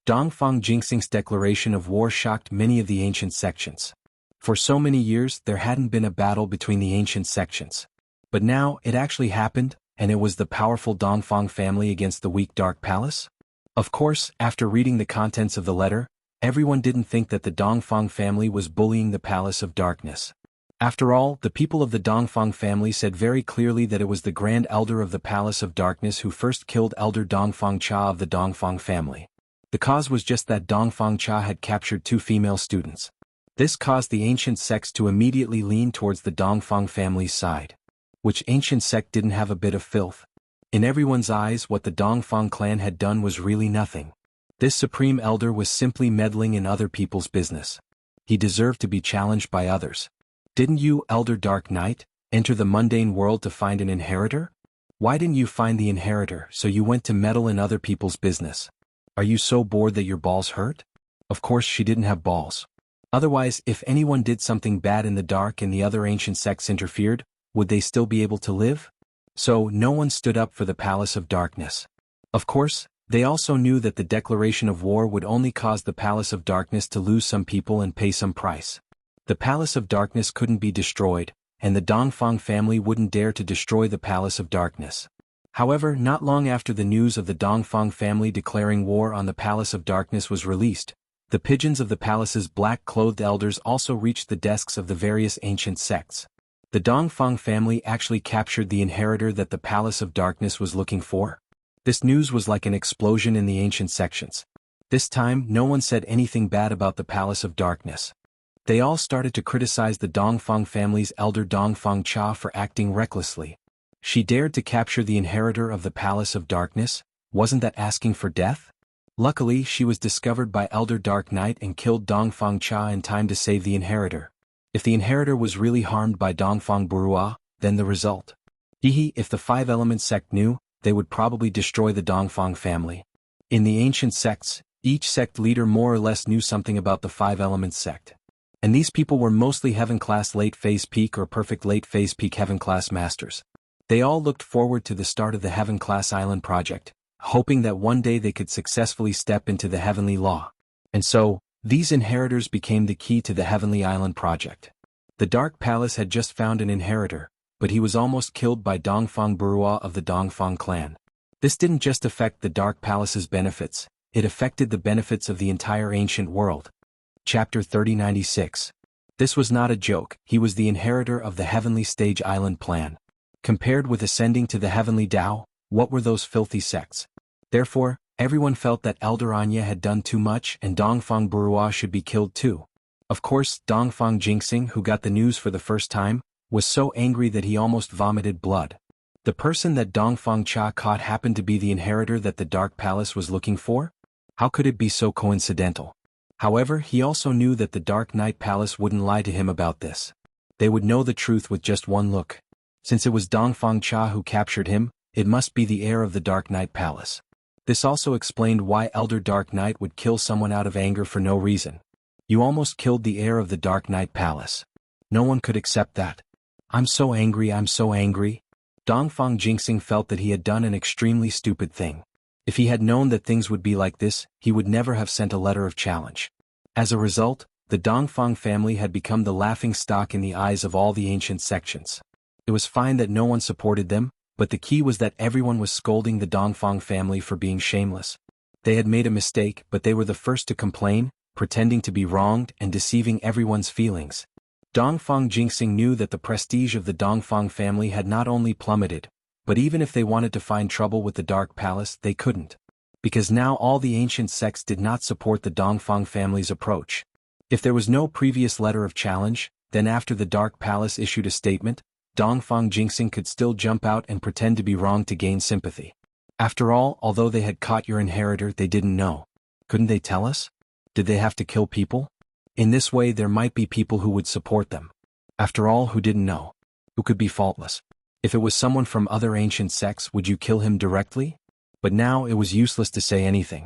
Dongfang Jingxing's declaration of war shocked many of the ancient sections. For so many years there hadn't been a battle between the ancient sections. But now it actually happened, and it was the powerful Dongfang family against the weak Dark Palace? Of course, after reading the contents of the letter, everyone didn't think that the Dongfang family was bullying the Palace of Darkness. After all, the people of the Dongfang family said very clearly that it was the Grand Elder of the Palace of Darkness who first killed Elder Dongfang Cha of the Dongfang family. The cause was just that Dongfang Cha had captured 2 female students. This caused the ancient sects to immediately lean towards the Dongfang family's side. Which ancient sect didn't have a bit of filth? In everyone's eyes, what the Dongfang clan had done was really nothing. This supreme elder was simply meddling in other people's business. He deserved to be challenged by others. Didn't you, Elder Dark Knight, enter the mundane world to find an inheritor? Why didn't you find the inheritor, so you went to meddle in other people's business? Are you so bored that your balls hurt? Of course she didn't have balls. Otherwise, if anyone did something bad in the dark and the other ancient sects interfered, would they still be able to live? So, no one stood up for the Palace of Darkness. Of course, they also knew that the declaration of war would only cause the Palace of Darkness to lose some people and pay some price. The Palace of Darkness couldn't be destroyed, and the Dongfang family wouldn't dare to destroy the Palace of Darkness. However, not long after the news of the Dongfang family declaring war on the Palace of Darkness was released, the pigeons of the palace's black-clothed elders also reached the desks of the various ancient sects. The Dongfang family actually captured the inheritor that the Palace of Darkness was looking for. This news was like an explosion in the ancient sections. This time, no one said anything bad about the Palace of Darkness. They all started to criticize the Dongfang family's elder Dongfang Cha for acting recklessly. She dared to capture the inheritor of the Palace of Darkness. Wasn't that asking for death? Luckily, she was discovered by Elder Dark Knight and killed Dongfang Cha in time to save the inheritor. If the inheritor was really harmed by Dongfang Burua, then the result. If the 5 Elements sect knew, they would probably destroy the Dongfang family. In the ancient sects, each sect leader more or less knew something about the 5 Elements sect. And these people were mostly Heaven-class late-phase peak or perfect late-phase peak Heaven-class masters. They all looked forward to the start of the Heaven-class Island project, hoping that one day they could successfully step into the heavenly law. And so, these inheritors became the key to the Heavenly Island project. The Dark Palace had just found an inheritor, but he was almost killed by Dongfang Burua of the Dongfang clan. This didn't just affect the Dark Palace's benefits, it affected the benefits of the entire ancient world. Chapter 3096. This was not a joke, he was the inheritor of the Heavenly Stage Island plan. Compared with ascending to the Heavenly Tao, what were those filthy sects? Therefore, Everyone felt that Elder Anya had done too much and Dongfang Burua should be killed too. Of course, Dongfang Jingxing, who got the news for the first time, was so angry that he almost vomited blood. The person that Dongfang Cha caught happened to be the inheritor that the Dark Palace was looking for? How could it be so coincidental? However, he also knew that the Dark Knight Palace wouldn't lie to him about this. They would know the truth with just one look. Since it was Dongfang Cha who captured him, it must be the heir of the Dark Knight Palace. This also explained why Elder Dark Knight would kill someone out of anger for no reason. You almost killed the heir of the Dark Knight Palace. No one could accept that. I'm so angry, I'm so angry. Dongfang Jingxing felt that he had done an extremely stupid thing. If he had known that things would be like this, he would never have sent a letter of challenge. As a result, the Dongfang family had become the laughingstock in the eyes of all the ancient sections. It was fine that no one supported them, but the key was that everyone was scolding the Dongfang family for being shameless. They had made a mistake, but they were the first to complain, pretending to be wronged and deceiving everyone's feelings. Dongfang Jingxing knew that the prestige of the Dongfang family had not only plummeted, but even if they wanted to find trouble with the Dark Palace, they couldn't. Because now all the ancient sects did not support the Dongfang family's approach. If there was no previous letter of challenge, then after the Dark Palace issued a statement, Dongfang Jingxing could still jump out and pretend to be wrong to gain sympathy. After all, although they had caught your inheritor, they didn't know. Couldn't they tell us? Did they have to kill people? In this way there might be people who would support them. After all, who didn't know? Who could be faultless? If it was someone from other ancient sects, would you kill him directly? But now it was useless to say anything.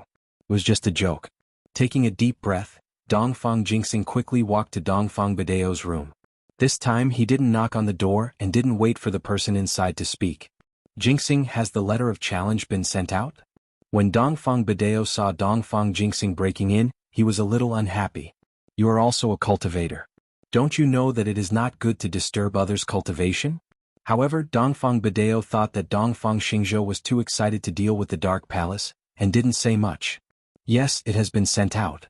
It was just a joke. Taking a deep breath, Dongfang Jingxing quickly walked to Dongfang Badeo's room. This time he didn't knock on the door and didn't wait for the person inside to speak. Jingxing, has the letter of challenge been sent out? When Dongfang Badeo saw Dongfang Jingxing breaking in, he was a little unhappy. You are also a cultivator. Don't you know that it is not good to disturb others' cultivation? However, Dongfang Badeo thought that Dongfang Xingzhou was too excited to deal with the Dark Palace, and didn't say much. Yes, it has been sent out.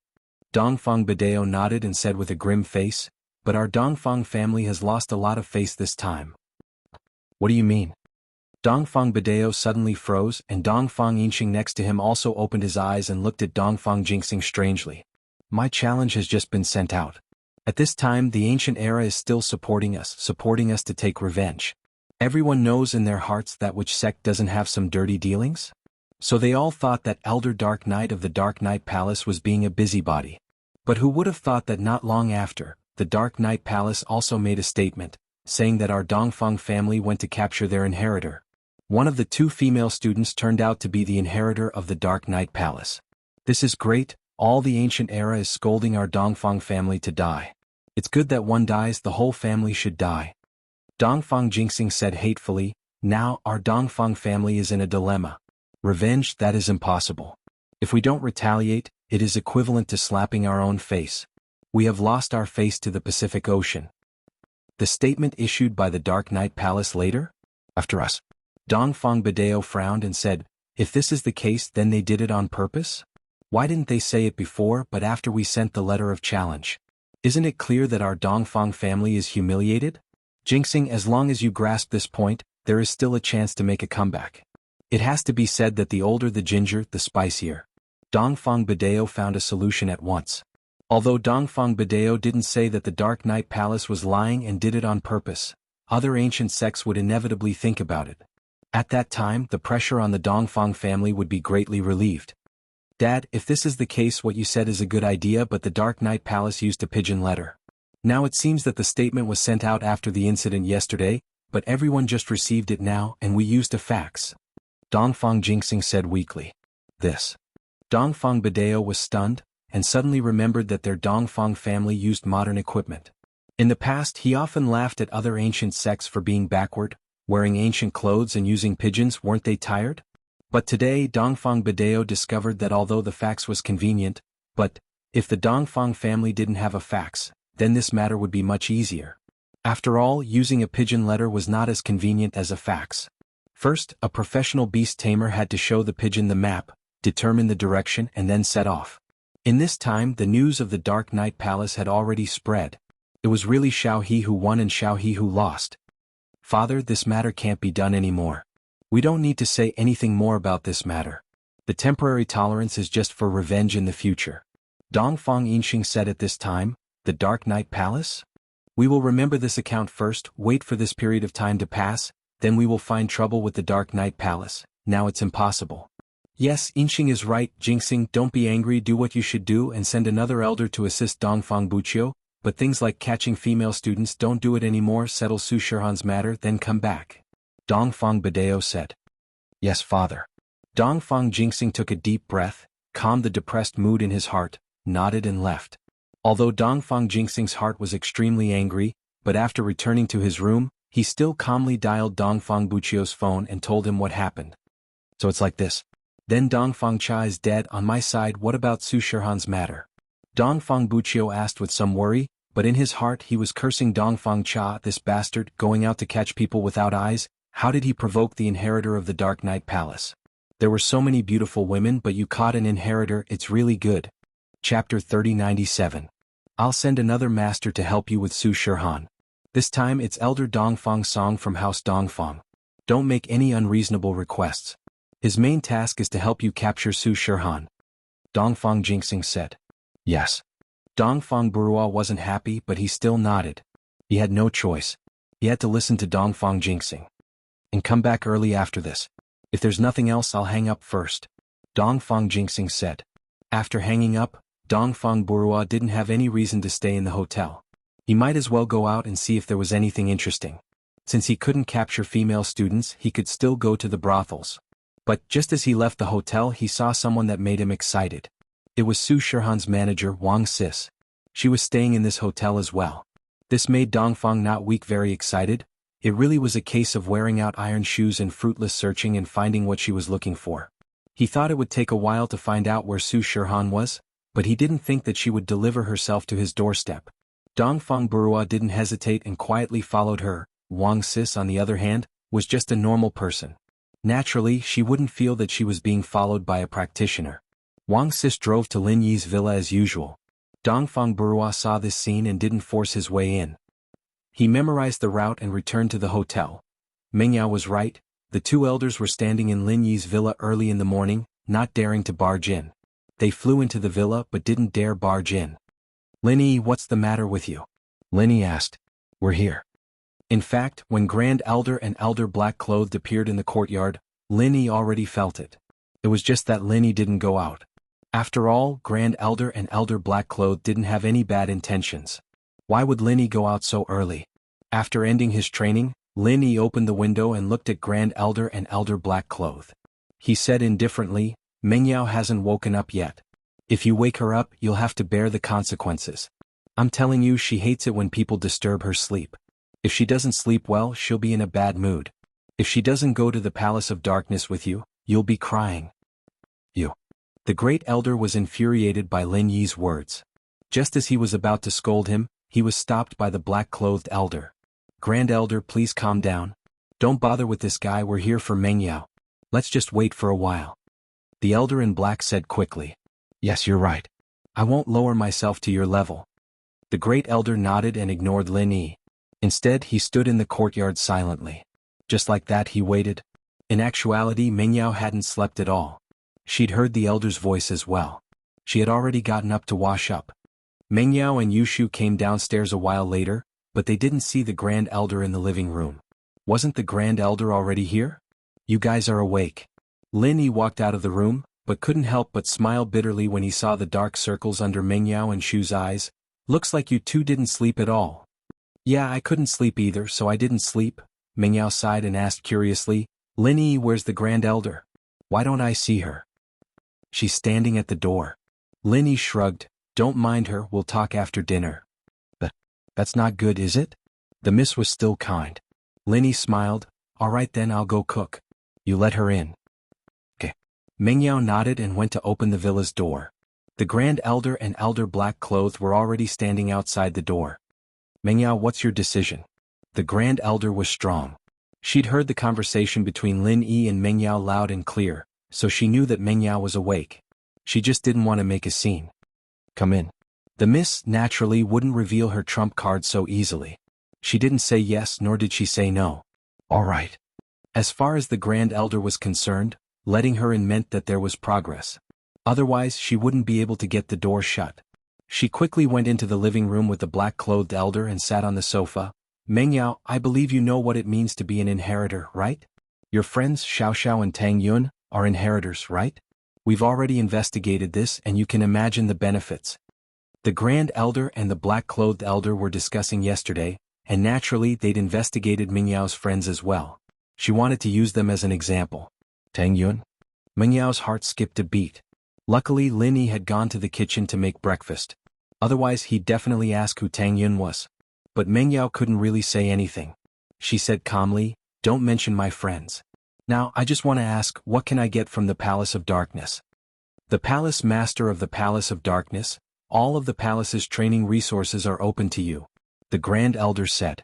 Dongfang Badeo nodded and said with a grim face, but our Dongfang family has lost a lot of face this time. What do you mean? Dongfang Badeo suddenly froze, and Dongfang Yinxing next to him also opened his eyes and looked at Dongfang Jingxing strangely. My challenge has just been sent out. At this time the ancient era is still supporting us to take revenge. Everyone knows in their hearts that which sect doesn't have some dirty dealings? So they all thought that Elder Dark Knight of the Dark Knight Palace was being a busybody. But who would have thought that not long after, the Dark Knight Palace also made a statement, saying that our Dongfang family went to capture their inheritor. One of the two female students turned out to be the inheritor of the Dark Knight Palace. This is great. All the ancient era is scolding our Dongfang family to die. It's good that one dies, the whole family should die. Dongfang Jingxing said hatefully, now our Dongfang family is in a dilemma. Revenge, that is impossible. If we don't retaliate, it is equivalent to slapping our own face. We have lost our face to the Pacific Ocean. The statement issued by the Dark Knight Palace later? After us. Dongfang Badeo frowned and said, if this is the case, then they did it on purpose? Why didn't they say it before but after we sent the letter of challenge? Isn't it clear that our Dongfang family is humiliated? Jingxing, as long as you grasp this point, there is still a chance to make a comeback. It has to be said that the older the ginger, the spicier. Dongfang Badeo found a solution at once. Although Dongfang Badeo didn't say that the Dark Knight Palace was lying and did it on purpose, other ancient sects would inevitably think about it. At that time, the pressure on the Dongfang family would be greatly relieved. Dad, if this is the case, what you said is a good idea, but the Dark Knight Palace used a pigeon letter. Now it seems that the statement was sent out after the incident yesterday, but everyone just received it now and we used a fax. Dongfang Jingxing said weakly. This. Dongfang Badeo was stunned, and suddenly remembered that their Dongfang family used modern equipment. In the past he often laughed at other ancient sects for being backward, wearing ancient clothes and using pigeons. Weren't they tired? But today Dongfang Badeo discovered that although the fax was convenient, but if the Dongfang family didn't have a fax, then this matter would be much easier. After all, using a pigeon letter was not as convenient as a fax. First, a professional beast tamer had to show the pigeon the map, determine the direction and then set off. In this time the news of the Dark Knight Palace had already spread. It was really Xiao He who won and Xiao He who lost. Father, this matter can't be done anymore. We don't need to say anything more about this matter. The temporary tolerance is just for revenge in the future. Dongfang Yinxing said at this time, the Dark Knight Palace? We will remember this account first, wait for this period of time to pass, then we will find trouble with the Dark Knight Palace. Now it's impossible. Yes, Yinxing is right, Jingxing, don't be angry, do what you should do and send another elder to assist Dongfang Buqiu, but things like catching female students, don't do it anymore, settle Su Shihan's matter, then come back. Dongfang Badeo said. Yes, father. Dongfang Jingxing took a deep breath, calmed the depressed mood in his heart, nodded and left. Although Dongfang Jingxing's heart was extremely angry, but after returning to his room, he still calmly dialed Dongfang Buqiu's phone and told him what happened. So it's like this. Then Dongfang Cha is dead, on my side, what about Su Shihan's matter? Dongfang Buqiu asked with some worry, but in his heart he was cursing Dongfang Cha, this bastard, going out to catch people without eyes. How did he provoke the inheritor of the Dark Knight Palace? There were so many beautiful women, but you caught an inheritor, it's really good. Chapter 3097. I'll send another master to help you with Su Shihan. This time it's Elder Dongfang Song from House Dongfang. Don't make any unreasonable requests. His main task is to help you capture Su Shihan. Dongfang Jingxing said. Yes. Dongfang Burua wasn't happy, but he still nodded. He had no choice. He had to listen to Dongfang Jingxing. And come back early after this. If there's nothing else, I'll hang up first. Dongfang Jingxing said. After hanging up, Dongfang Burua didn't have any reason to stay in the hotel. He might as well go out and see if there was anything interesting. Since he couldn't capture female students, he could still go to the brothels. But just as he left the hotel, he saw someone that made him excited. It was Su Shihan's manager, Wang Sis. She was staying in this hotel as well. This made Dongfang not weak very excited. It really was a case of wearing out iron shoes and fruitless searching and finding what she was looking for. He thought it would take a while to find out where Su Shihan was, but he didn't think that she would deliver herself to his doorstep. Dongfang Burua didn't hesitate and quietly followed her. Wang Sis, on the other hand, was just a normal person. Naturally, she wouldn't feel that she was being followed by a practitioner. Wang Sis drove to Lin Yi's villa as usual. Dongfang Burua saw this scene and didn't force his way in. He memorized the route and returned to the hotel. Mengyao was right, the two elders were standing in Lin Yi's villa early in the morning, not daring to barge in. They flew into the villa but didn't dare barge in. Lin Yi, what's the matter with you? Lin Yi asked. We're here. In fact, when Grand Elder and Elder Black-Clothed appeared in the courtyard, Lin Yi already felt it. It was just that Lin Yi didn't go out. After all, Grand Elder and Elder Black-Clothed didn't have any bad intentions. Why would Lin Yi go out so early? After ending his training, Lin Yi opened the window and looked at Grand Elder and Elder Black-Clothed. He said indifferently, Mengyao hasn't woken up yet. If you wake her up, you'll have to bear the consequences. I'm telling you, she hates it when people disturb her sleep. If she doesn't sleep well, she'll be in a bad mood. If she doesn't go to the Palace of Darkness with you, you'll be crying. You. The Great Elder was infuriated by Lin Yi's words. Just as he was about to scold him, he was stopped by the black-clothed elder. Grand Elder, please calm down. Don't bother with this guy, we're here for Mengyao. Let's just wait for a while. The elder in black said quickly. Yes, you're right. I won't lower myself to your level. The Great Elder nodded and ignored Lin Yi. Instead, he stood in the courtyard silently. Just like that, he waited. In actuality, Mengyao hadn't slept at all. She'd heard the elder's voice as well. She had already gotten up to wash up. Mengyao and Yushu came downstairs a while later, but they didn't see the Grand Elder in the living room. Wasn't the Grand Elder already here? You guys are awake. Lin Yi walked out of the room, but couldn't help but smile bitterly when he saw the dark circles under Mengyao and Shu's eyes. Looks like you two didn't sleep at all. Yeah, I couldn't sleep either, so I didn't sleep. Mengyao sighed and asked curiously, Lin Yi, where's the Grand Elder? Why don't I see her? She's standing at the door. Lin Yi shrugged. Don't mind her, we'll talk after dinner. That's not good, is it? The miss was still kind. Lin Yi smiled. All right then, I'll go cook. You let her in. Okay. Mengyao nodded and went to open the villa's door. The Grand Elder and Elder Black-Clothed were already standing outside the door. Mengyao, what's your decision? The Grand Elder was strong. She'd heard the conversation between Lin Yi and Mengyao loud and clear, so she knew that Mengyao was awake. She just didn't want to make a scene. Come in. The miss, naturally, wouldn't reveal her trump card so easily. She didn't say yes, nor did she say no. All right. As far as the Grand Elder was concerned, Letting her in meant that there was progress. Otherwise she wouldn't be able to get the door shut. She quickly went into the living room with the black-clothed elder and sat on the sofa. Mengyao, I believe you know what it means to be an inheritor, right? Your friends Xiao Xiao and Tang Yun are inheritors, right? We've already investigated this and you can imagine the benefits. The Grand Elder and the black-clothed elder were discussing yesterday, and naturally they'd investigated Mingyao's friends as well. She wanted to use them as an example. Tang Yun? Mingyao's heart skipped a beat. Luckily Lin Yi had gone to the kitchen to make breakfast. Otherwise he'd definitely ask who Tang Yun was. But Mengyao couldn't really say anything. She said calmly, don't mention my friends. Now I just want to ask, what can I get from the Palace of Darkness? The Palace Master of the Palace of Darkness, all of the palace's training resources are open to you. The Grand Elder said.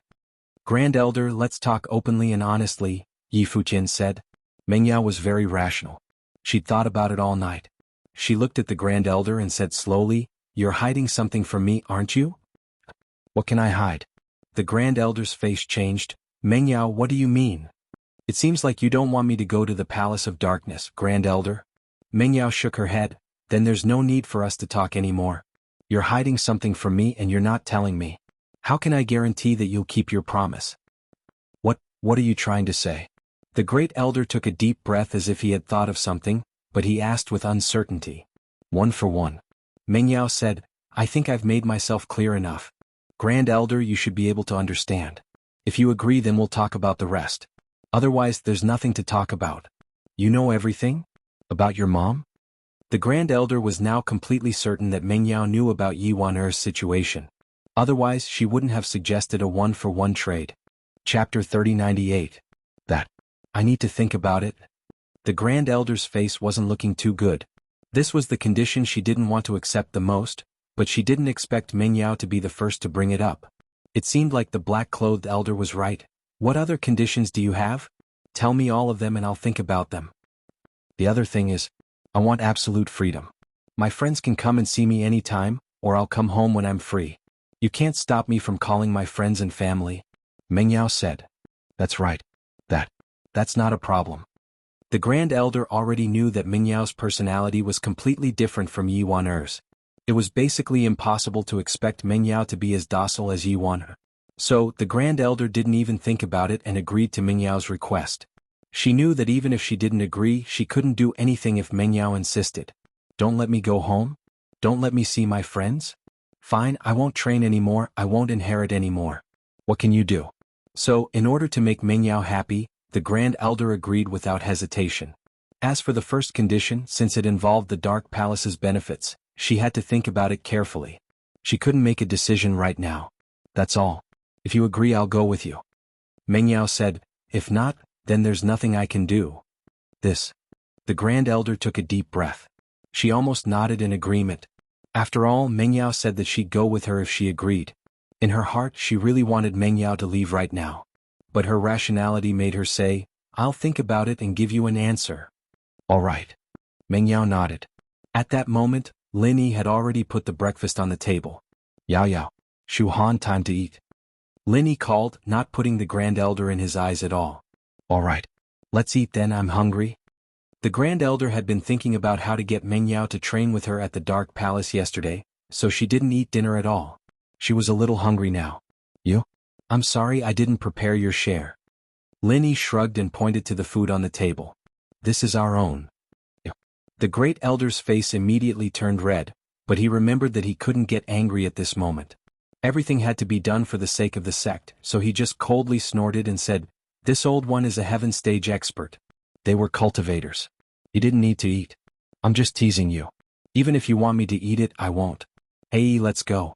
Grand Elder, let's talk openly and honestly, Yi Fuqian said. Mengyao was very rational. She'd thought about it all night. She looked at the Grand Elder and said slowly, you're hiding something from me, aren't you? What can I hide? The Grand Elder's face changed. Mengyao, what do you mean? It seems like you don't want me to go to the Palace of Darkness, Grand Elder. Mengyao shook her head. Then there's no need for us to talk anymore. You're hiding something from me and you're not telling me. How can I guarantee that you'll keep your promise? What are you trying to say? The Great Elder took a deep breath as if he had thought of something, but he asked with uncertainty. One for one. Mengyao said, I think I've made myself clear enough. Grand Elder, you should be able to understand. If you agree, then we'll talk about the rest. Otherwise there's nothing to talk about. You know everything? About your mom? The Grand Elder was now completely certain that Mengyao knew about Yi Wan'er's situation. Otherwise she wouldn't have suggested a one-for-one trade. Chapter 3098. That. I need to think about it. The Grand Elder's face wasn't looking too good. This was the condition she didn't want to accept the most, but she didn't expect Mengyao to be the first to bring it up. It seemed like the black-clothed elder was right. What other conditions do you have? Tell me all of them and I'll think about them. The other thing is, I want absolute freedom. My friends can come and see me anytime, or I'll come home when I'm free. You can't stop me from calling my friends and family. Mengyao said. That's right. That's not a problem. The Grand Elder already knew that Mingyao's personality was completely different from Yi Wan'er's. It was basically impossible to expect Mengyao to be as docile as Yi Wan'er. So, the Grand Elder didn't even think about it and agreed to Mingyao's request. She knew that even if she didn't agree, she couldn't do anything if Mengyao insisted. Don't let me go home? Don't let me see my friends? Fine, I won't train anymore, I won't inherit anymore. What can you do? So, in order to make Mengyao happy, the Grand Elder agreed without hesitation. As for the first condition, since it involved the Dark Palace's benefits, she had to think about it carefully. She couldn't make a decision right now. That's all. If you agree, I'll go with you. Mengyao said, if not, then there's nothing I can do. This. The Grand Elder took a deep breath. She almost nodded in agreement. After all, Mengyao said that she'd go with her if she agreed. In her heart, she really wanted Mengyao to leave right now. But her rationality made her say, I'll think about it and give you an answer. All right. Mengyao nodded. At that moment, Lin Yi had already put the breakfast on the table. Yao Yao. Shu Han, time to eat. Lin Yi called, not putting the Grand Elder in his eyes at all. All right. Let's eat then, I'm hungry. The Grand Elder had been thinking about how to get Mengyao to train with her at the Dark Palace yesterday, so she didn't eat dinner at all. She was a little hungry now. You? I'm sorry I didn't prepare your share. Lin Yi shrugged and pointed to the food on the table. This is our own. The Great Elder's face immediately turned red, but he remembered that he couldn't get angry at this moment. Everything had to be done for the sake of the sect, so he just coldly snorted and said, this old one is a heaven stage expert. They were cultivators. You didn't need to eat. I'm just teasing you. Even if you want me to eat it, I won't. Hey, let's go.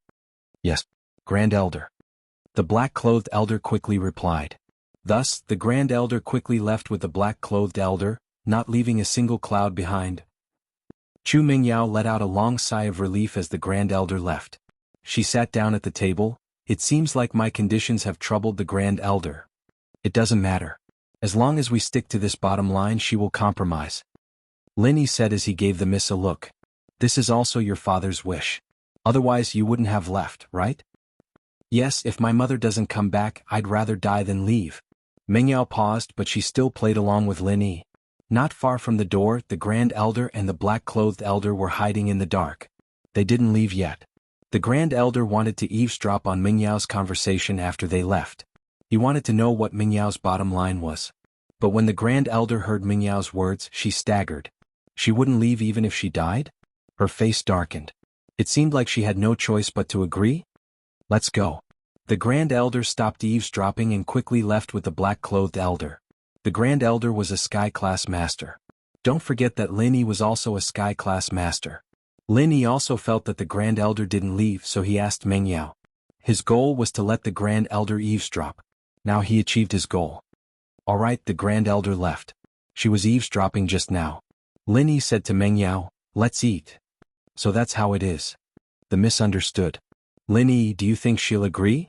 Yes, Grand Elder. The black-clothed elder quickly replied. Thus, the Grand Elder quickly left with the black-clothed elder, not leaving a single cloud behind. Chu Mingyao let out a long sigh of relief as the Grand Elder left. She sat down at the table. It seems like my conditions have troubled the Grand Elder. It doesn't matter. As long as we stick to this bottom line, she will compromise. Lin Yi said as he gave the miss a look. This is also your father's wish. Otherwise you wouldn't have left, right? Yes, if my mother doesn't come back, I'd rather die than leave. Mengyao paused, but she still played along with Lin Yi. Not far from the door, the Grand Elder and the black-clothed elder were hiding in the dark. They didn't leave yet. The Grand Elder wanted to eavesdrop on Mingyao's conversation after they left. He wanted to know what Mingyao's bottom line was. But when the Grand Elder heard Mingyao's words, she staggered. She wouldn't leave even if she died? Her face darkened. It seemed like she had no choice but to agree. Let's go. The Grand Elder stopped eavesdropping and quickly left with the black-clothed elder. The Grand Elder was a Sky-class master. Don't forget that Lin Yi was also a Sky-class master. Lin Yi also felt that the Grand Elder didn't leave, so he asked Mengyao. His goal was to let the Grand Elder eavesdrop. Now he achieved his goal. Alright, the Grand Elder left. She was eavesdropping just now. Lin Yi said to Mengyao, let's eat. So that's how it is. The misunderstood. Lin Yi, do you think she'll agree?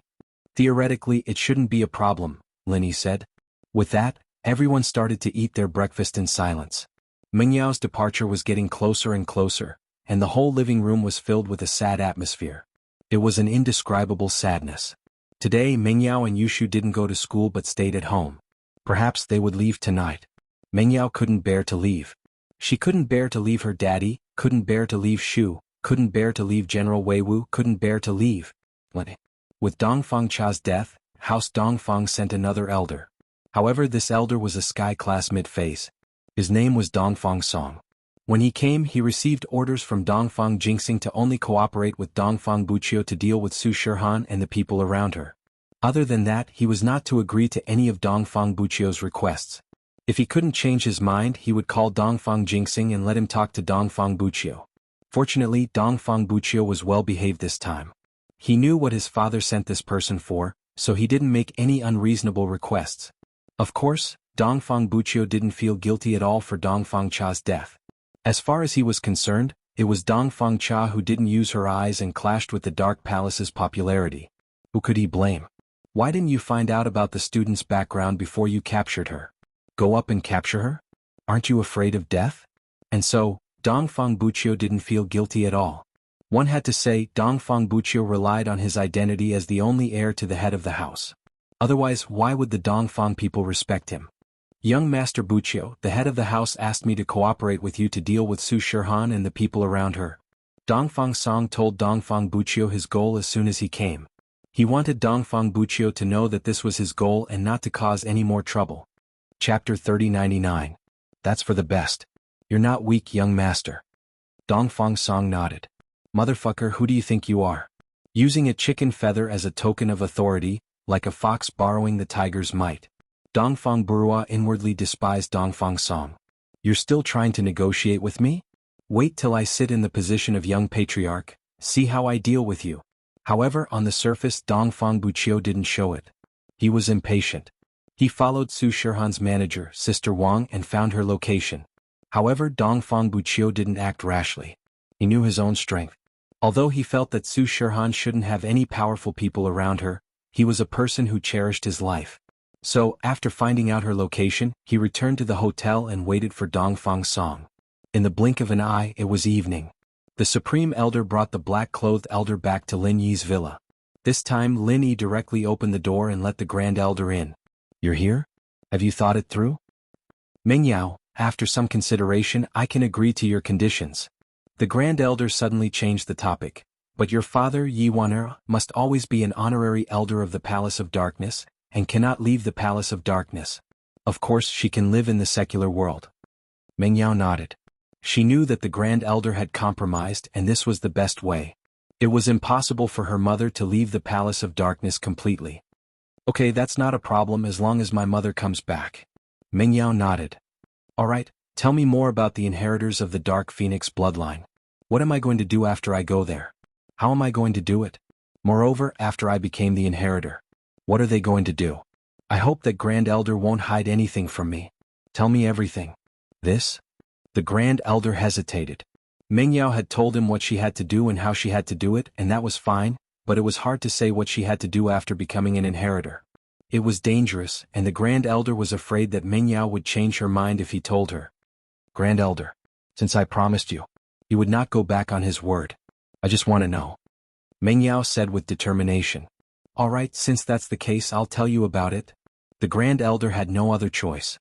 Theoretically, it shouldn't be a problem, Lin Yi said. With that, everyone started to eat their breakfast in silence. Mingyao's departure was getting closer and closer, and the whole living room was filled with a sad atmosphere. It was an indescribable sadness. Today Mengyao and Yushu didn't go to school but stayed at home. Perhaps they would leave tonight. Mengyao couldn't bear to leave. She couldn't bear to leave her daddy, couldn't bear to leave Shu, couldn't bear to leave General Weiwu, couldn't bear to leave. With Dongfang Cha's death, House Dongfang sent another elder. However, this elder was a Sky-class mid-phase. His name was Dongfang Song. When he came, he received orders from Dongfang Jingxing to only cooperate with Dongfang Buqiu to deal with Su Shirhan and the people around her. Other than that, he was not to agree to any of Dongfang Buqiu's requests. If he couldn't change his mind, he would call Dongfang Jingxing and let him talk to Dongfang Buqiu. Fortunately, Dongfang Buqiu was well behaved this time. He knew what his father sent this person for, so he didn't make any unreasonable requests. Of course, Dongfang Buqiu didn't feel guilty at all for Dongfang Cha's death. As far as he was concerned, it was Dongfang Cha who didn't use her eyes and clashed with the Dark Palace's popularity. Who could he blame? Why didn't you find out about the student's background before you captured her? Go up and capture her? Aren't you afraid of death? And so, Dongfang Buqiu didn't feel guilty at all. One had to say Dongfang Buqiu relied on his identity as the only heir to the head of the house. Otherwise, why would the Dongfang people respect him? Young Master Buqiu, the head of the house, asked me to cooperate with you to deal with Su Shirhan and the people around her. Dongfang Song told Dongfang Buqiu his goal as soon as he came. He wanted Dongfang Buqiu to know that this was his goal and not to cause any more trouble. Chapter 3099. That's for the best. You're not weak, young master. Dongfang Song nodded. Motherfucker, who do you think you are? Using a chicken feather as a token of authority, like a fox borrowing the tiger's might. Dongfang Burua inwardly despised Dongfang Song. You're still trying to negotiate with me? Wait till I sit in the position of young patriarch, see how I deal with you. However, on the surface Dongfang Buqiu didn't show it. He was impatient. He followed Su Shirhan's manager, Sister Wang, and found her location. However, Dongfang Buqiu didn't act rashly. He knew his own strength. Although he felt that Su Shirhan shouldn't have any powerful people around her, he was a person who cherished his life. So, after finding out her location, he returned to the hotel and waited for Dongfang Song. In the blink of an eye, it was evening. The Supreme Elder brought the black-clothed elder back to Lin Yi's villa. This time Lin Yi directly opened the door and let the Grand Elder in. You're here? Have you thought it through? Mengyao, after some consideration, I can agree to your conditions. The Grand Elder suddenly changed the topic. But your father, Yi Wan'er, must always be an honorary elder of the Palace of Darkness, and cannot leave the Palace of Darkness. Of course, she can live in the secular world. Mengyao nodded. She knew that the Grand Elder had compromised, and this was the best way. It was impossible for her mother to leave the Palace of Darkness completely. Okay, that's not a problem as long as my mother comes back. Mengyao nodded. Alright, tell me more about the inheritors of the Dark Phoenix bloodline. What am I going to do after I go there? How am I going to do it? Moreover, after I became the inheritor. What are they going to do? I hope that Grand Elder won't hide anything from me. Tell me everything. This? The Grand Elder hesitated. Mengyao had told him what she had to do and how she had to do it, and that was fine, but it was hard to say what she had to do after becoming an inheritor. It was dangerous, and the Grand Elder was afraid that Mengyao would change her mind if he told her. Grand Elder, since I promised you, he would not go back on his word. I just want to know. Mengyao said with determination. Alright, since that's the case, I'll tell you about it. The Grand Elder had no other choice.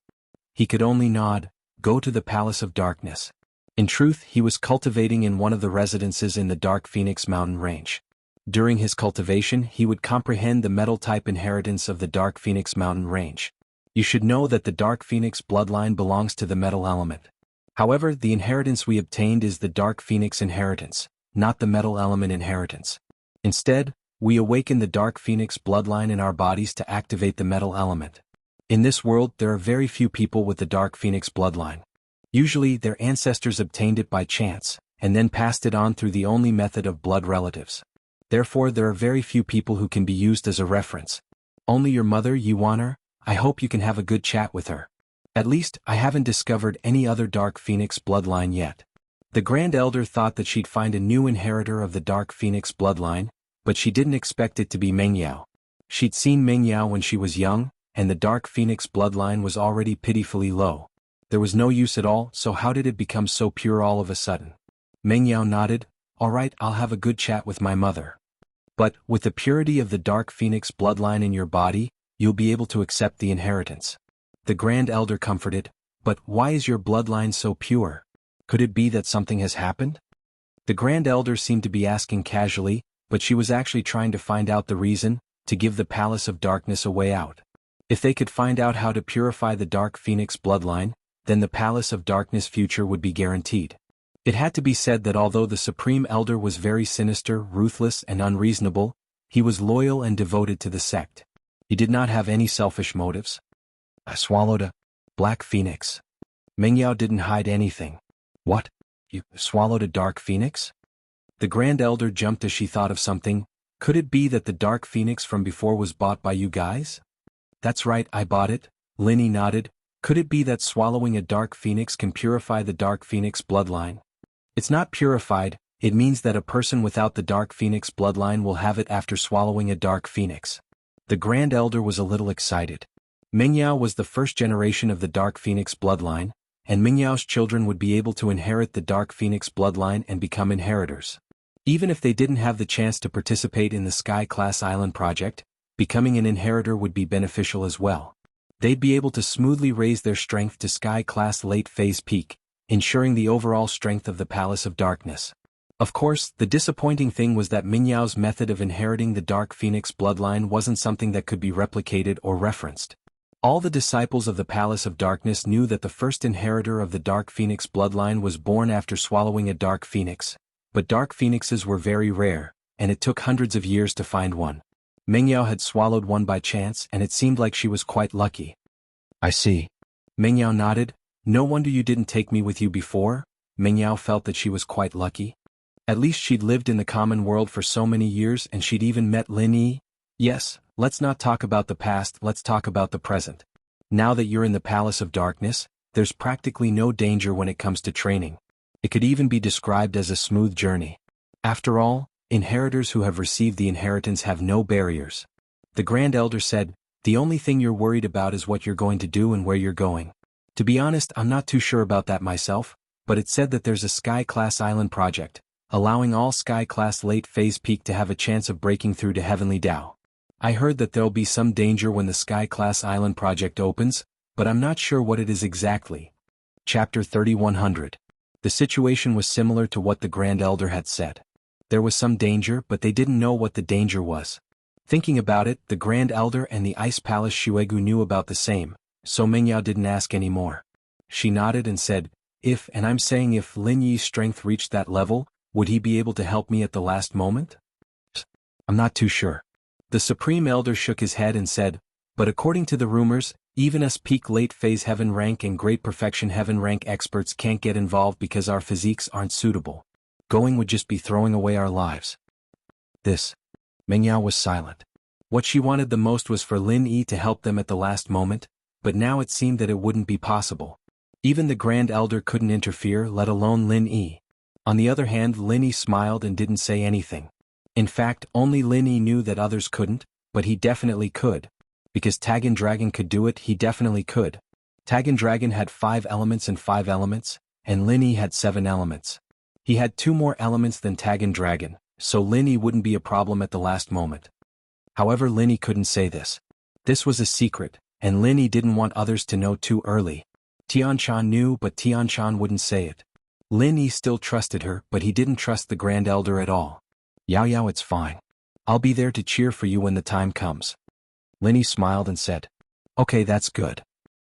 He could only nod. go to the Palace of Darkness. In truth, he was cultivating in one of the residences in the Dark Phoenix mountain range. During his cultivation, he would comprehend the metal-type inheritance of the Dark Phoenix mountain range. You should know that the Dark Phoenix bloodline belongs to the metal element. However, the inheritance we obtained is the Dark Phoenix inheritance, not the metal element inheritance. Instead, we awaken the Dark Phoenix bloodline in our bodies to activate the metal element. In this world, there are very few people with the Dark Phoenix bloodline. Usually, their ancestors obtained it by chance, and then passed it on through the only method of blood relatives. Therefore, there are very few people who can be used as a reference. Only your mother, Yuaner. I hope you can have a good chat with her. At least, I haven't discovered any other Dark Phoenix bloodline yet. The Grand Elder thought that she'd find a new inheritor of the Dark Phoenix bloodline, but she didn't expect it to be Mengyao. She'd seen Mengyao when she was young, and the Dark Phoenix bloodline was already pitifully low. There was no use at all, so how did it become so pure all of a sudden? Mengyao nodded. All right, I'll have a good chat with my mother. But, with the purity of the Dark Phoenix bloodline in your body, you'll be able to accept the inheritance. The Grand Elder comforted. But why is your bloodline so pure? Could it be that something has happened? The Grand Elder seemed to be asking casually, but she was actually trying to find out the reason, to give the Palace of Darkness a way out. If they could find out how to purify the Dark Phoenix bloodline, then the Palace of Darkness future would be guaranteed. It had to be said that although the Supreme Elder was very sinister, ruthless, and unreasonable, he was loyal and devoted to the sect. He did not have any selfish motives. I swallowed a black phoenix. Mengyao didn't hide anything. What? You swallowed a dark phoenix? The Grand Elder jumped as she thought of something. Could it be that the dark phoenix from before was bought by you guys? That's right, I bought it. Linny nodded. Could it be that swallowing a dark phoenix can purify the dark phoenix bloodline? It's not purified, it means that a person without the dark phoenix bloodline will have it after swallowing a dark phoenix. The Grand Elder was a little excited. Mengyao was the first generation of the Dark Phoenix bloodline, and Mingyao's children would be able to inherit the Dark Phoenix bloodline and become inheritors. Even if they didn't have the chance to participate in the Sky-class Island project, becoming an inheritor would be beneficial as well. They'd be able to smoothly raise their strength to Sky-class late-phase peak, ensuring the overall strength of the Palace of Darkness. Of course, the disappointing thing was that Mingyao's method of inheriting the Dark Phoenix bloodline wasn't something that could be replicated or referenced. All the disciples of the Palace of Darkness knew that the first inheritor of the Dark Phoenix bloodline was born after swallowing a Dark Phoenix, but Dark Phoenixes were very rare, and it took hundreds of years to find one. Mengyao had swallowed one by chance and it seemed like she was quite lucky. I see. Mengyao nodded. No wonder you didn't take me with you before. Mengyao felt that she was quite lucky. At least she'd lived in the common world for so many years and she'd even met Lin Yi. Yes, let's not talk about the past, let's talk about the present. Now that you're in the Palace of Darkness, there's practically no danger when it comes to training. It could even be described as a smooth journey. After all, inheritors who have received the inheritance have no barriers. The Grand Elder said, the only thing you're worried about is what you're going to do and where you're going. To be honest, I'm not too sure about that myself, but it said that there's a Sky-class Island project, allowing all Sky-class late-phase peak to have a chance of breaking through to Heavenly Dao. I heard that there'll be some danger when the Sky-class Island project opens, but I'm not sure what it is exactly. Chapter 3100. The situation was similar to what the Grand Elder had said. There was some danger, but they didn't know what the danger was. Thinking about it, the Grand Elder and the Ice Palace Shuegu knew about the same, so Mengyao didn't ask any more. She nodded and said, and I'm saying if Lin Yi's strength reached that level, would he be able to help me at the last moment? I'm not too sure. The Supreme Elder shook his head and said, but according to the rumors, even us peak late phase heaven rank and great perfection heaven rank experts can't get involved because our physiques aren't suitable. Going would just be throwing away our lives. Mengyao was silent. What she wanted the most was for Lin Yi to help them at the last moment, but now it seemed that it wouldn't be possible. Even the Grand Elder couldn't interfere, let alone Lin Yi. On the other hand, Lin Yi smiled and didn't say anything. In fact, only Lin Yi knew that others couldn't, but he definitely could. Because Tagan Dragon could do it, he definitely could. Tagan Dragon had 5 elements and 5 elements, and Lin Yi had 7 elements. He had 2 more elements than Tagan Dragon, so Lin Yi wouldn't be a problem at the last moment. However, Lin Yi couldn't say this. This was a secret, and Lin Yi didn't want others to know too early. Tianshan knew, but Tianshan wouldn't say it. Lin Yi still trusted her, but he didn't trust the Grand Elder at all. Yao Yao, it's fine. I'll be there to cheer for you when the time comes. Lin Yi smiled and said, Okay, that's good.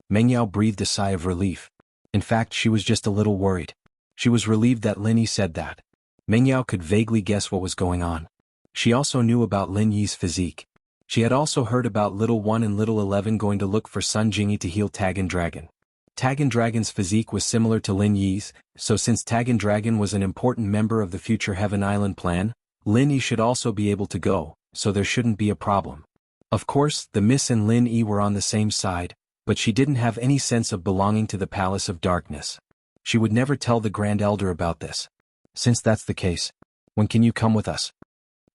Meng Yao breathed a sigh of relief. In fact, she was just a little worried. She was relieved that Lin Yi said that. Meng Yao could vaguely guess what was going on. She also knew about Lin Yi's physique. She had also heard about Little 1 and Little 11 going to look for Sun Jingyi to heal Tagan Dragon. Tagan Dragon's physique was similar to Lin Yi's, so since Tagan Dragon was an important member of the future Heaven Island plan, Lin Yi should also be able to go, so there shouldn't be a problem. Of course, the Miss and Lin Yi were on the same side, but she didn't have any sense of belonging to the Palace of Darkness. She would never tell the Grand Elder about this. Since that's the case, when can you come with us?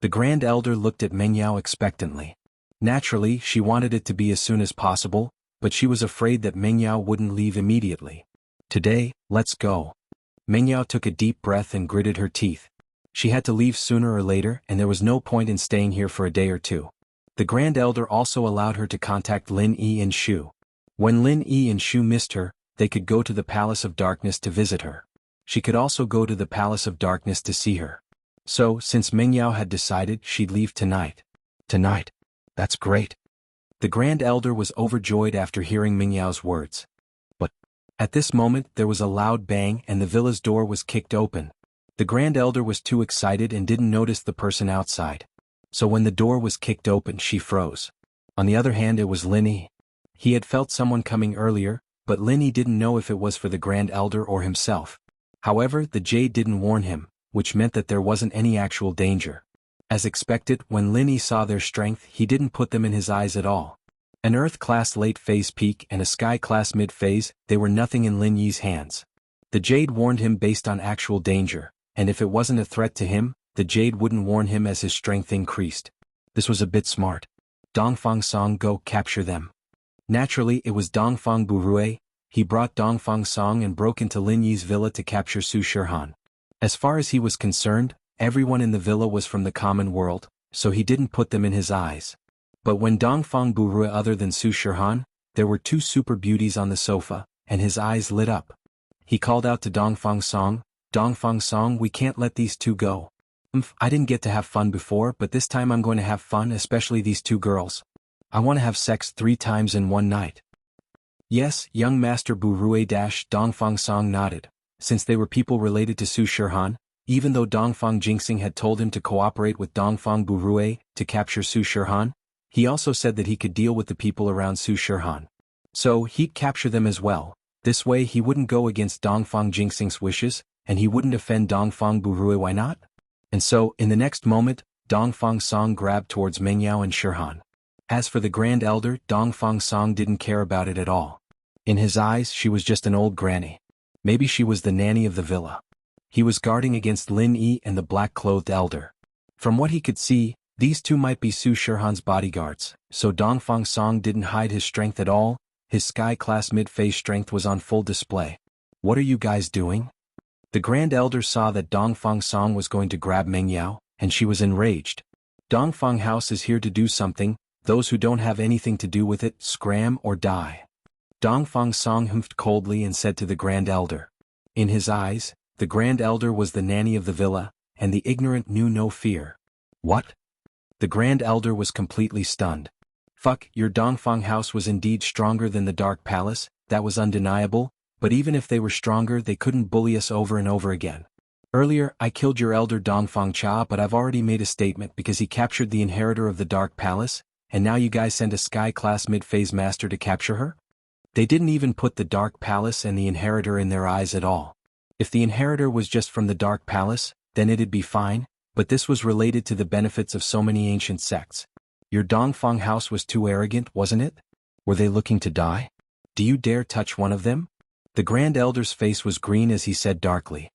The Grand Elder looked at Meng Yao expectantly. Naturally, she wanted it to be as soon as possible, but she was afraid that Meng Yao wouldn't leave immediately. Today, let's go. Meng Yao took a deep breath and gritted her teeth. She had to leave sooner or later, and there was no point in staying here for a day or two. The Grand Elder also allowed her to contact Lin Yi and Shu. When Lin Yi and Shu missed her, they could go to the Palace of Darkness to visit her. She could also go to the Palace of Darkness to see her. So, since Meng Yao had decided, she'd leave tonight. Tonight? That's great. The Grand Elder was overjoyed after hearing Meng Yao's words. But, at this moment there was a loud bang and the villa's door was kicked open. The Grand Elder was too excited and didn't notice the person outside. So when the door was kicked open, she froze. On the other hand, it was Lin Yi. He had felt someone coming earlier, but Lin Yi didn't know if it was for the Grand Elder or himself. However, the jade didn't warn him, which meant that there wasn't any actual danger. As expected, when Lin Yi saw their strength, he didn't put them in his eyes at all. An Earth-class late-phase peak and a Sky-class mid-phase, they were nothing in Lin Yi's hands. The jade warned him based on actual danger, and if it wasn't a threat to him, the jade wouldn't warn him as his strength increased. This was a bit smart. Dongfang Song, go capture them. Naturally, it was Dongfang Burue. He brought Dongfang Song and broke into Lin Yi's villa to capture Su Shihan. As far as he was concerned, everyone in the villa was from the common world, so he didn't put them in his eyes. But when Dongfang Burue other than Su Shihan, there were two super beauties on the sofa, and his eyes lit up. He called out to Dongfang Song, we can't let these two go. I didn't get to have fun before, but this time I'm going to have fun, especially these two girls. I want to have sex 3 times in one night. Yes, young Master Burue. Dongfang Song nodded. Since they were people related to Su Shihan, even though Dongfang Jingxing had told him to cooperate with Dongfang Burue to capture Su Shihan, he also said that he could deal with the people around Su Shihan. So, he'd capture them as well. This way he wouldn't go against Dongfang Jingxing's wishes, and he wouldn't offend Dongfang Burue. Why not? And so, in the next moment, Dongfang Song grabbed towards Meng Yao and Shihan. As for the Grand Elder, Dongfang Song didn't care about it at all. In his eyes, she was just an old granny. Maybe she was the nanny of the villa. He was guarding against Lin Yi and the black-clothed elder. From what he could see, these two might be Su Shihan's bodyguards, so Dongfang Song didn't hide his strength at all. His Sky-class mid-phase strength was on full display. What are you guys doing? The Grand Elder saw that Dongfang Song was going to grab Meng Yao, and she was enraged. Dongfang House is here to do something, those who don't have anything to do with it, scram or die. Dongfang Song humphed coldly and said to the Grand Elder. In his eyes, the Grand Elder was the nanny of the villa, and the ignorant knew no fear. What? The Grand Elder was completely stunned. Fuck, your Dongfang House was indeed stronger than the Dark Palace, that was undeniable, but even if they were stronger they couldn't bully us over and over again. Earlier, I killed your elder Dongfang Cha, but I've already made a statement because he captured the inheritor of the Dark Palace, and now you guys send a Sky-class mid-phase master to capture her? They didn't even put the Dark Palace and the inheritor in their eyes at all. If the inheritor was just from the Dark Palace, then it'd be fine, but this was related to the benefits of so many ancient sects. Your Dongfang House was too arrogant, wasn't it? Were they looking to die? Do you dare touch one of them? The Grand Elder's face was green as he said darkly.